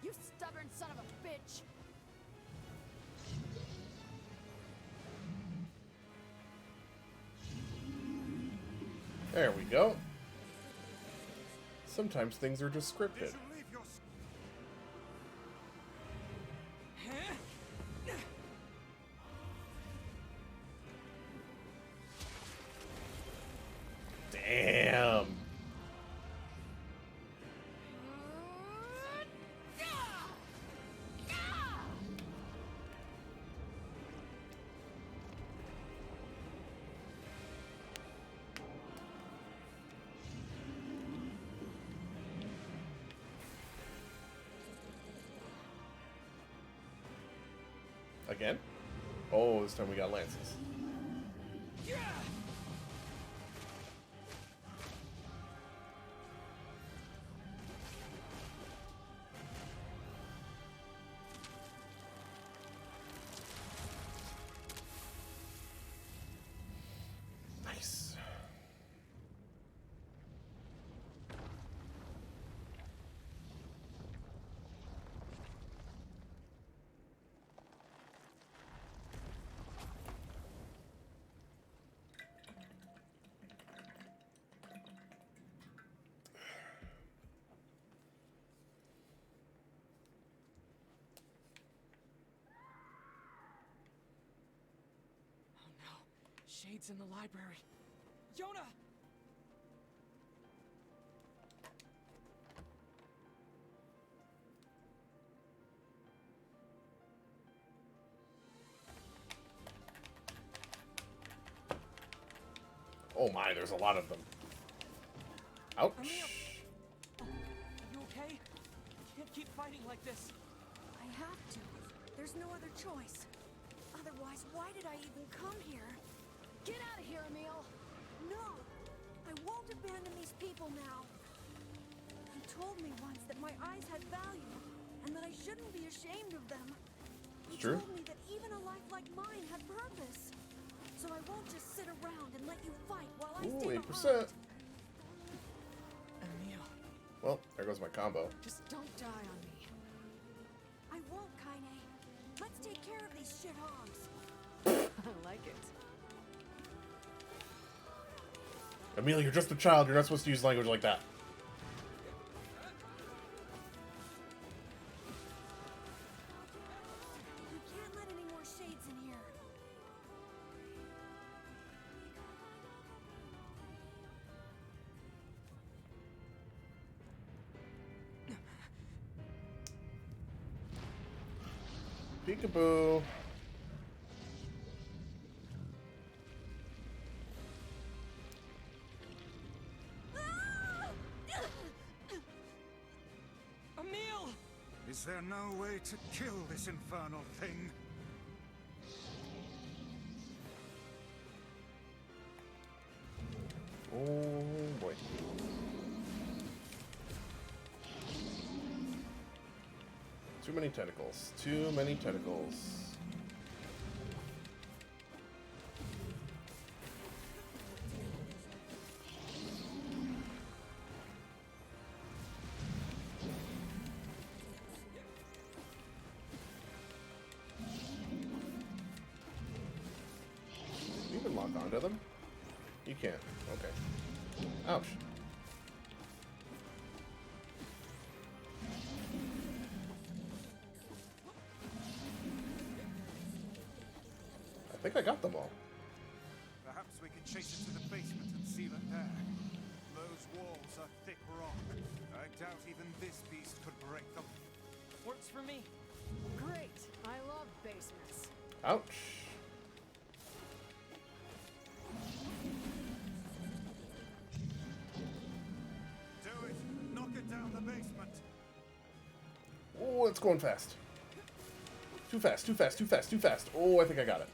You stubborn son of a bitch. There we go. Sometimes things are just scripted. Did you leave your... Damn. Again? Oh, this time we got lances. Nice. Oh no, Shade's in the library. Yona! Oh my, there's a lot of them. Ouch. Emil! Are you okay? You can't keep fighting like this. I have to. There's no other choice. Otherwise, why did I even come here? Get out of here, Emil! No! I won't abandon these people now. You told me once that my eyes had value, and that I shouldn't be ashamed of them. You True. told me that even a life like mine had purpose. So I won't just sit around and let you fight while I Ooh, stay 8%. Emil. Well, there goes my combo. Just don't die on me. I won't, Kaine. Let's take care of these shithogs. I like it. Amelia, you're just a child. You're not supposed to use language like that. You can't let any more shades in here. Peekaboo. Emil! Is there no way to kill this infernal thing? Oh boy. Too many tentacles. Too many tentacles. You can lock onto them? You can't. Okay. Ouch. I think I got them all. Perhaps we can chase it to the basement and seal it there. Those walls are thick rock. I doubt even this beast could break them. Works for me. Great. I love basements. Ouch. Do it! Knock it down the basement! Oh, it's going fast. Too fast, too fast, too fast, too fast. Oh, I think I got it.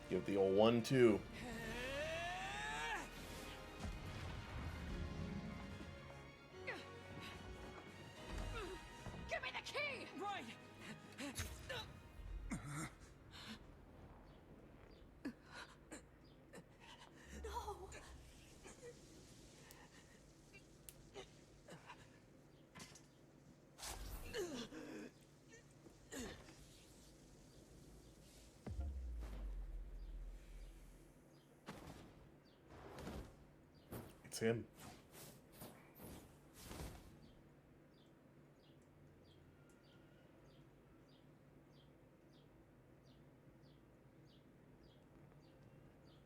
Give the old 1-2. Give me the key! Right! No! It's him.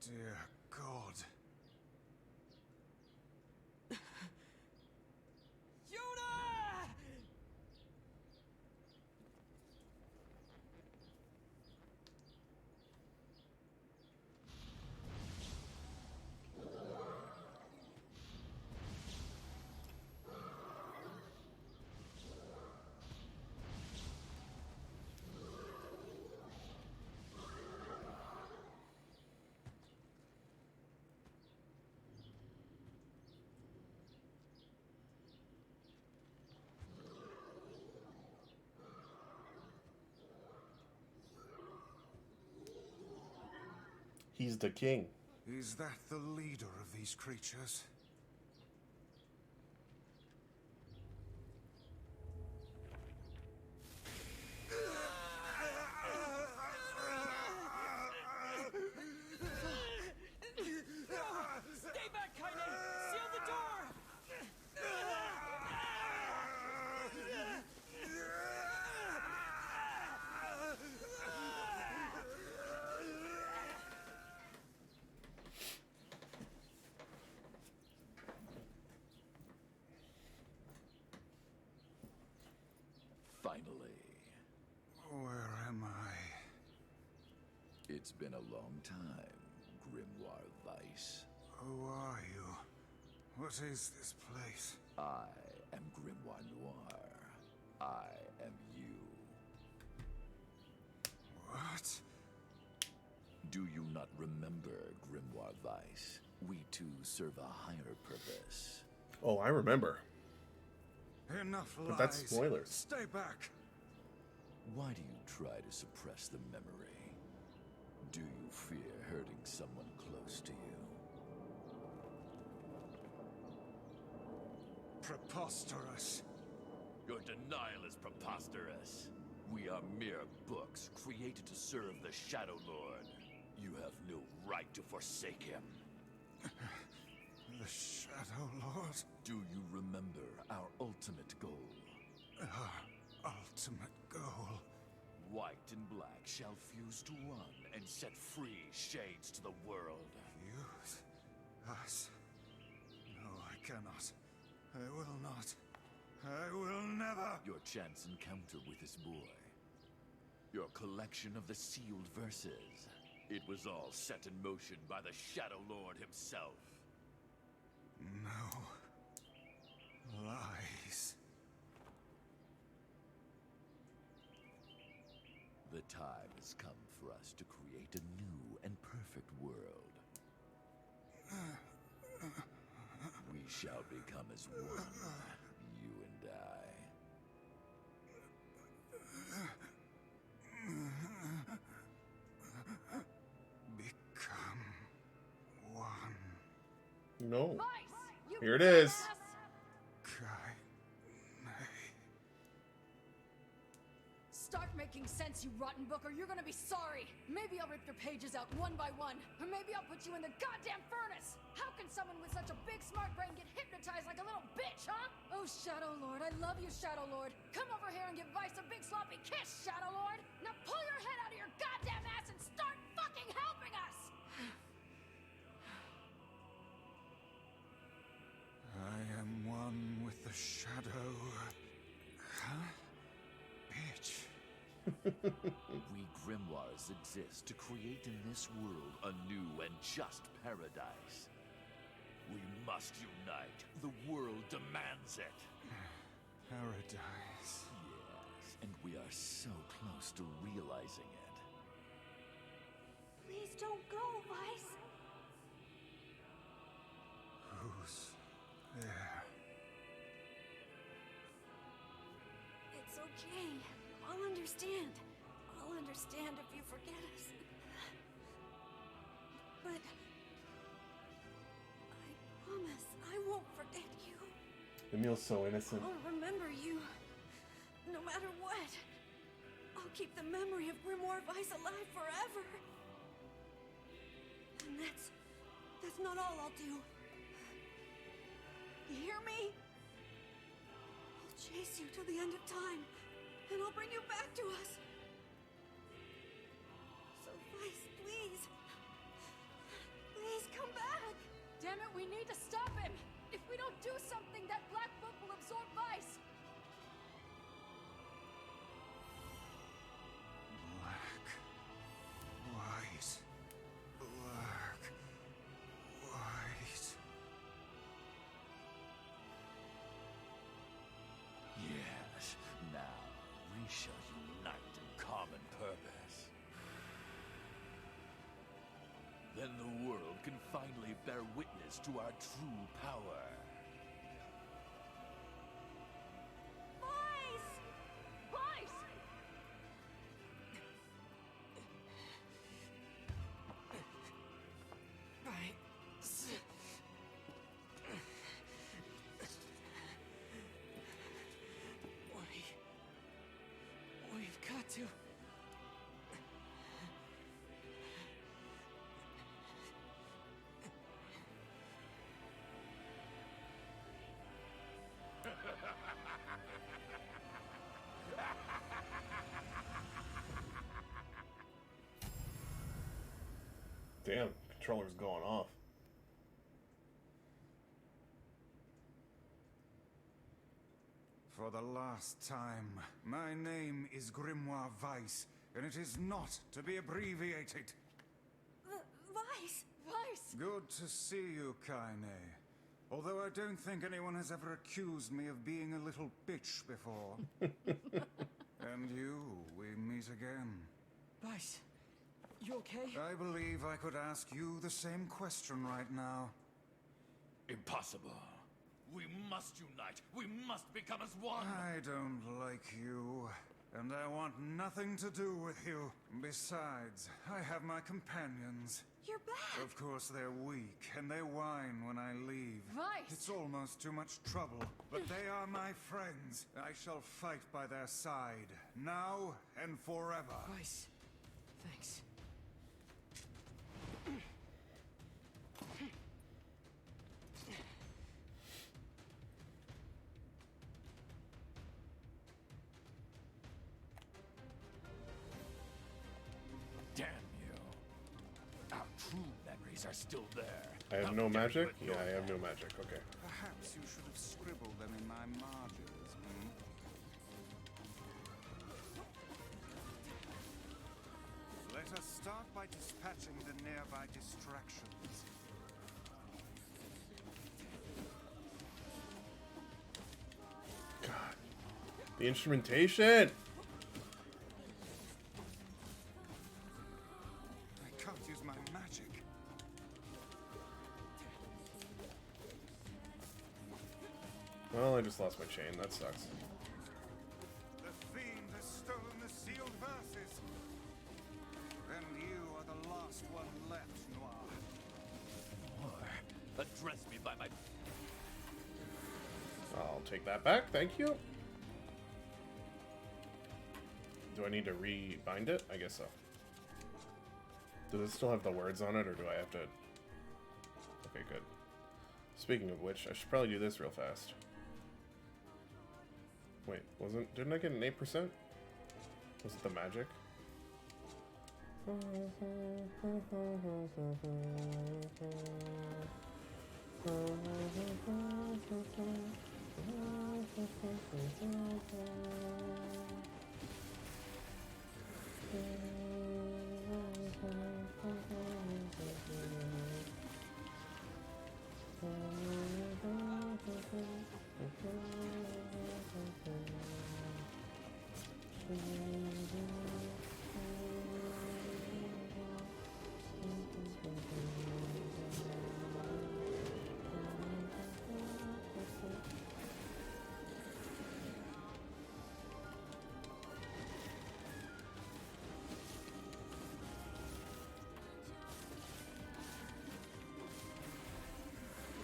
Dear God. Yuna! He's the king. Is that the leader of these creatures? Stay back, Kaine! Seal the door! Finally. Where am I? It's been a long time, Grimoire Weiss. Who are you? What is this place? I am Grimoire Noir. I am you. What? Do you not remember, Grimoire Weiss? We two serve a higher purpose. Oh, I remember. Enough lies. But that's spoilers. Stay back. Why do you try to suppress the memory? Do you fear hurting someone close to you? Preposterous. Your denial is preposterous. We are mere books created to serve the Shadow Lord. You have no right to forsake him. The Shadow Lord? Do you remember our ultimate goal? Our ultimate goal? White and black shall fuse to one and set free shades to the world. Fuse? Us? No, I cannot. I will not. I will never! Your chance encounter with this boy. Your collection of the sealed verses. It was all set in motion by the Shadow Lord himself. No. Lies. The time has come for us to create a new and perfect world. We shall become as one, you and I. Become one. No. Vice, Here it is. Start making sense, you rotten book, or you're gonna be sorry. Maybe I'll rip your pages out one by one, or maybe I'll put you in the goddamn furnace. How can someone with such a big smart brain get hypnotized like a little bitch, huh? Oh, Shadow Lord, I love you, Shadow Lord. Come over here and give Vice a big sloppy kiss, Shadow Lord. Now pull your head out of your goddamn ass and start fucking helping us. I am one with the Shadow. Huh? Bitch. We grimoires exist to create in this world a new and just paradise. We must unite. The world demands it. Paradise. Yes, and we are so close to realizing it. Please don't go, Vice. Who's there? It's okay. I'll understand. I'll understand if you forget us. But I promise I won't forget you. Emil's so innocent. I'll remember you. No matter what. I'll keep the memory of Grimoire Weiss alive forever. And that's not all I'll do. You hear me? I'll chase you till the end of time, and I'll bring you back to us. So, Weiss, please. Please come back. Damn it, we need to stop him. If we don't do something, that black book will absorb Vice. Black. White. Black. White. Yes, now we shall unite in common purpose. Then the world can finally bear witness to our true power. Vice! Vice! We've got to. Damn, controller's going off. For the last time, my name is Grimoire Weiss, and it is not to be abbreviated. Weiss! Weiss! Good to see you, Kaine. Although I don't think anyone has ever accused me of being a little bitch before. And you, we meet again. Weiss, you okay? I believe I could ask you the same question right now. Impossible. We must unite. We must become as one. I don't like you, and I want nothing to do with you. Besides, I have my companions. You're back! Of course, they're weak, and they whine when I leave. Weiss! It's almost too much trouble, but they are my friends. I shall fight by their side, now and forever. Weiss, thanks. Damn you. Our true memories are still there. I have How no dare you magic? let Yeah, your I have no magic. Okay. Perhaps you should have scribbled them in my margins, hmm? Let us start by dispatching the nearby distractions. God. The instrumentation! I can't use my magic. Well, I just lost my chain. That sucks. The fiend has stolen the sealed verses. And you are the last one left, Noir. Or address me by my... I'll take that back. Thank you. Do I need to rebind it? I guess so. Does it still have the words on it, or do I have to... Okay, good. Speaking of which, I should probably do this real fast. Wait, didn't I get an 8%? Was it the magic?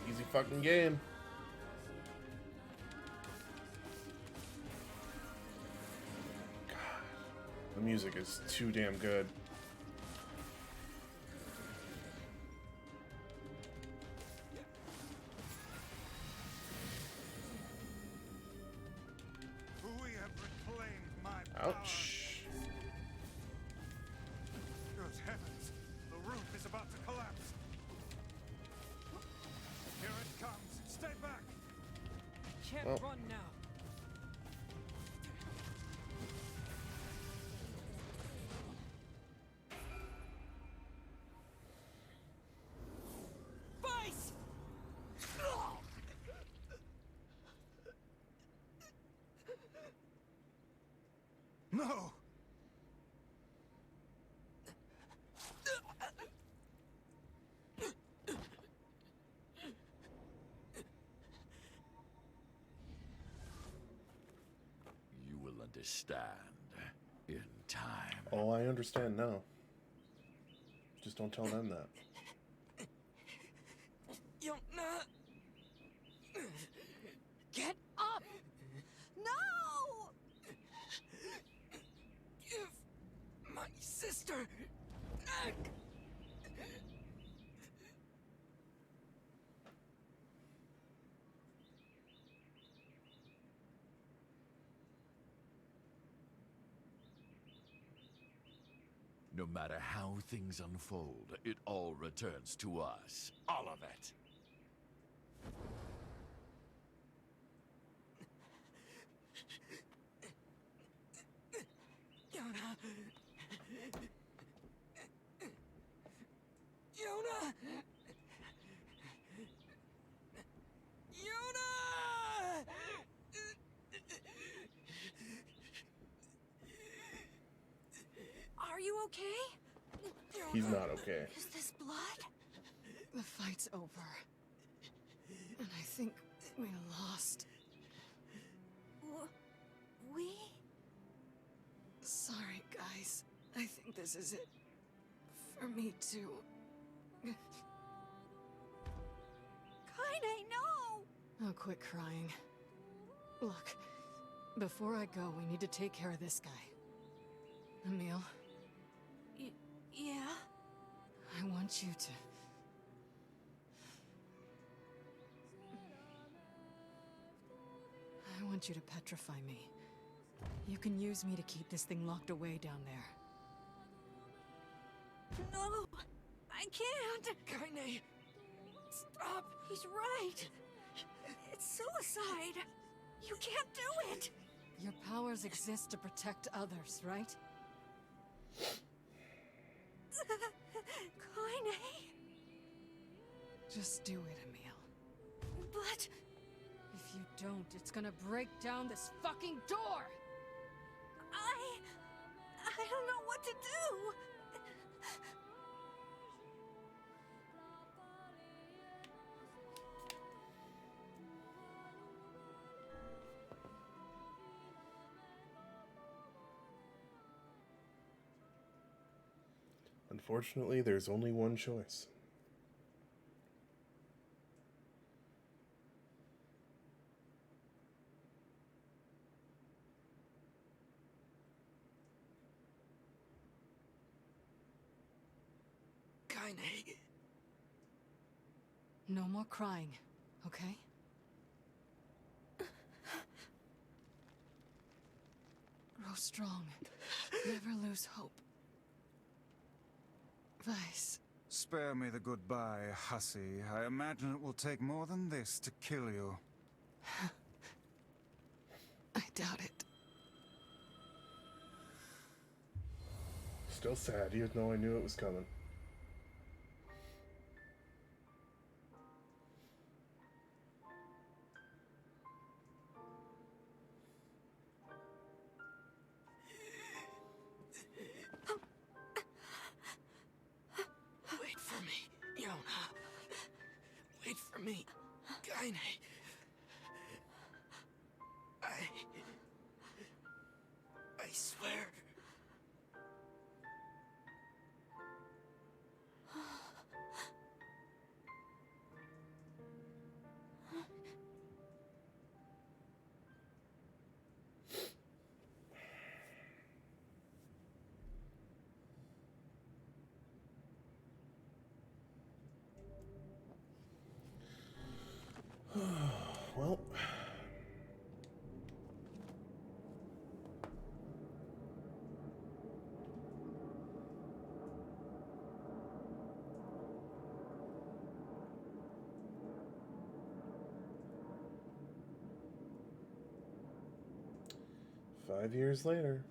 Easy fucking game. God, the music is too damn good. We have reclaimed my power. Ouch. Good heavens, the roof is about to collapse. Here it comes. Stay back. Can't Well. run now. Weiss! No! You will understand in time. Oh, I understand now. Just don't tell them that. You're not. Get up! No! Give my sister back! No matter how things unfold, it all returns to us. All of it. Yuna! Yuna! Are you okay? He's not okay. Is this blood? The fight's over. And I think we lost. We? Sorry, guys. I think this is it. For me, too. Kaine, no! Oh, quit crying. Look, before I go, we need to take care of this guy. Emil, Yeah? I want you to... I want you to petrify me. You can use me to keep this thing locked away down there. No! I can't! Kaine! Stop! He's right! It's suicide! You can't do it! Your powers exist to protect others, right? Kaine! Just do it, Emil. But... If you don't, it's gonna break down this fucking door! I don't know what to do! Unfortunately, there's only one choice. Kaine! No more crying, okay? Grow strong. Never lose hope. Vice. Spare me the goodbye, hussy. I imagine it will take more than this to kill you. I doubt it. Still sad, even though I knew it was coming. Wait for me, Yona. Wait for me, Kaine. I swear. Well... "5 years later."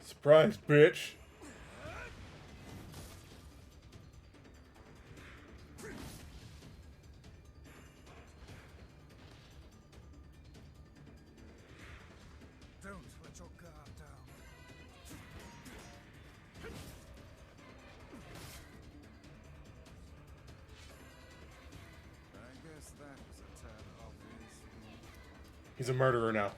Surprise, bitch! Don't let your guard down. I guess that was a tad obvious. He's a murderer now.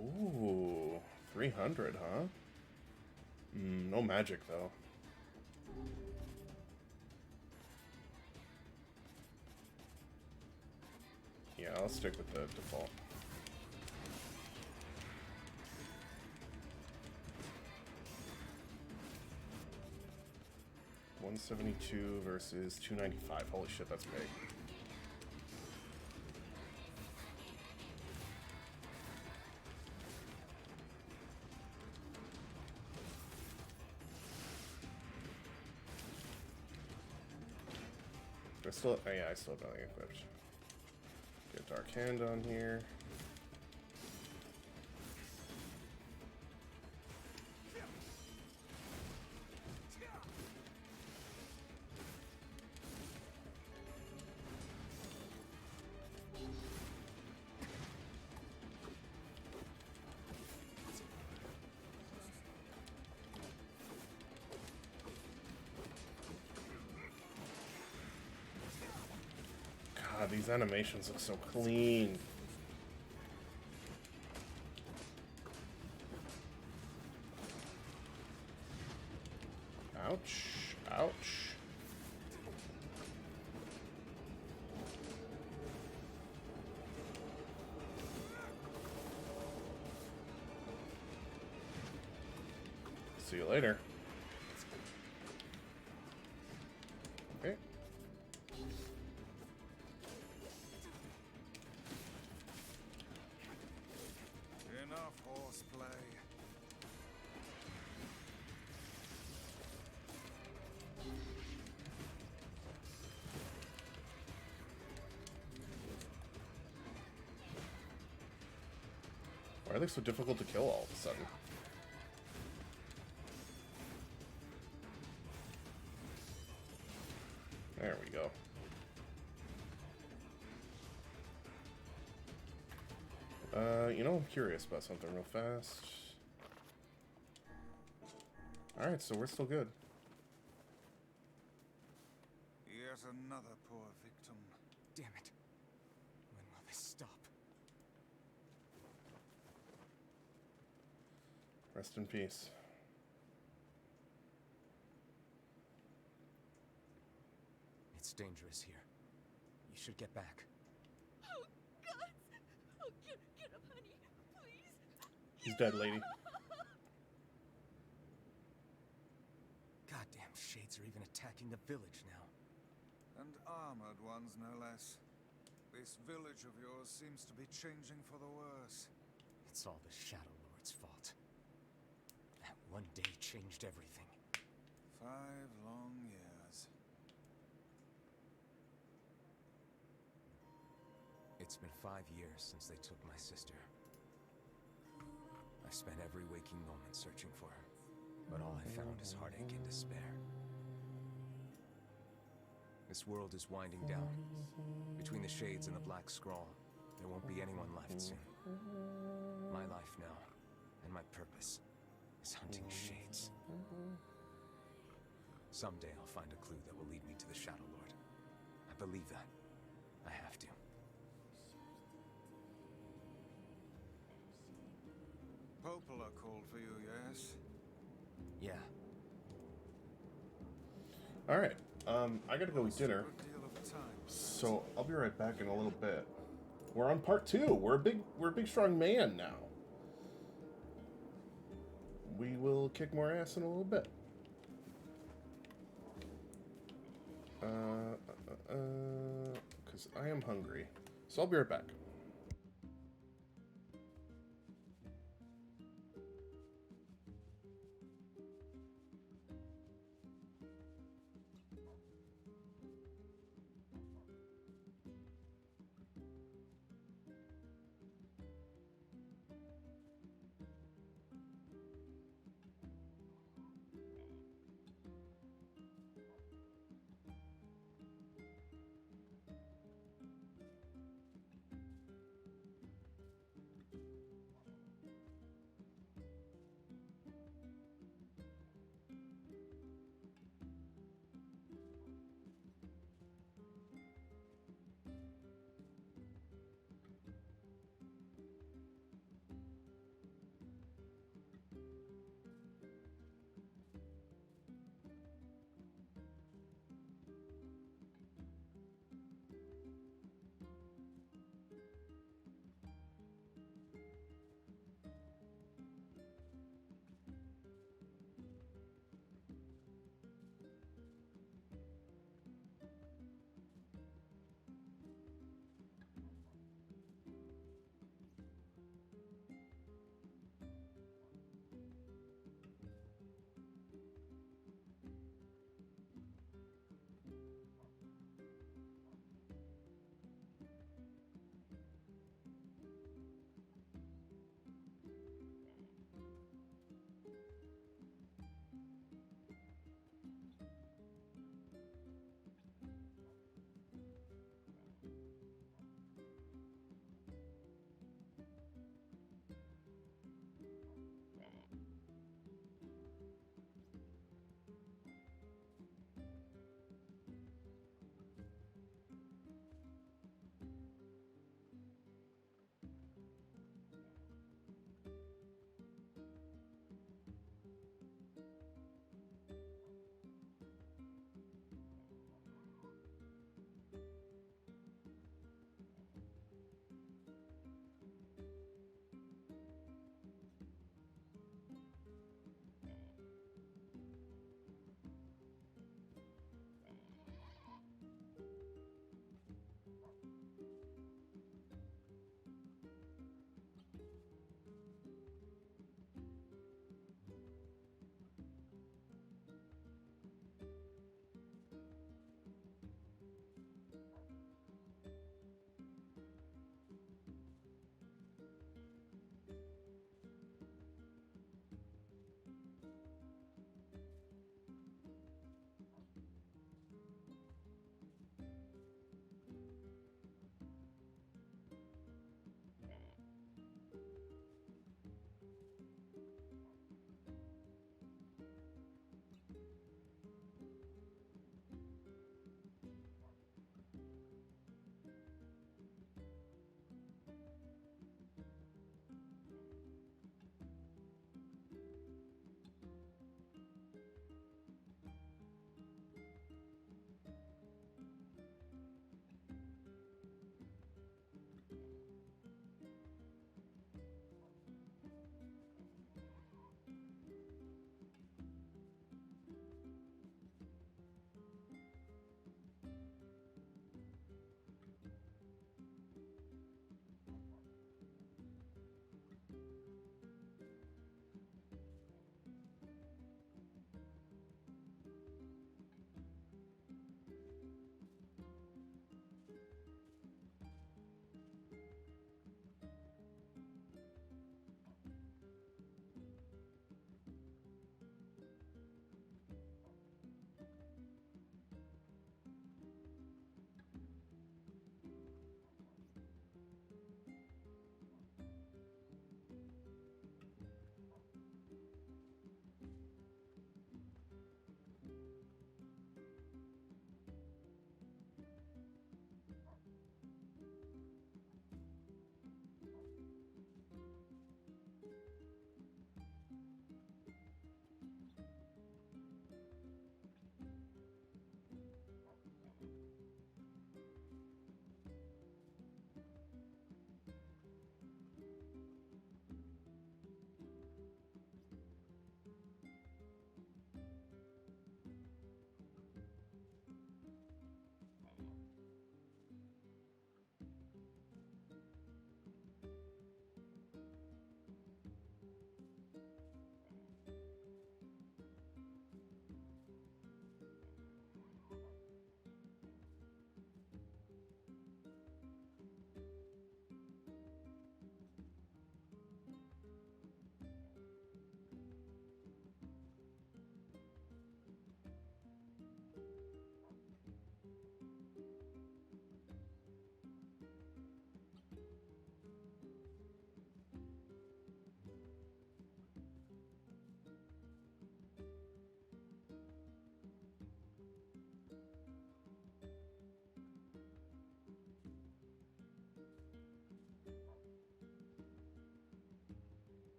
Ooh, 300, huh? No magic, though. Yeah, I'll stick with the default. $172 versus $295. Holy shit, that's big. I still, oh yeah, I still have nothing equipped. Get Dark Hand on here. God, these animations look so clean. Ouch. Ouch. See you later. Okay. Enough horseplay. Why are they so difficult to kill all of a sudden? There we go. You know, I'm curious about something real fast. Alright, so we're still good. Yet another poor victim. Damn it. When will this stop? Rest in peace. It's dangerous here. You should get back. Oh, God! Oh, get up, honey. Please. He's dead, lady. Goddamn shades are even attacking the village now. And armored ones, no less. This village of yours seems to be changing for the worse. It's all the Shadow Lord's fault. That one day changed everything. 5 long years. It's been 5 years since they took my sister. I spent every waking moment searching for her, but all I found is heartache and despair. This world is winding down. Between the shades and the black scrawl, there won't be anyone left soon. My life now, and my purpose, is hunting shades. Someday I'll find a clue that will lead me to the Shadow Lord. I believe that. I have to. Popola called for you, yes? Yeah. Alright, I gotta go eat dinner. Good deal of time. So I'll be right back in a little bit. We're on part 2. We're a big strong man now. We will kick more ass in a little bit. Because I am hungry. So I'll be right back.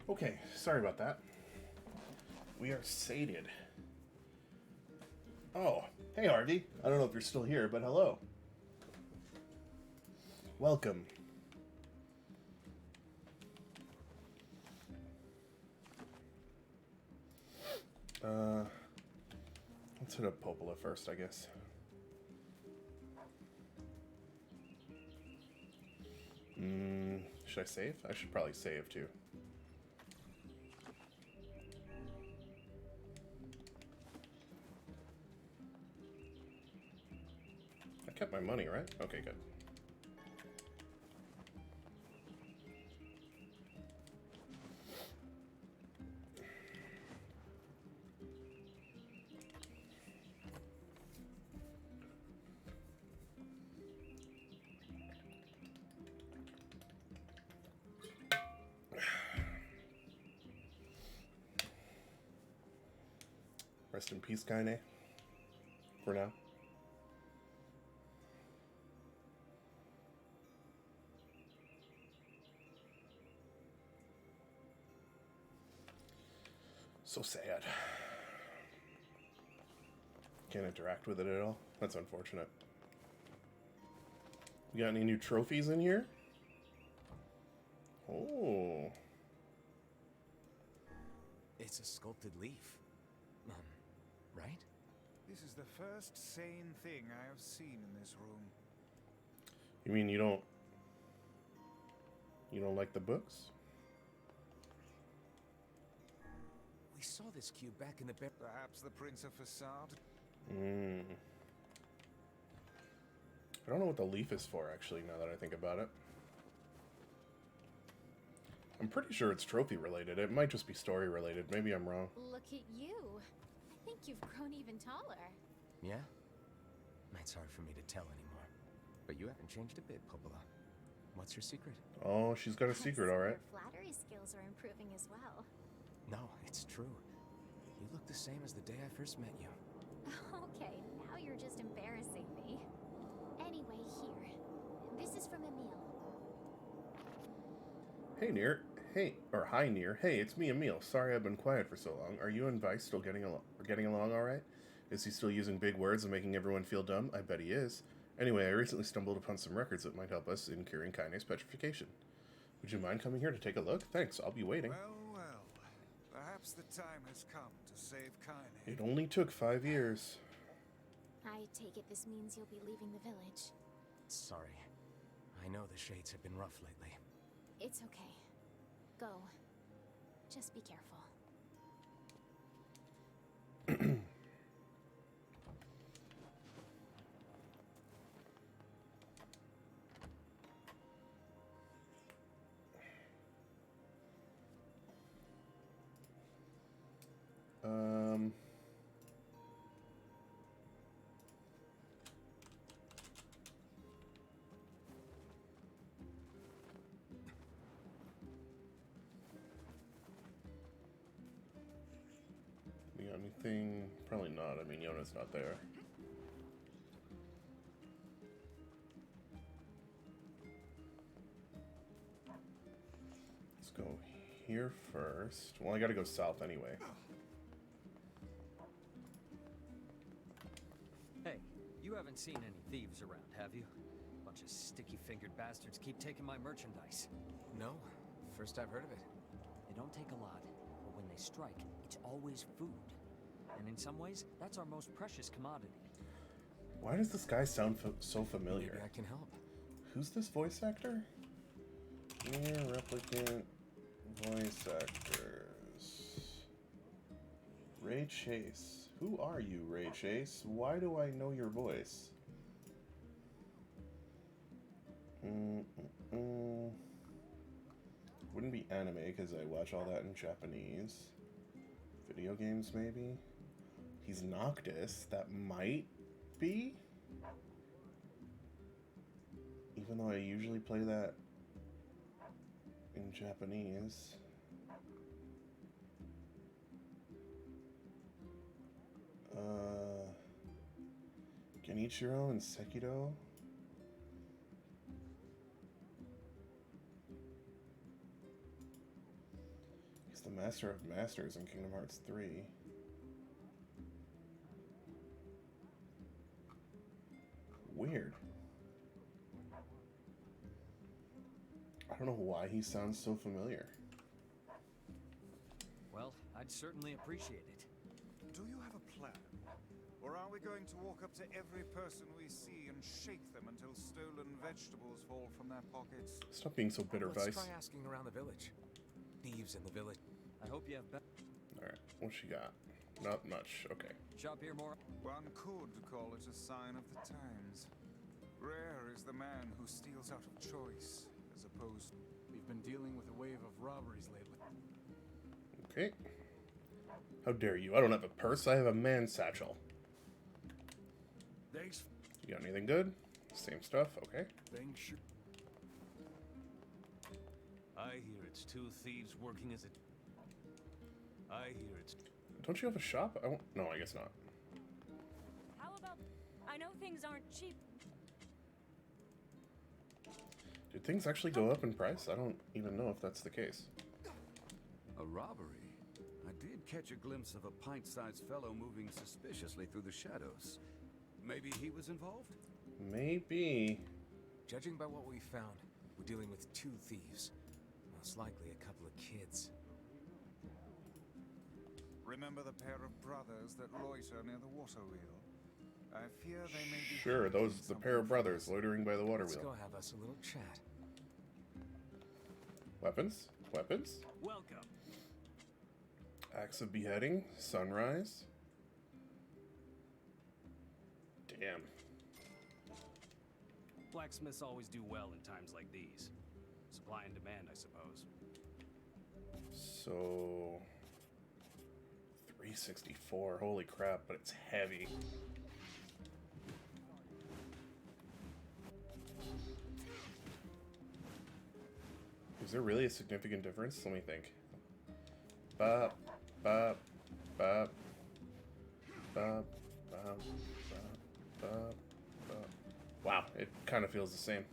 Okay, sorry about that. We are sated. Oh, hey Harvey. I don't know if you're still here, but hello. Welcome. Let's hit up Popola first, I guess. Should I save? I should probably save too. I kept my money, right? Okay, good. Rest in peace, Kaine. For now. So sad. Can't interact with it at all. That's unfortunate. You got any new trophies in here? Oh. It's a sculpted leaf. Right? This is the first sane thing I have seen in this room. You mean you don't like the books? We saw this cube back in the Perhaps the Prince of Facade? I don't know what the leaf is for, actually, now that I think about it. I'm pretty sure it's trophy related. It might just be story related. Maybe I'm wrong. Look at you. I think you've grown even taller. Yeah? It's hard for me to tell anymore. But you haven't changed a bit, Popola. What's your secret? Oh, she's got a secret, alright. Your flattery skills are improving as well. No, it's true. You look the same as the day I first met you. Okay, now you're just embarrassing me. Anyway, here. This is from Emil. Hey, NieR. Hey, or hi, NieR. Hey, it's me, Emil. Sorry I've been quiet for so long. Are you and Vice still getting along alright? Is he still using big words and making everyone feel dumb? I bet he is. Anyway, I recently stumbled upon some records that might help us in curing Kaine's petrification. Would you mind coming here to take a look? Thanks, I'll be waiting. Well, well. Perhaps the time has come to save Kaine. It only took 5 years. I take it this means you'll be leaving the village. Sorry. I know the shades have been rough lately. It's okay. Go. Just be careful. You got anything? Probably not. I mean, Yona's not there. Let's go here first. Well, I gotta go south anyway. Hey, you haven't seen any thieves around, have you? Bunch of sticky-fingered bastards keep taking my merchandise. No, first I've heard of it. They don't take a lot, but when they strike, it's always food. And in some ways, that's our most precious commodity. Why does this guy sound so familiar? Maybe I can help. Who's this voice actor? NieR Replicant voice actors. Ray Chase. Who are you, Ray Chase? Why do I know your voice? Wouldn't be anime because I watch all that in Japanese. Video games, maybe? He's Noctis. That might be? Even though I usually play that in Japanese. Genichiro and Sekiro? Master of Masters in Kingdom Hearts 3. Weird. I don't know why he sounds so familiar. Well, I'd certainly appreciate it. Do you have a plan? Or are we going to walk up to every person we see and shake them until stolen vegetables fall from their pockets? Stop being so bitter, Let's Vice. try asking around the village. Thieves in the village. I hope you have Alright, what she got? Not much, okay. shop here more. One could call it a sign of the times. Rare is the man who steals out of choice, as opposed... We've been dealing with a wave of robberies lately. Okay. How dare you? I don't have a purse, I have a man satchel. Thanks. You got anything good? Same stuff, okay. Thanks. Sure. I hear it's two thieves working as a... I hear it's... Don't you have a shop? I won't... No, I guess not. How about... I know things aren't cheap. Did things actually go up in price? I don't even know if that's the case. A robbery? I did catch a glimpse of a pint-sized fellow moving suspiciously through the shadows. Maybe he was involved? Maybe. Judging by what we found, we're dealing with two thieves. Most likely a couple of kids. Remember the pair of brothers that loiter near the water wheel? I fear they may be... Sure, those the pair of brothers loitering by the water Let's wheel. go have us a little chat. Weapons? Weapons? Welcome. Axe of Beheading. Sunrise. Damn. Blacksmiths always do well in times like these. Supply and demand, I suppose. So... 364. Holy crap, but it's heavy. Is there really a significant difference? Let me think. Bop, bop, bop, bop, bop, bop, bop, bop. Wow, it kind of feels the same.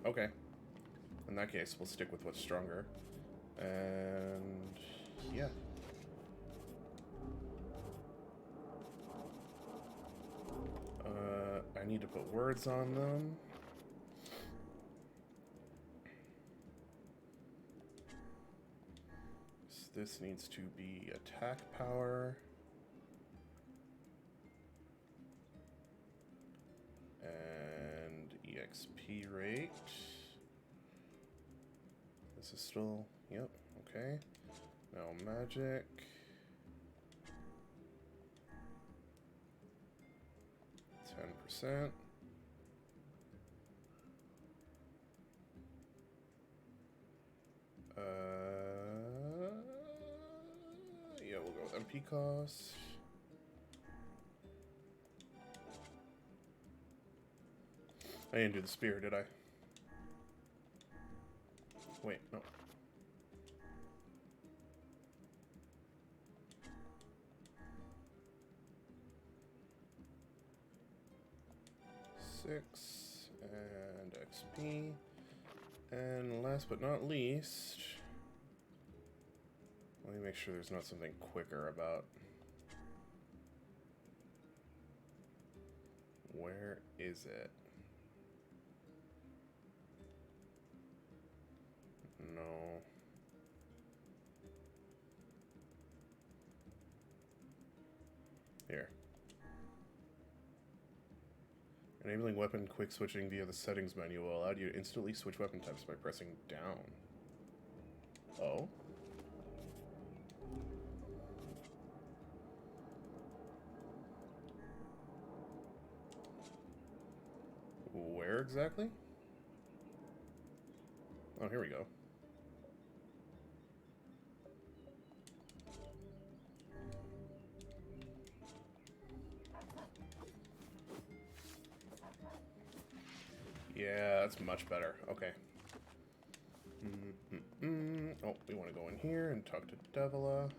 Okay. In that case, we'll stick with what's stronger. And... yeah. I need to put words on them. So this needs to be attack power. And EXP rate. This is still, yep, okay. Now magic. %. Yeah, we'll go with MP cost. I didn't do the spear, did I? Wait, no. Six and XP, and last but not least, let me make sure there's not something quicker about. Where is it? No. Here. Enabling weapon quick switching via the settings menu will allow you to instantly switch weapon types by pressing down. Oh? Where exactly? Oh, here we go. Yeah, that's much better. Okay. Oh, we want to go in here and talk to Devila.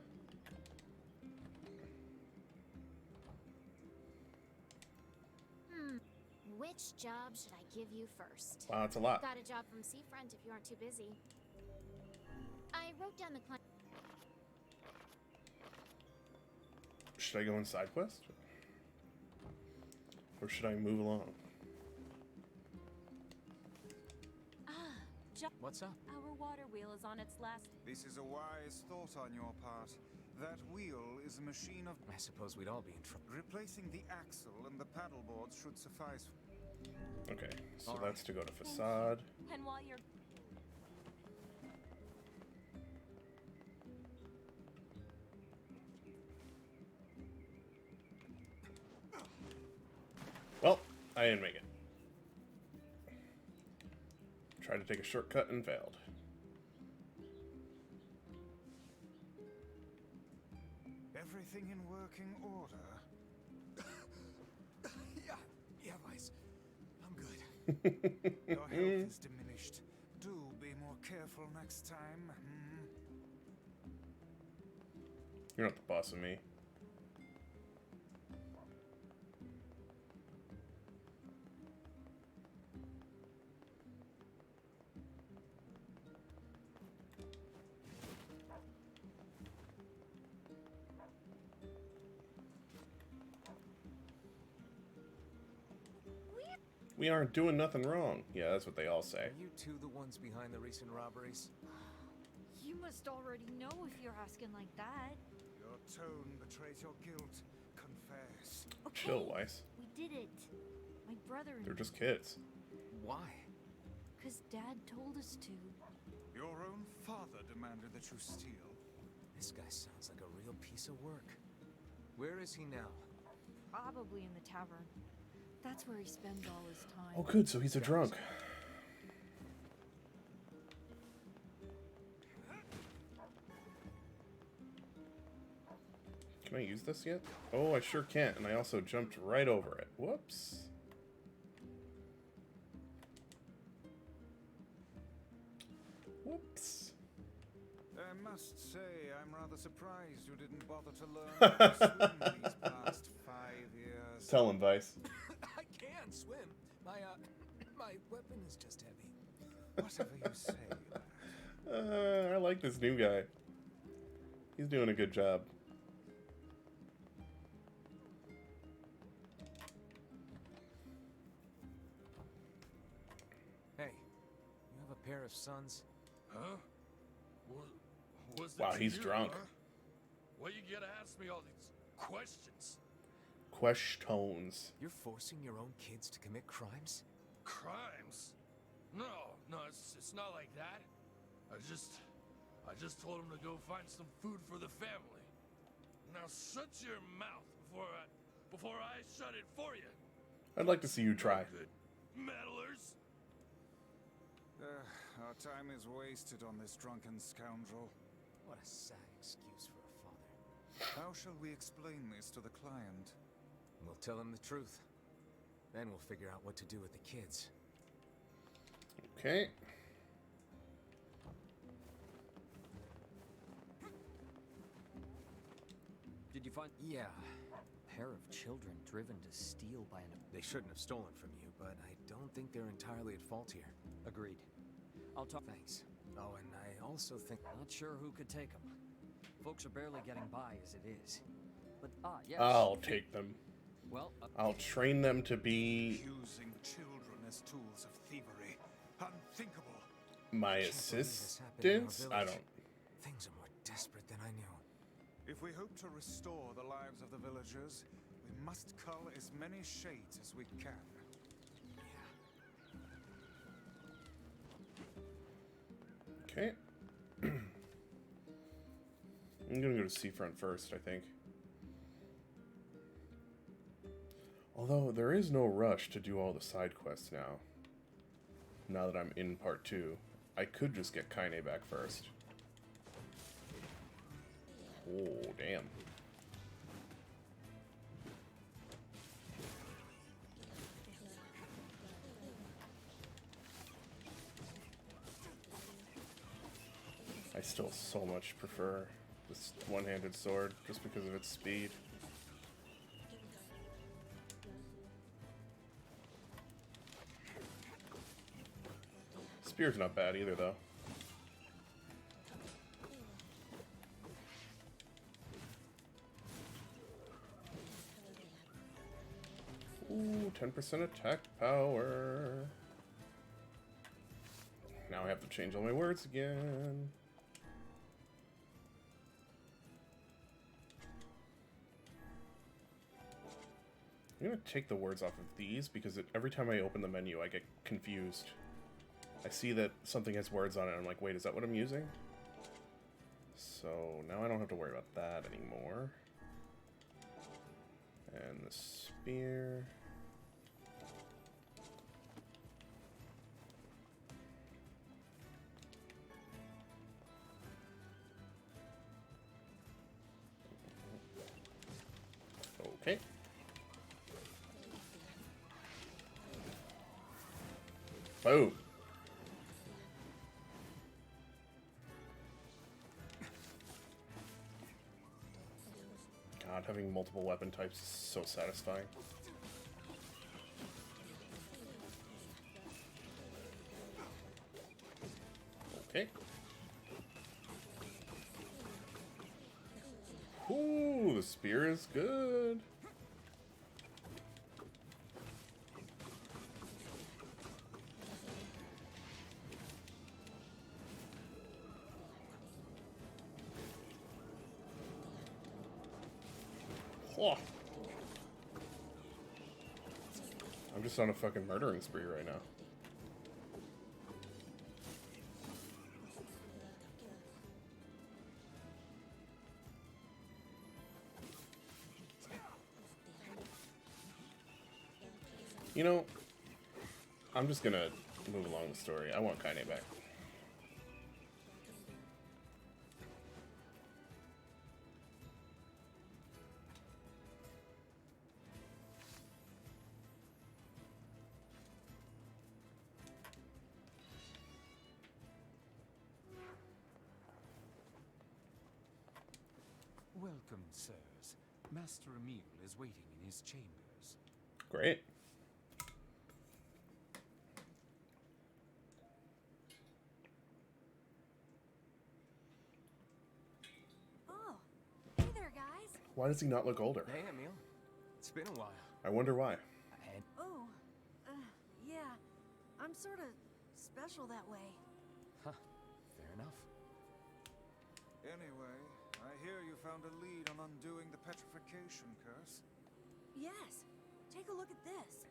Which job should I give you first? Wow, that's a lot. Got a job from Seafront if you aren't too busy. I wrote down the client. Should I go on side quest? Or should I move along? What's up? Our water wheel is on its last. This is a wise thought on your part. That wheel is a machine of... I suppose we'd all be in trouble. Replacing the axle and the paddle boards should suffice. Okay, so All that's right. to go to facade. And while you're. Well, I didn't make it. Tried to take a shortcut and failed. Everything in working order? Yeah, Vice. I'm good. Your health is diminished. Do be more careful next time. You're not the boss of me. We aren't doing nothing wrong. Yeah, that's what they all say. Are you two the ones behind the recent robberies? You must already know if you're asking like that. Your tone betrays your guilt. Confess. Okay, Chill, Weiss. we did it. My brother and They're just kids. Why? Because Dad told us to. Your own father demanded that you steal. This guy sounds like a real piece of work. Where is he now? Probably in the tavern. That's where he spends all his time. Oh, good. So he's a drunk. Can I use this yet? Oh, I sure can't. And I also jumped right over it. Whoops. Whoops. I must say, I'm rather surprised you didn't bother to learn how to swim these past 5 years. Tell him, Vice. I can swim. My weapon is just heavy. Whatever you say. I like this new guy. He's doing a good job. Hey, you have a pair of sons? Huh? Was Wow, he's drunk. Huh? Why you gotta ask me all these questions? Questions. You're forcing your own kids to commit crimes? Crimes? No, it's not like that. I just told him to go find some food for the family. Now shut your mouth before I shut it for you. I'd like to see you try. Good meddlers. Our time is wasted on this drunken scoundrel. What a sad excuse for a father. How shall we explain this to the client? We'll tell him the truth. Then we'll figure out what to do with the kids. Okay. Did you find? Yeah. A pair of children driven to steal by an... They shouldn't have stolen from you, but I don't think they're entirely at fault here. Agreed. I'll talk... Thanks. Oh, and I also think... Not sure who could take them. Folks are barely getting by as it is. But, yes. I'll take them. Well, I'll train them to be... Using children as tools of thievery. Unthinkable. My assistants? I don't... Things are more desperate than I knew. If we hope to restore the lives of the villagers, we must cull as many shades as we can. Okay. I'm gonna go to Seafront first, I think. Although, there is no rush to do all the side quests now. Now that I'm in part 2. I could just get Kaine back first. Oh, damn. I still so much prefer this one-handed sword, just because of its speed. Spear's not bad either, though. Ooh, 10% attack power. Now I have to change all my words again. I'm gonna take the words off of these because every time I open the menu I get confused. I see that something has words on it and I'm like, wait, is that what I'm using? So now I don't have to worry about that anymore. And the spear. Okay. Boom. God, having multiple weapon types is so satisfying. Okay. Ooh, the spear is good. Oh. I'm just on a fucking murdering spree right now. You know, I'm just gonna move along the story. I want Kaine back. Welcome, sirs. Master Emil is waiting in his chambers. Great. Oh, hey there, guys. Why does he not look older? Hey, Emil. It's been a while. I wonder why. Oh, yeah. I'm sort of special that way. Huh. Fair enough. Anyway, I hear you found a lead on undoing the petrification curse. Yes. Take a look at this.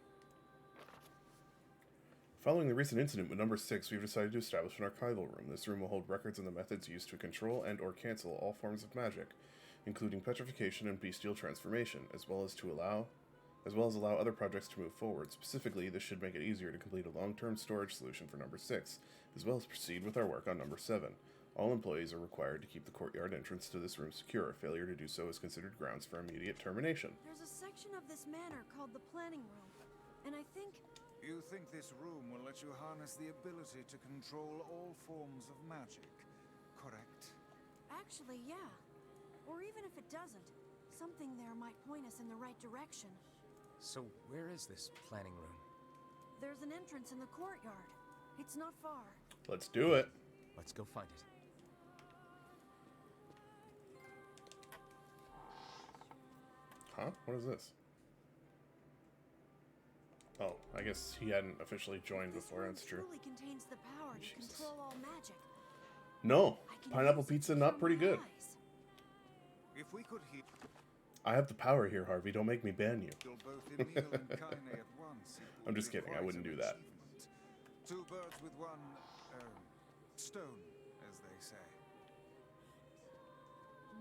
Following the recent incident with number 6, we've decided to establish an archival room. This room will hold records on the methods used to control and or cancel all forms of magic, including petrification and bestial transformation, as well as allow other projects to move forward. Specifically, this should make it easier to complete a long-term storage solution for number 6, as well as proceed with our work on number 7. All employees are required to keep the courtyard entrance to this room secure. Failure to do so is considered grounds for immediate termination. There's a section of this manor called the planning room, and I think... You think this room will let you harness the ability to control all forms of magic, correct? Actually, yeah. Or even if it doesn't, something there might point us in the right direction. So where is this planning room? There's an entrance in the courtyard. It's not far. Let's do it. Let's go find it. Huh? What is this? Oh, I guess he hadn't officially joined before, that's true. Truly contains the power to control all magic. No, pineapple pizza not pretty good. If we could hear... I have the power here, Harvey. Don't make me ban you. both Emil and Kaine at once, I'm just kidding. I wouldn't do that. Two birds with one stone, as they say.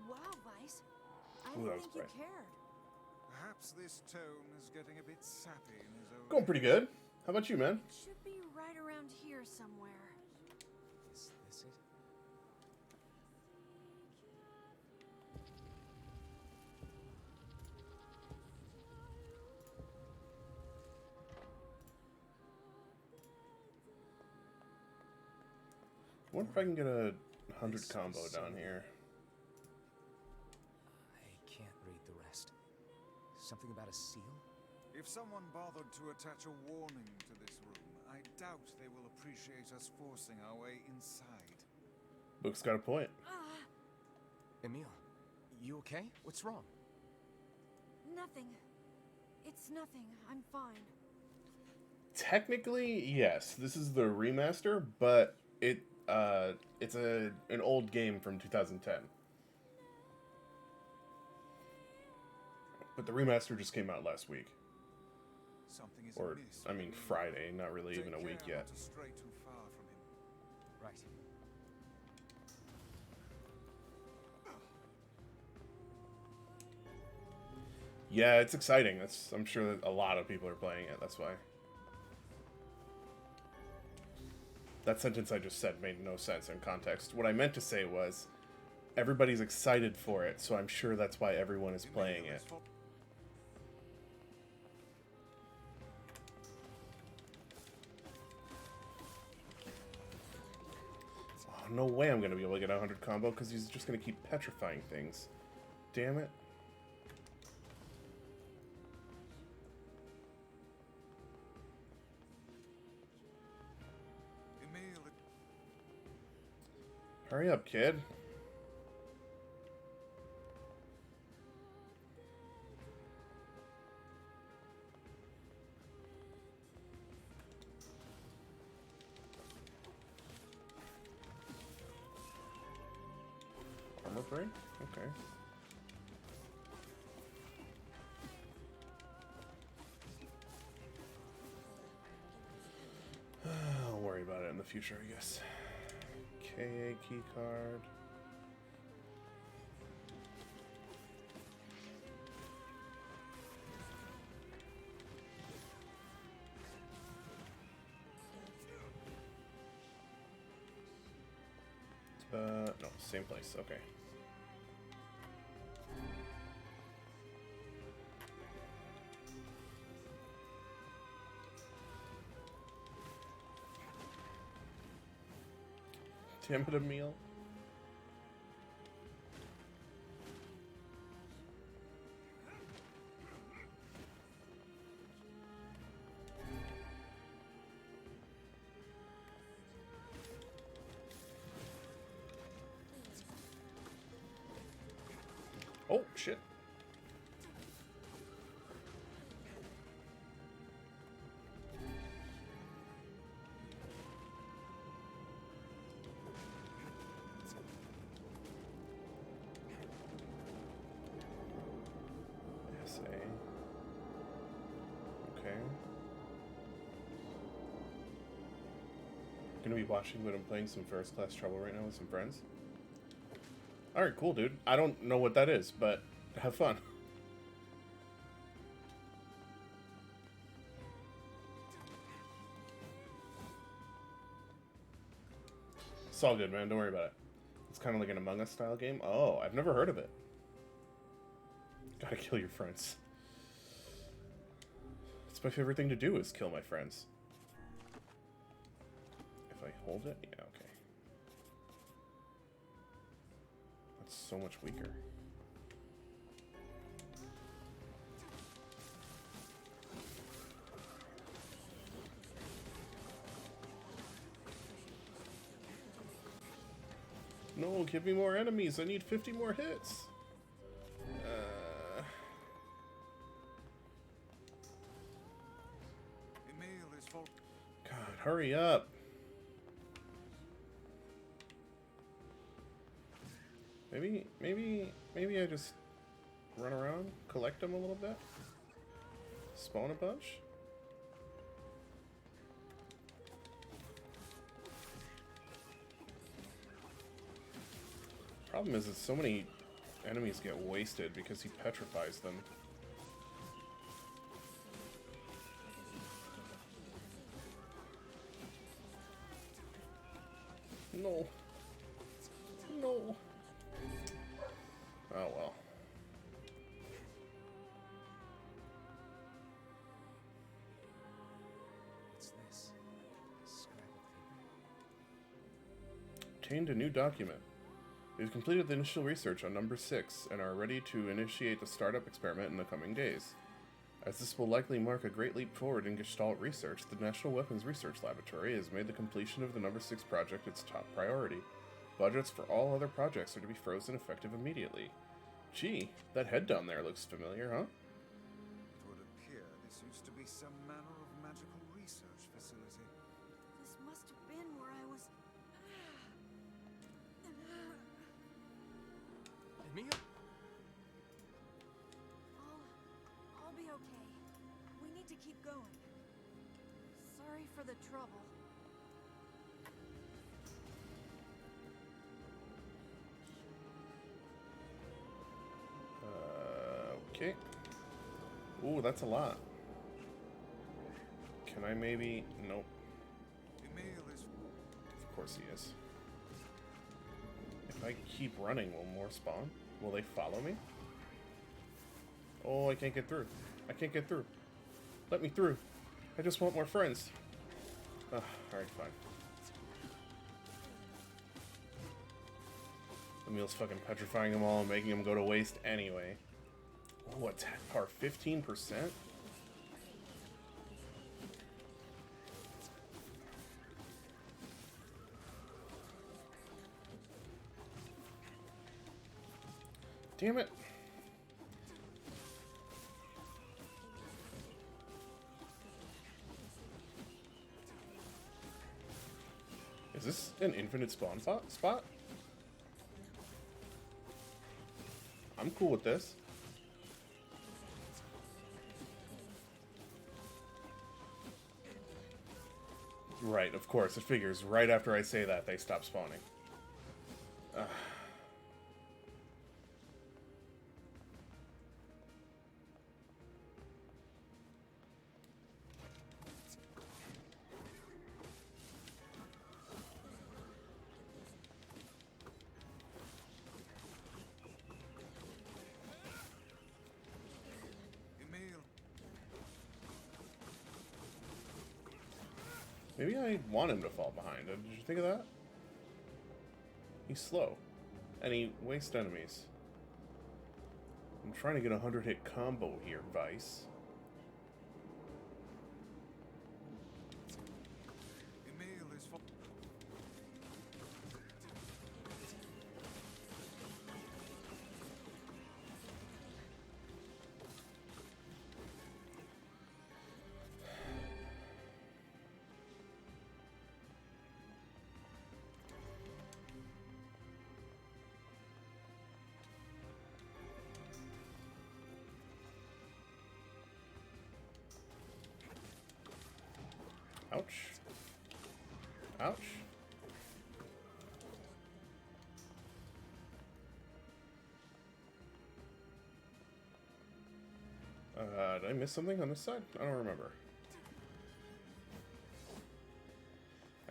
Wow, Vice. I Ooh, that didn't was think you bright. cared. Perhaps this tone is getting a bit sappy in his own... Going pretty good. How about you, man? It should be right around here somewhere. Is this it? I wonder if I can get a 100 combo down here. I can't read the rest. Something about a seal? If someone bothered to attach a warning to this room, I doubt they will appreciate us forcing our way inside. Book's got a point. Emil, you okay? What's wrong? Nothing. It's nothing. I'm fine. Technically, yes. This is the remaster, but it's an old game from 2010. But the remaster just came out last week. Something is Or, amiss. I mean, Friday, not really even a week Take care yet. not to stray too far from him. Right. Yeah, it's exciting. I'm sure that a lot of people are playing it, that's why. That sentence I just said made no sense in context. What I meant to say was, everybody's excited for it, so I'm sure that's why everyone is playing it. Oh, no way I'm going to be able to get a 100 combo, because he's just going to keep petrifying things. Damn it. Hurry up, kid. Armor break? Okay. I'll worry about it in the future, I guess. KA keycard. No, same place. Okay. Damn it, Emil. Oh, shit. SA. Okay. Gonna be watching, but I'm playing some First Class Trouble right now with some friends. Alright, cool, dude. I don't know what that is, but have fun. It's all good, man. Don't worry about it. It's kind of like an Among Us style game. Oh, I've never heard of it. Gotta kill your friends. It's my favorite thing to do is kill my friends. If I hold it? Yeah, okay. That's so much weaker. No, give me more enemies. I need 50 more hits. God, hurry up. Maybe I just run around, collect them a little bit, spawn a bunch. Problem is that so many enemies get wasted because he petrifies them. No. No. Oh well. What's this? A scrap of paper. Obtained a new document. We've completed the initial research on number 6 and are ready to initiate the startup experiment in the coming days. As this will likely mark a great leap forward in Gestalt research, the National Weapons Research Laboratory has made the completion of the number 6 project its top priority. Budgets for all other projects are to be frozen effective immediately. Gee, that head down there looks familiar, huh? It would appear some manner of magical research facility. This must have been where I was... Emil? I'll be okay. We need to keep going. Sorry for the trouble. Okay. Ooh, that's a lot. Can I maybe... Nope. Emil is... Of course he is. If I keep running, will more spawn? Will they follow me? Oh, I can't get through. I can't get through. Let me through. I just want more friends. Alright, fine. Emil's fucking petrifying them all and making them go to waste anyway. Oh, attack power 15%? Damn it. Is this an infinite spawn spot? I'm cool with this. Right, of course. It figures right after I say that, they stop spawning. Maybe I want him to fall behind. Did you think of that? He's slow. And he wastes enemies. I'm trying to get a 100-hit combo here, Vice. Emil is... Ouch. Ouch. Did I miss something on this side? I don't remember.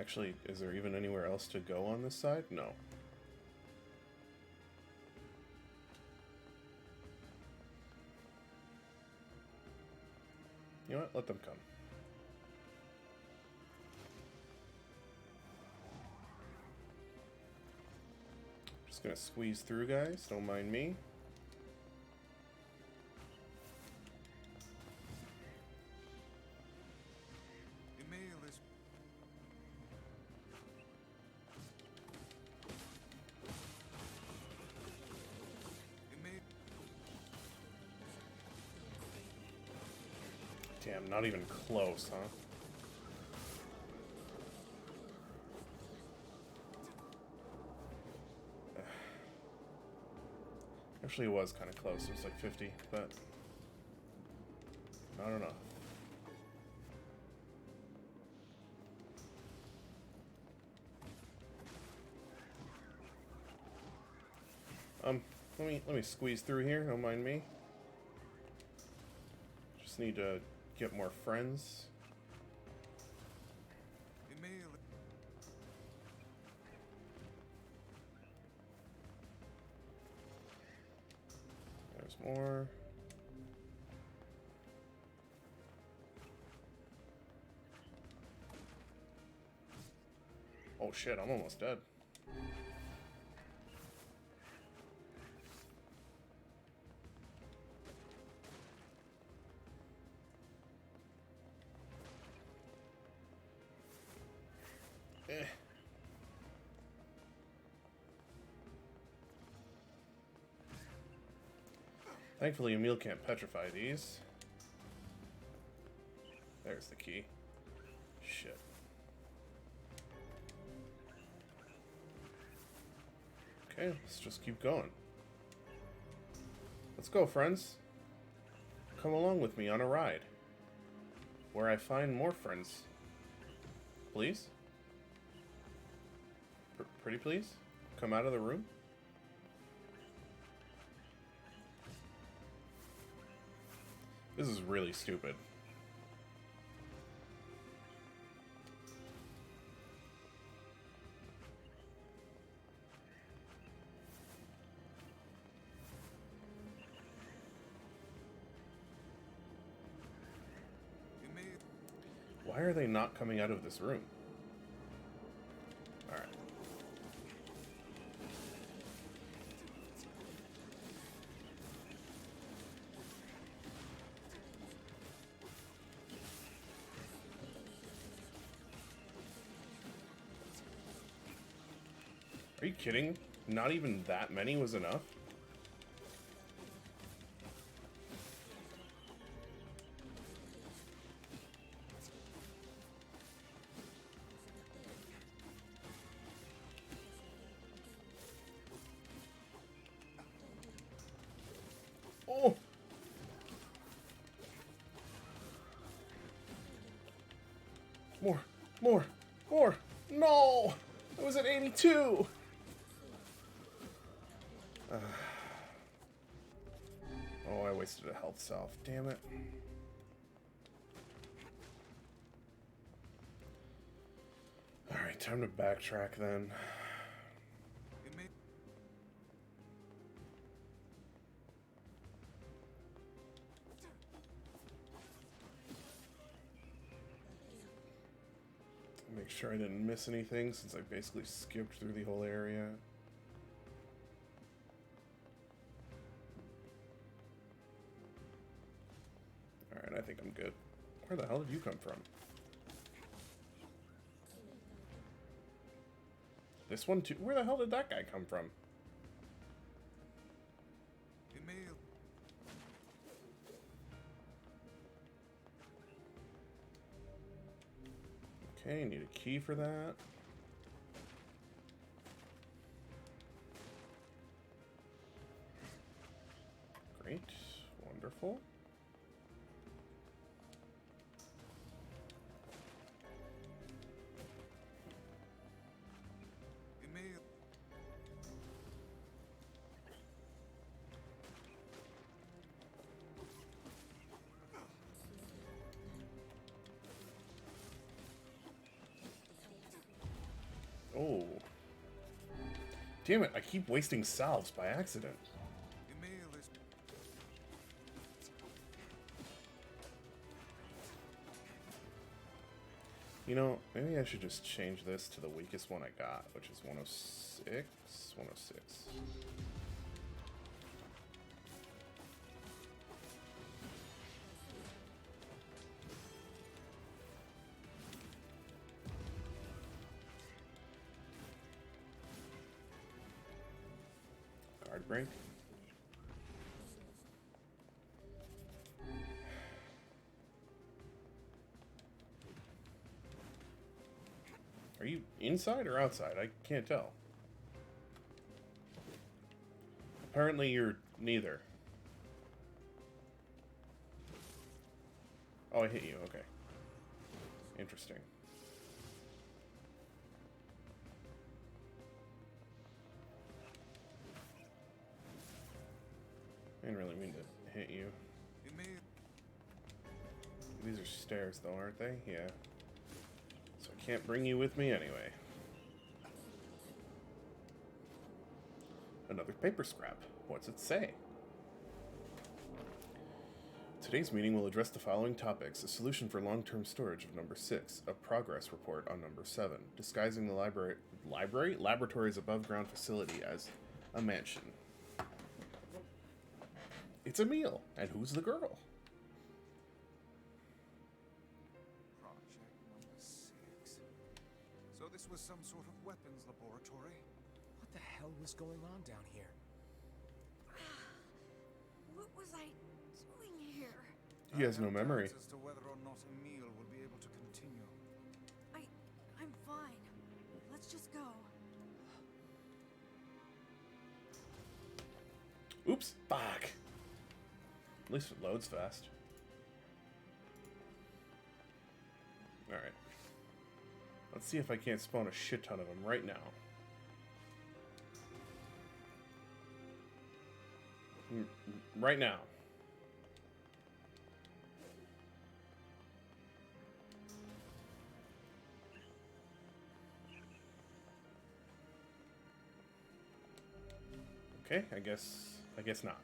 Actually, is there even anywhere else to go on this side? No. You know what? Let them come. Just gonna squeeze through, guys. Don't mind me. Emil is... Emil... Damn, not even close, huh? Actually, it was kind of close. It was like 50, but I don't know. Let me squeeze through here. Don't mind me. Just need to get more friends. Emil... There's more. Oh shit, I'm almost dead. Thankfully, Emil can't petrify these. There's the key. Shit. Okay, let's just keep going. Let's go, friends. Come along with me on a ride. Where I find more friends. Please? Pretty please? Come out of the room? This is really stupid. Why are they not coming out of this room? Alright. Are you kidding? Not even that many was enough? Oh! More! No! I was at 82! Oh, I wasted a health salve. Damn it. Alright, time to backtrack then. Make sure I didn't miss anything since I basically skipped through the whole area. Alright, I think I'm good. Where the hell did you come from? This one too? Where the hell did that guy come from? Okay, need a key for that. Great. Wonderful. Oh. Damn it, I keep wasting salves by accident. You know, maybe I should just change this to the weakest one I got, which is 106. 106. Guard break. Are you inside or outside? I can't tell. Apparently you're neither. Oh, I hit you. Okay. Interesting. I didn't really mean to hit you. These are stairs though, aren't they? Yeah. So I can't bring you with me anyway. Another paper scrap. What's it say? Today's meeting will address the following topics: a solution for long-term storage of number 6, a progress report on number 7, disguising the laboratory's above-ground facility as a mansion. It's Emil, and who's the girl? Project number 6. So this was some sort of weapons laboratory? What the hell was going on down here? What was I doing here? He has no memory. As to whether or not Emil will be able to continue. I'm fine. Let's just go. Oops, fuck. At least it loads fast. Alright. Let's see if I can't spawn a shit ton of them right now. Right now. Okay, I guess not.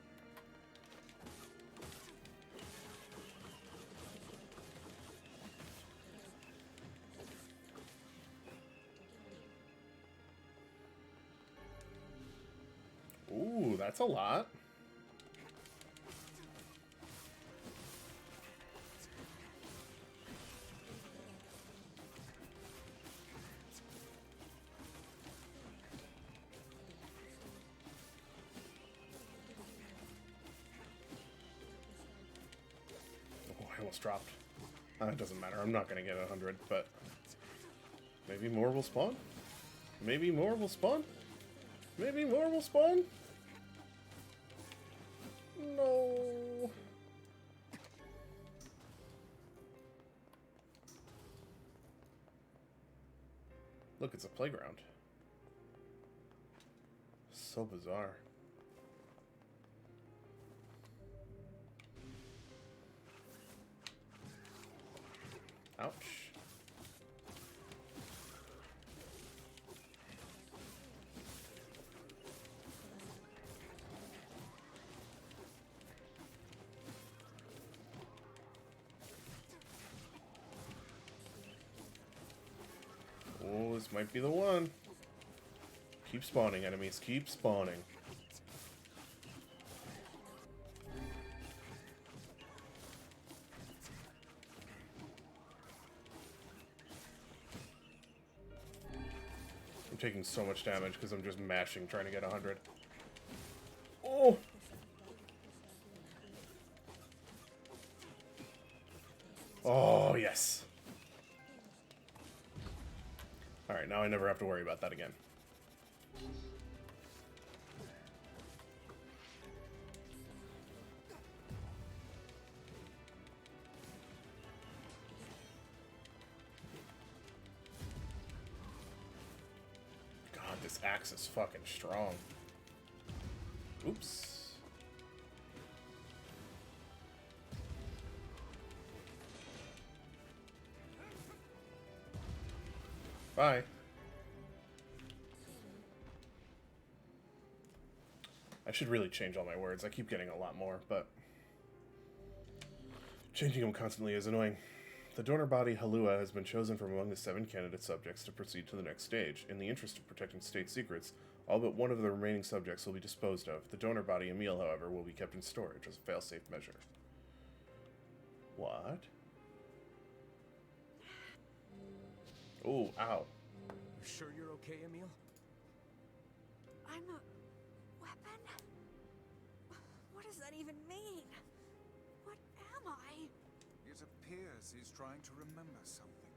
Ooh, that's a lot. I almost dropped. It doesn't matter. I'm not going to get 100, but maybe more will spawn? Maybe more will spawn? Maybe more will spawn? No. Look, it's a playground. So bizarre. Ouch. Oh, this might be the one. Keep spawning, enemies. Keep spawning. I'm taking so much damage because I'm just mashing trying to get 100. Oh! Oh, yes. Alright, now I never have to worry about that again. God, this axe is fucking strong. Oops. Bye. I should really change all my words. I keep getting a lot more, but changing them constantly is annoying. The donor body, Halua, has been chosen from among the 7 candidate subjects to proceed to the next stage. In the interest of protecting state secrets, all but one of the remaining subjects will be disposed of. The donor body, Emil, however, will be kept in storage as a fail-safe measure. What? Oh, ow. You sure you're okay, Emil? I'm a weapon? What does that even mean? What am I? It appears he's trying to remember something.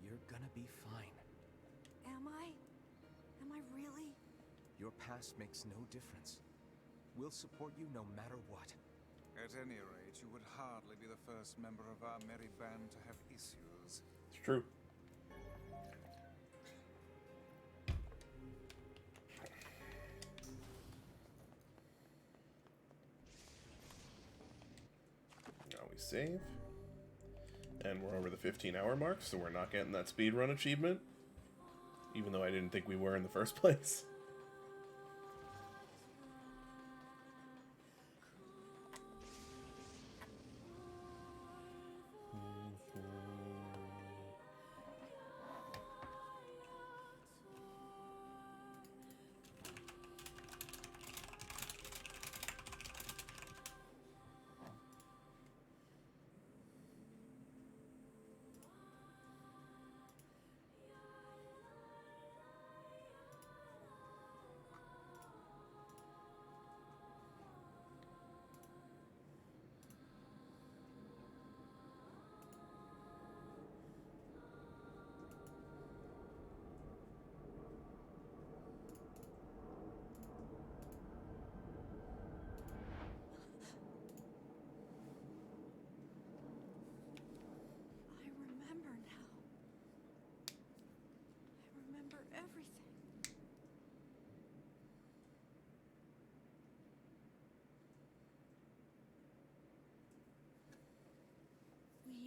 You're gonna be fine. Am I? Am I really? Your past makes no difference. We'll support you no matter what. At any rate, you would hardly be the first member of our merry band to have issues. It's true. Now we save. And we're over the 15-hour mark, so we're not getting that speedrun achievement. Even though I didn't think we were in the first place.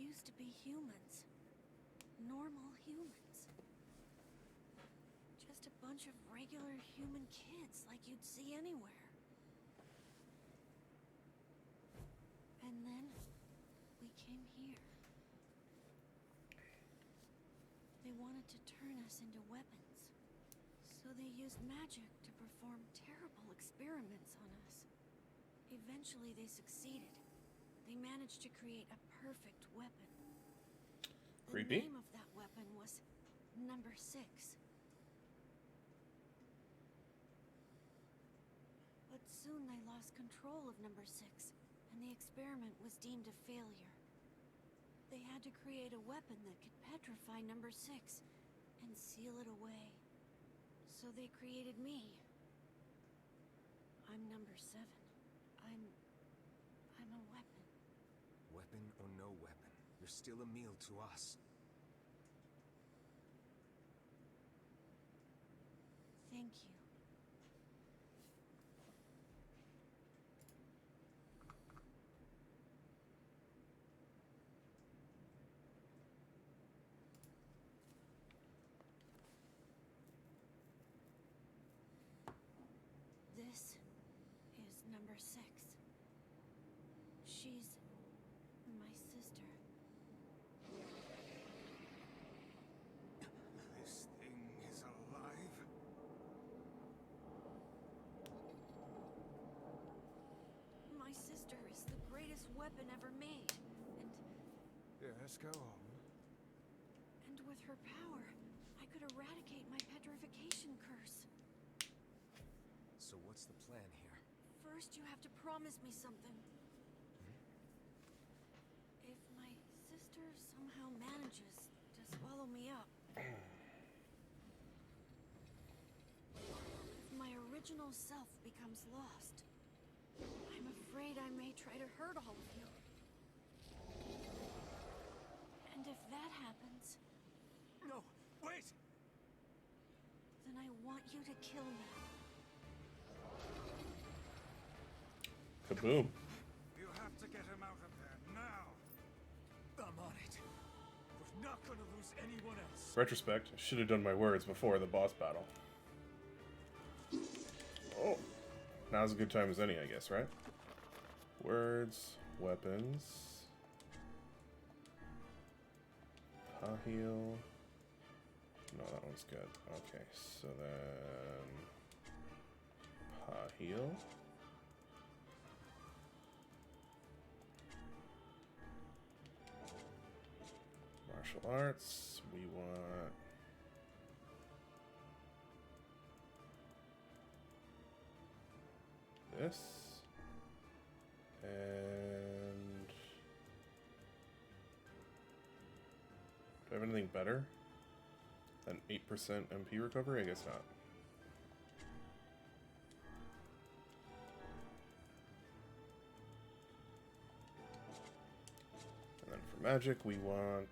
used to be humans. Normal humans. Just a bunch of regular human kids like you'd see anywhere. And then we came here. They wanted to turn us into weapons. So they used magic to perform terrible experiments on us. Eventually they succeeded. They managed to create a perfect weapon. Creepy. The name of that weapon was Number 6. But soon they lost control of Number 6, and the experiment was deemed a failure. They had to create a weapon that could petrify Number 6 and seal it away. So they created me. I'm Number 7. I'm a weapon. Weapon or no weapon, you're still a meal to us. Thank you. This is Number 6. She's my sister. This thing is alive. My sister is the greatest weapon ever made, and Yes, go on. and with her power, I could eradicate my petrification curse. So what's the plan here? First, you have to promise me something. If my sister somehow manages to swallow me up, if my original self becomes lost, I'm afraid I may try to hurt all of you. And if that happens... No, wait! Then I want you to kill me. Kaboom. You have to get him out of there now. I'm on it. We're not gonna lose anyone else. Retrospect, I should have done my words before the boss battle. Oh. Now's a good time as any, I guess, right? Words, weapons. Heal. No, that one's good. Okay, so then... heal. Martial arts. We want... this. And... do I have anything better than 8% MP recovery? I guess not. And then for magic, we want...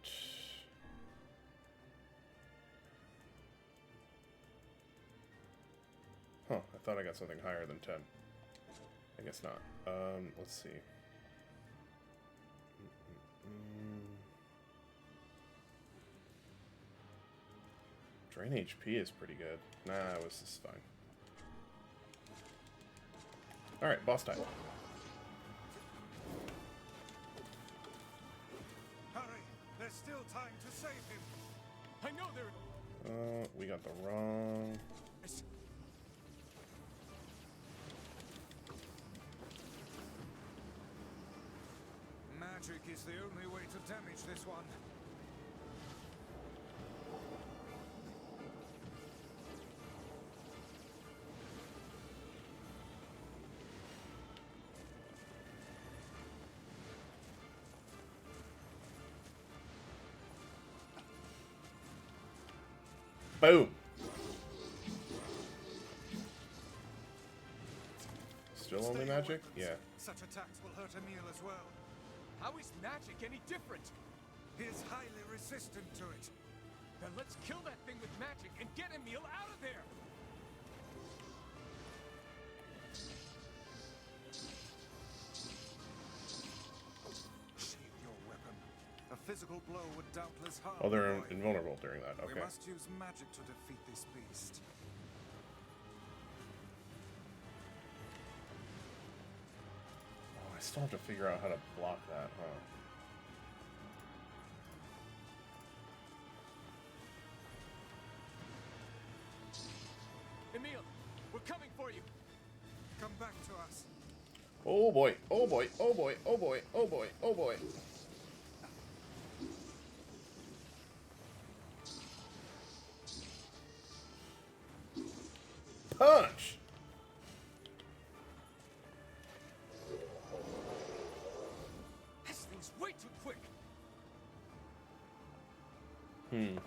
huh, I thought I got something higher than 10. I guess not. Let's see. Drain HP is pretty good. Nah, this is fine. Alright, boss time. Hurry! There's still time to save him. I know there. We got the wrong... Magic is the only way to damage this one. Boom. Still only magic? Yeah. Such attacks will hurt Emil as well. How is magic any different? He is highly resistant to it. Then let's kill that thing with magic and get Emil out of there! Sheathe your weapon. A single blow would doubtless harm Oh, they're the boy. invulnerable during that. We Okay. must use magic to defeat this beast. Oh, I still have to figure out how to block that, huh? Emil, we're coming for you. Come back to us. Oh boy, oh boy, oh boy, oh boy, oh boy, oh boy. Punch! This thing's way too quick. Hmm.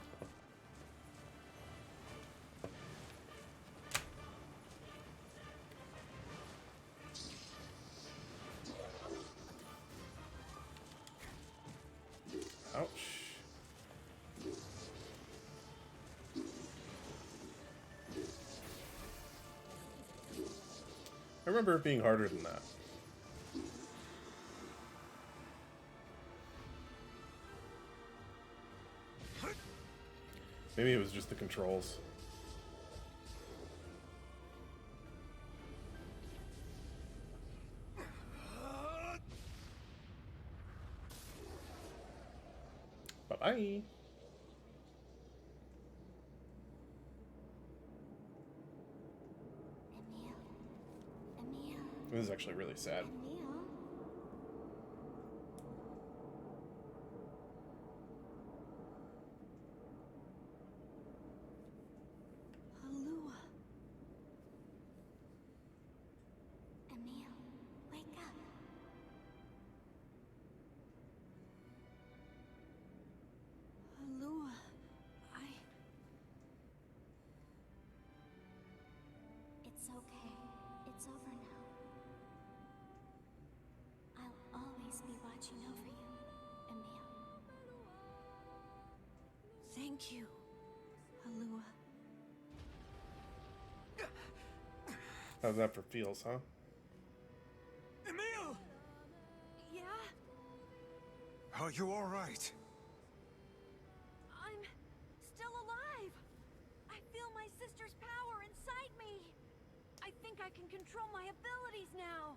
Ouch. I remember it being harder than that. Maybe it was just the controls. Bye-bye. Emil. This is actually really sad. Emil. Halua. Emil, wake up. Halua. It's okay. It's over now. I'll always be watching over you, Emil. Thank you, Halua. How's that for feels, huh? Emil! Yeah? Are you all right? I'm still alive. I feel my sister's power inside me. I think I can control my abilities now.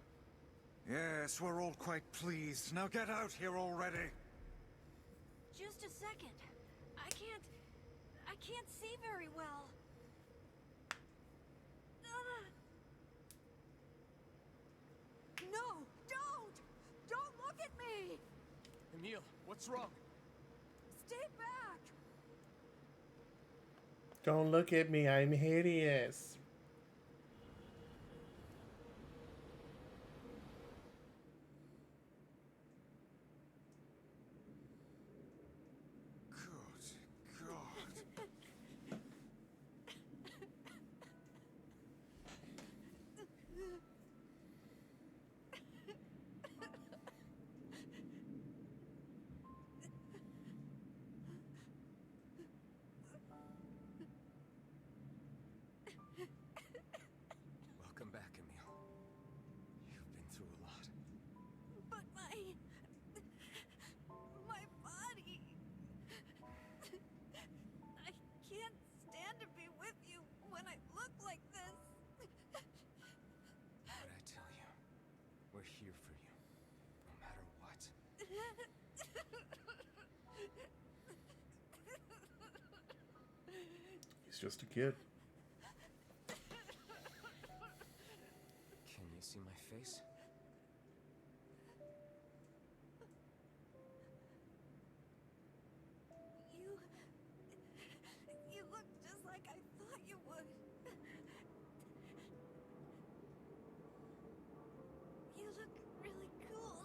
Yes, we're all quite pleased. Now get out here already. Just a second. I can't see very well. No, don't! Don't look at me! Emil, what's wrong? Stay back! Don't look at me, I'm hideous. Good God. Welcome back, Emil. You've been through a lot. But my body... I can't stand to be with you when I look like this. What'd I tell you? We're here for you, no matter what. He's just a kid. Can you see my face? You look just like I thought you would. You look really cool.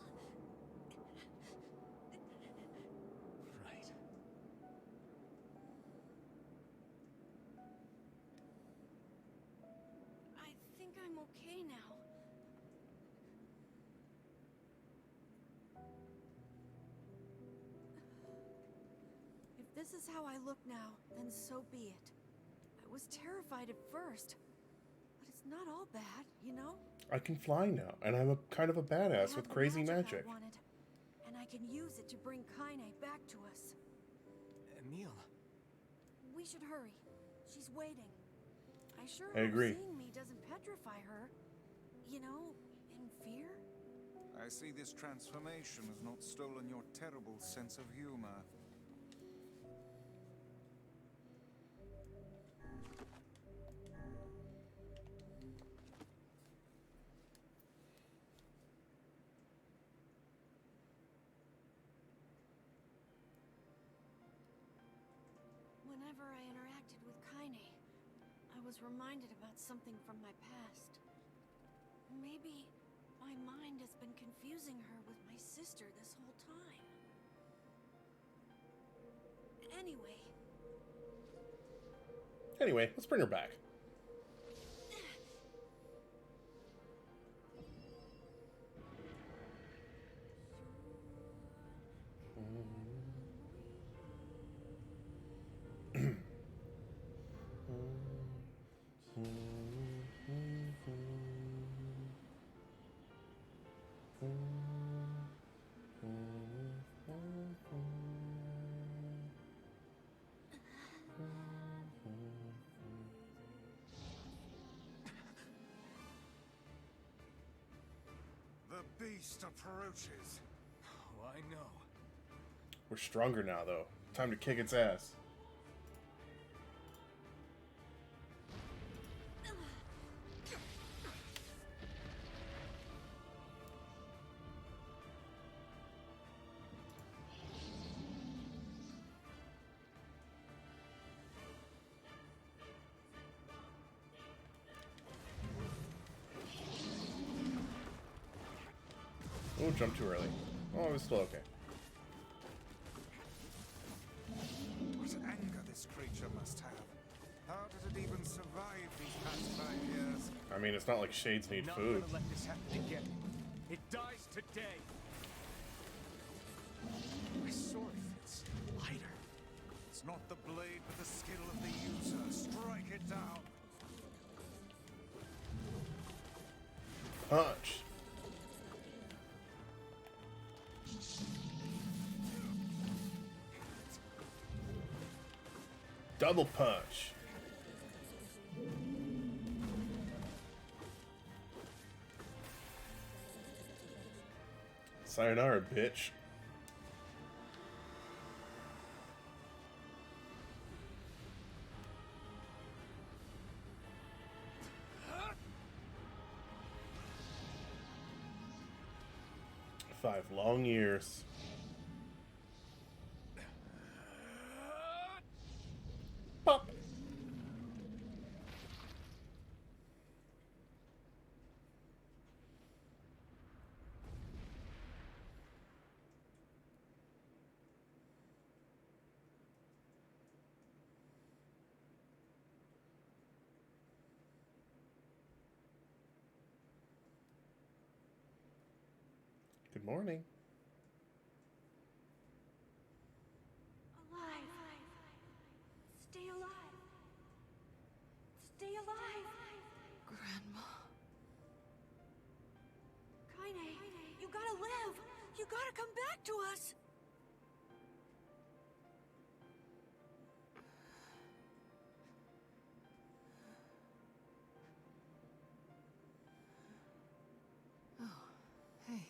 Right. I think I'm okay now. If this is how I look now, then so be it. I was terrified at first, but it's not all bad, you know? I can fly now, and I'm a kind of a badass with crazy I magic. wanted, and I I can use it to bring Kaine back to us. Emil. We should hurry. She's waiting. I sure I hope agree. seeing me doesn't petrify her. You know, in fear? I see this transformation has not stolen your terrible sense of humor. Whenever I interacted with Kaine, I was reminded about something from my past. Maybe my mind has been confusing her with my sister this whole time. Anyway, let's bring her back. The beast approaches. Oh, I know. We're stronger now, though. Time to kick its ass. Oh, jump too early. Oh, it was still okay. What anger this creature must have. How did it even survive these past 5 years? I mean, it's not like shades need Not food. gonna let this happen again. It dies today. My sword feels lighter. It's not the blade, but the skill of the user. Strike it down. Punch. Double punch. Sayonara, bitch. Five long years. Pop. Good morning. Alive. Stay alive. Stay alive. Grandma. Kaine, you gotta live. You gotta come back to us. Oh, hey.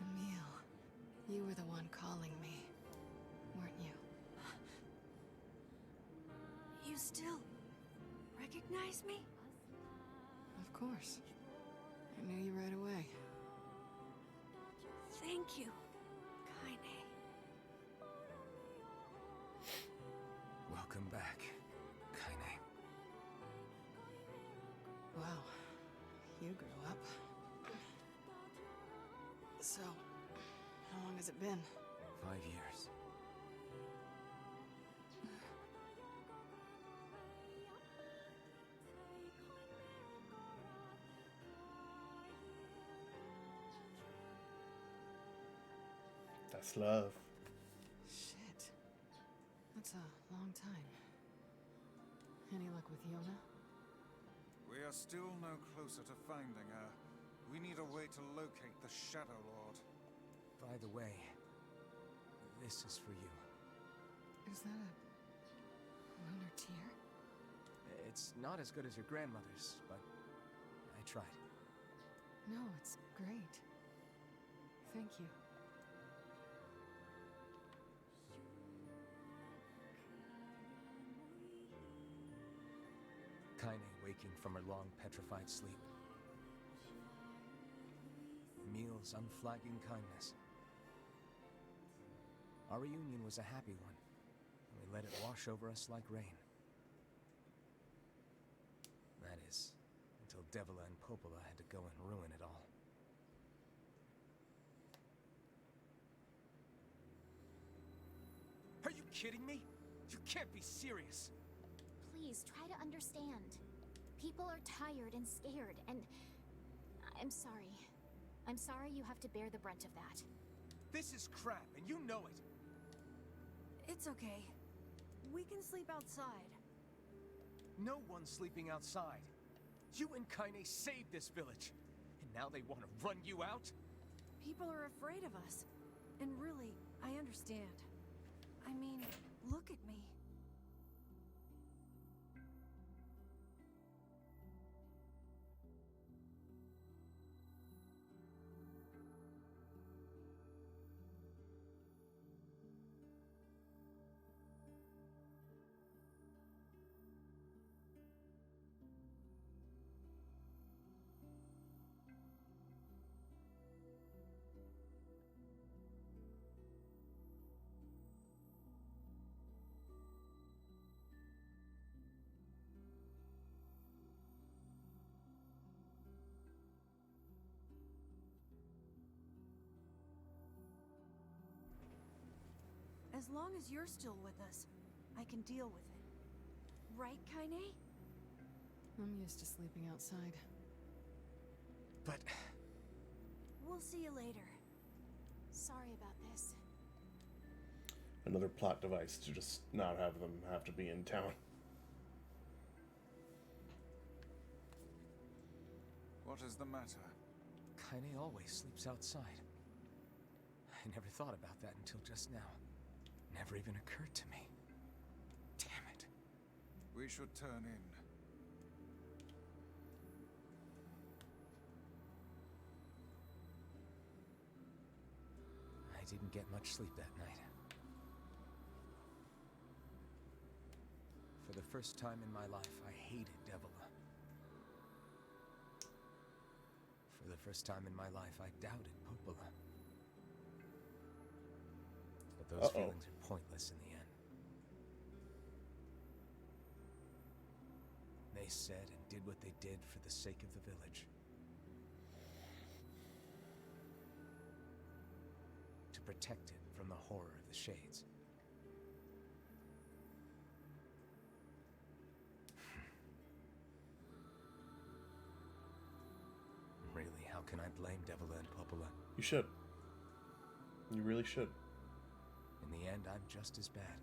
Emil, you were the one calling me, weren't you? You still recognize me? Of course. I knew you right away. Thank you, Kaine. Welcome back, Kaine. Wow, you grew up. So, how long has it been? 5 years. That's love. Shit. That's a long time. Any luck with Yona? We are still no closer to finding her. We need a way to locate the Shadow Lord. By the way, this is for you. Is that a lunar tear? It's not as good as your grandmother's, but I tried. No, it's great. Thank you. Kaine waking from her long petrified sleep. Emil's unflagging kindness. Our reunion was a happy one, and we let it wash over us like rain. That is, until Devila and Popola had to go and ruin it all. Are you kidding me? You can't be serious! Please, try to understand. People are tired and scared, and... I'm sorry. I'm sorry you have to bear the brunt of that. This is crap, and you know it! It's okay. We can sleep outside. No one's sleeping outside. You and Kaine saved this village, and now they want to run you out? People are afraid of us. And really, I understand. I mean, look at me. As long as you're still with us, I can deal with it. Right, Kaine? I'm used to sleeping outside. But... We'll see you later. Sorry about this. Another plot device to just not have them have to be in town. What is the matter? Kaine always sleeps outside. I never thought about that until just now. Never even occurred to me. Damn it. We should turn in. I didn't get much sleep that night. For the first time in my life, I hated Devila. For the first time in my life, I doubted Popola. But those feelings are pointless in the end. They said and did what they did for the sake of the village. To protect it from the horror of the Shades. Really, how can I blame Devila and Popola? You should. You really should. In the end, I'm just as bad.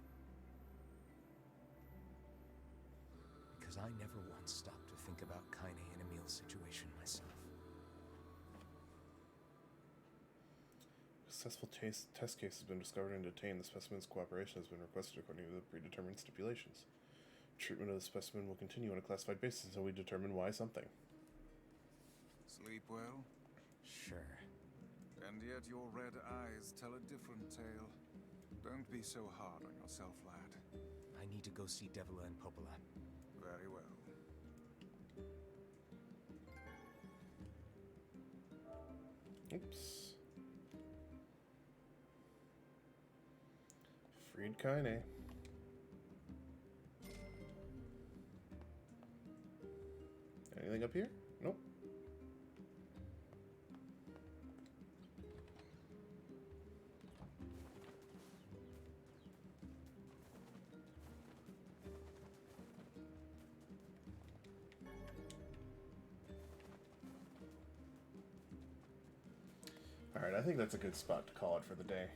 Because I never once stopped to think about Kaine and Emil's situation myself. A successful test case has been discovered and detained. The specimen's cooperation has been requested according to the predetermined stipulations. Treatment of the specimen will continue on a classified basis until we determine why something. Sleep well? Sure. And yet your red eyes tell a different tale. Don't be so hard on yourself, lad. I need to go see Devila and Popola. Very well. Oops. Freed Kaine. Anything up here? Nope. Alright, I think that's a good spot to call it for the day.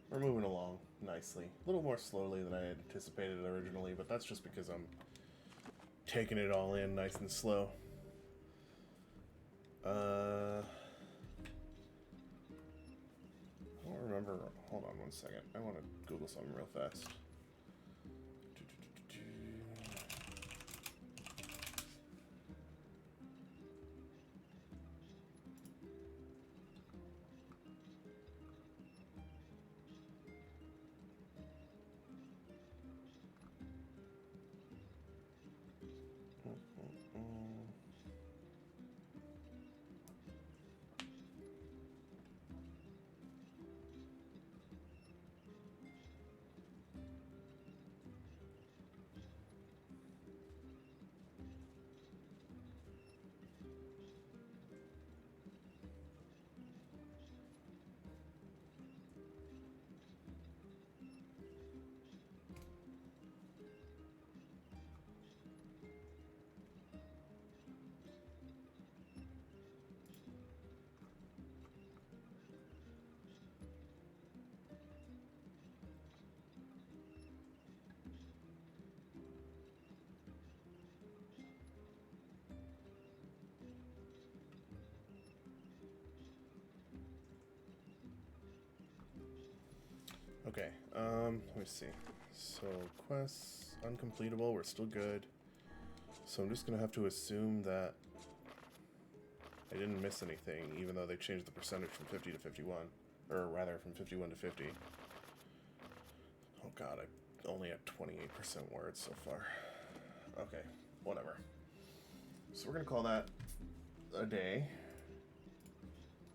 We're moving along nicely. A little more slowly than I had anticipated originally, but that's just because I'm taking it all in nice and slow. I don't remember. Hold on one second. I want to Google something real fast. Okay, let me see. So, quests, uncompletable, we're still good. So I'm just gonna have to assume that I didn't miss anything, even though they changed the percentage from 50 to 51. Or rather, from 51 to 50. Oh god, I only have 28% words so far. Okay, whatever. So we're gonna call that a day.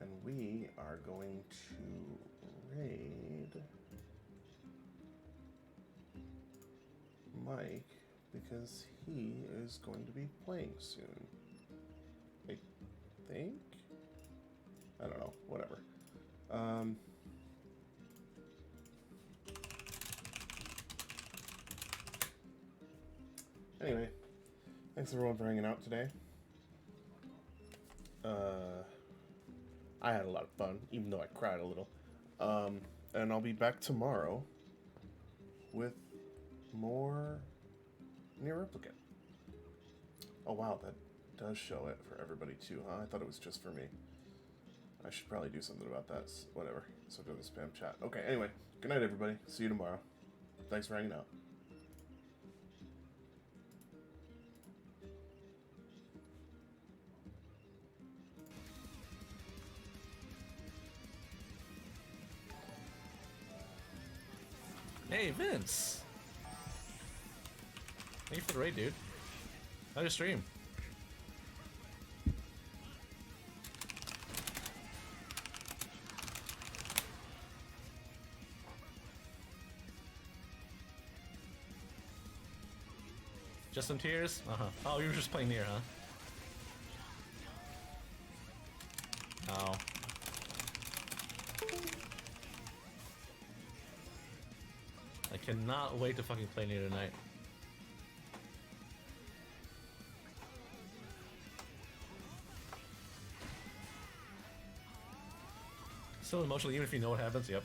And we are going to raid Mike because he is going to be playing soon. I think? I don't know, whatever. Anyway, thanks everyone for hanging out today. I had a lot of fun, even though I cried a little. And I'll be back tomorrow with more NieR Replicant. Oh wow, that does show it for everybody too, huh? I thought it was just for me. I should probably do something about that. Whatever. So do the spam chat. Okay, anyway. Good night, everybody. See you tomorrow. Thanks for hanging out. Hey, Vince! Thank you for the raid, dude. How'd you stream? Just some tears? Uh-huh. Oh, you were just playing NieR, huh? Oh. I cannot wait to fucking play NieR tonight. So emotional, even if you know what happens, yep.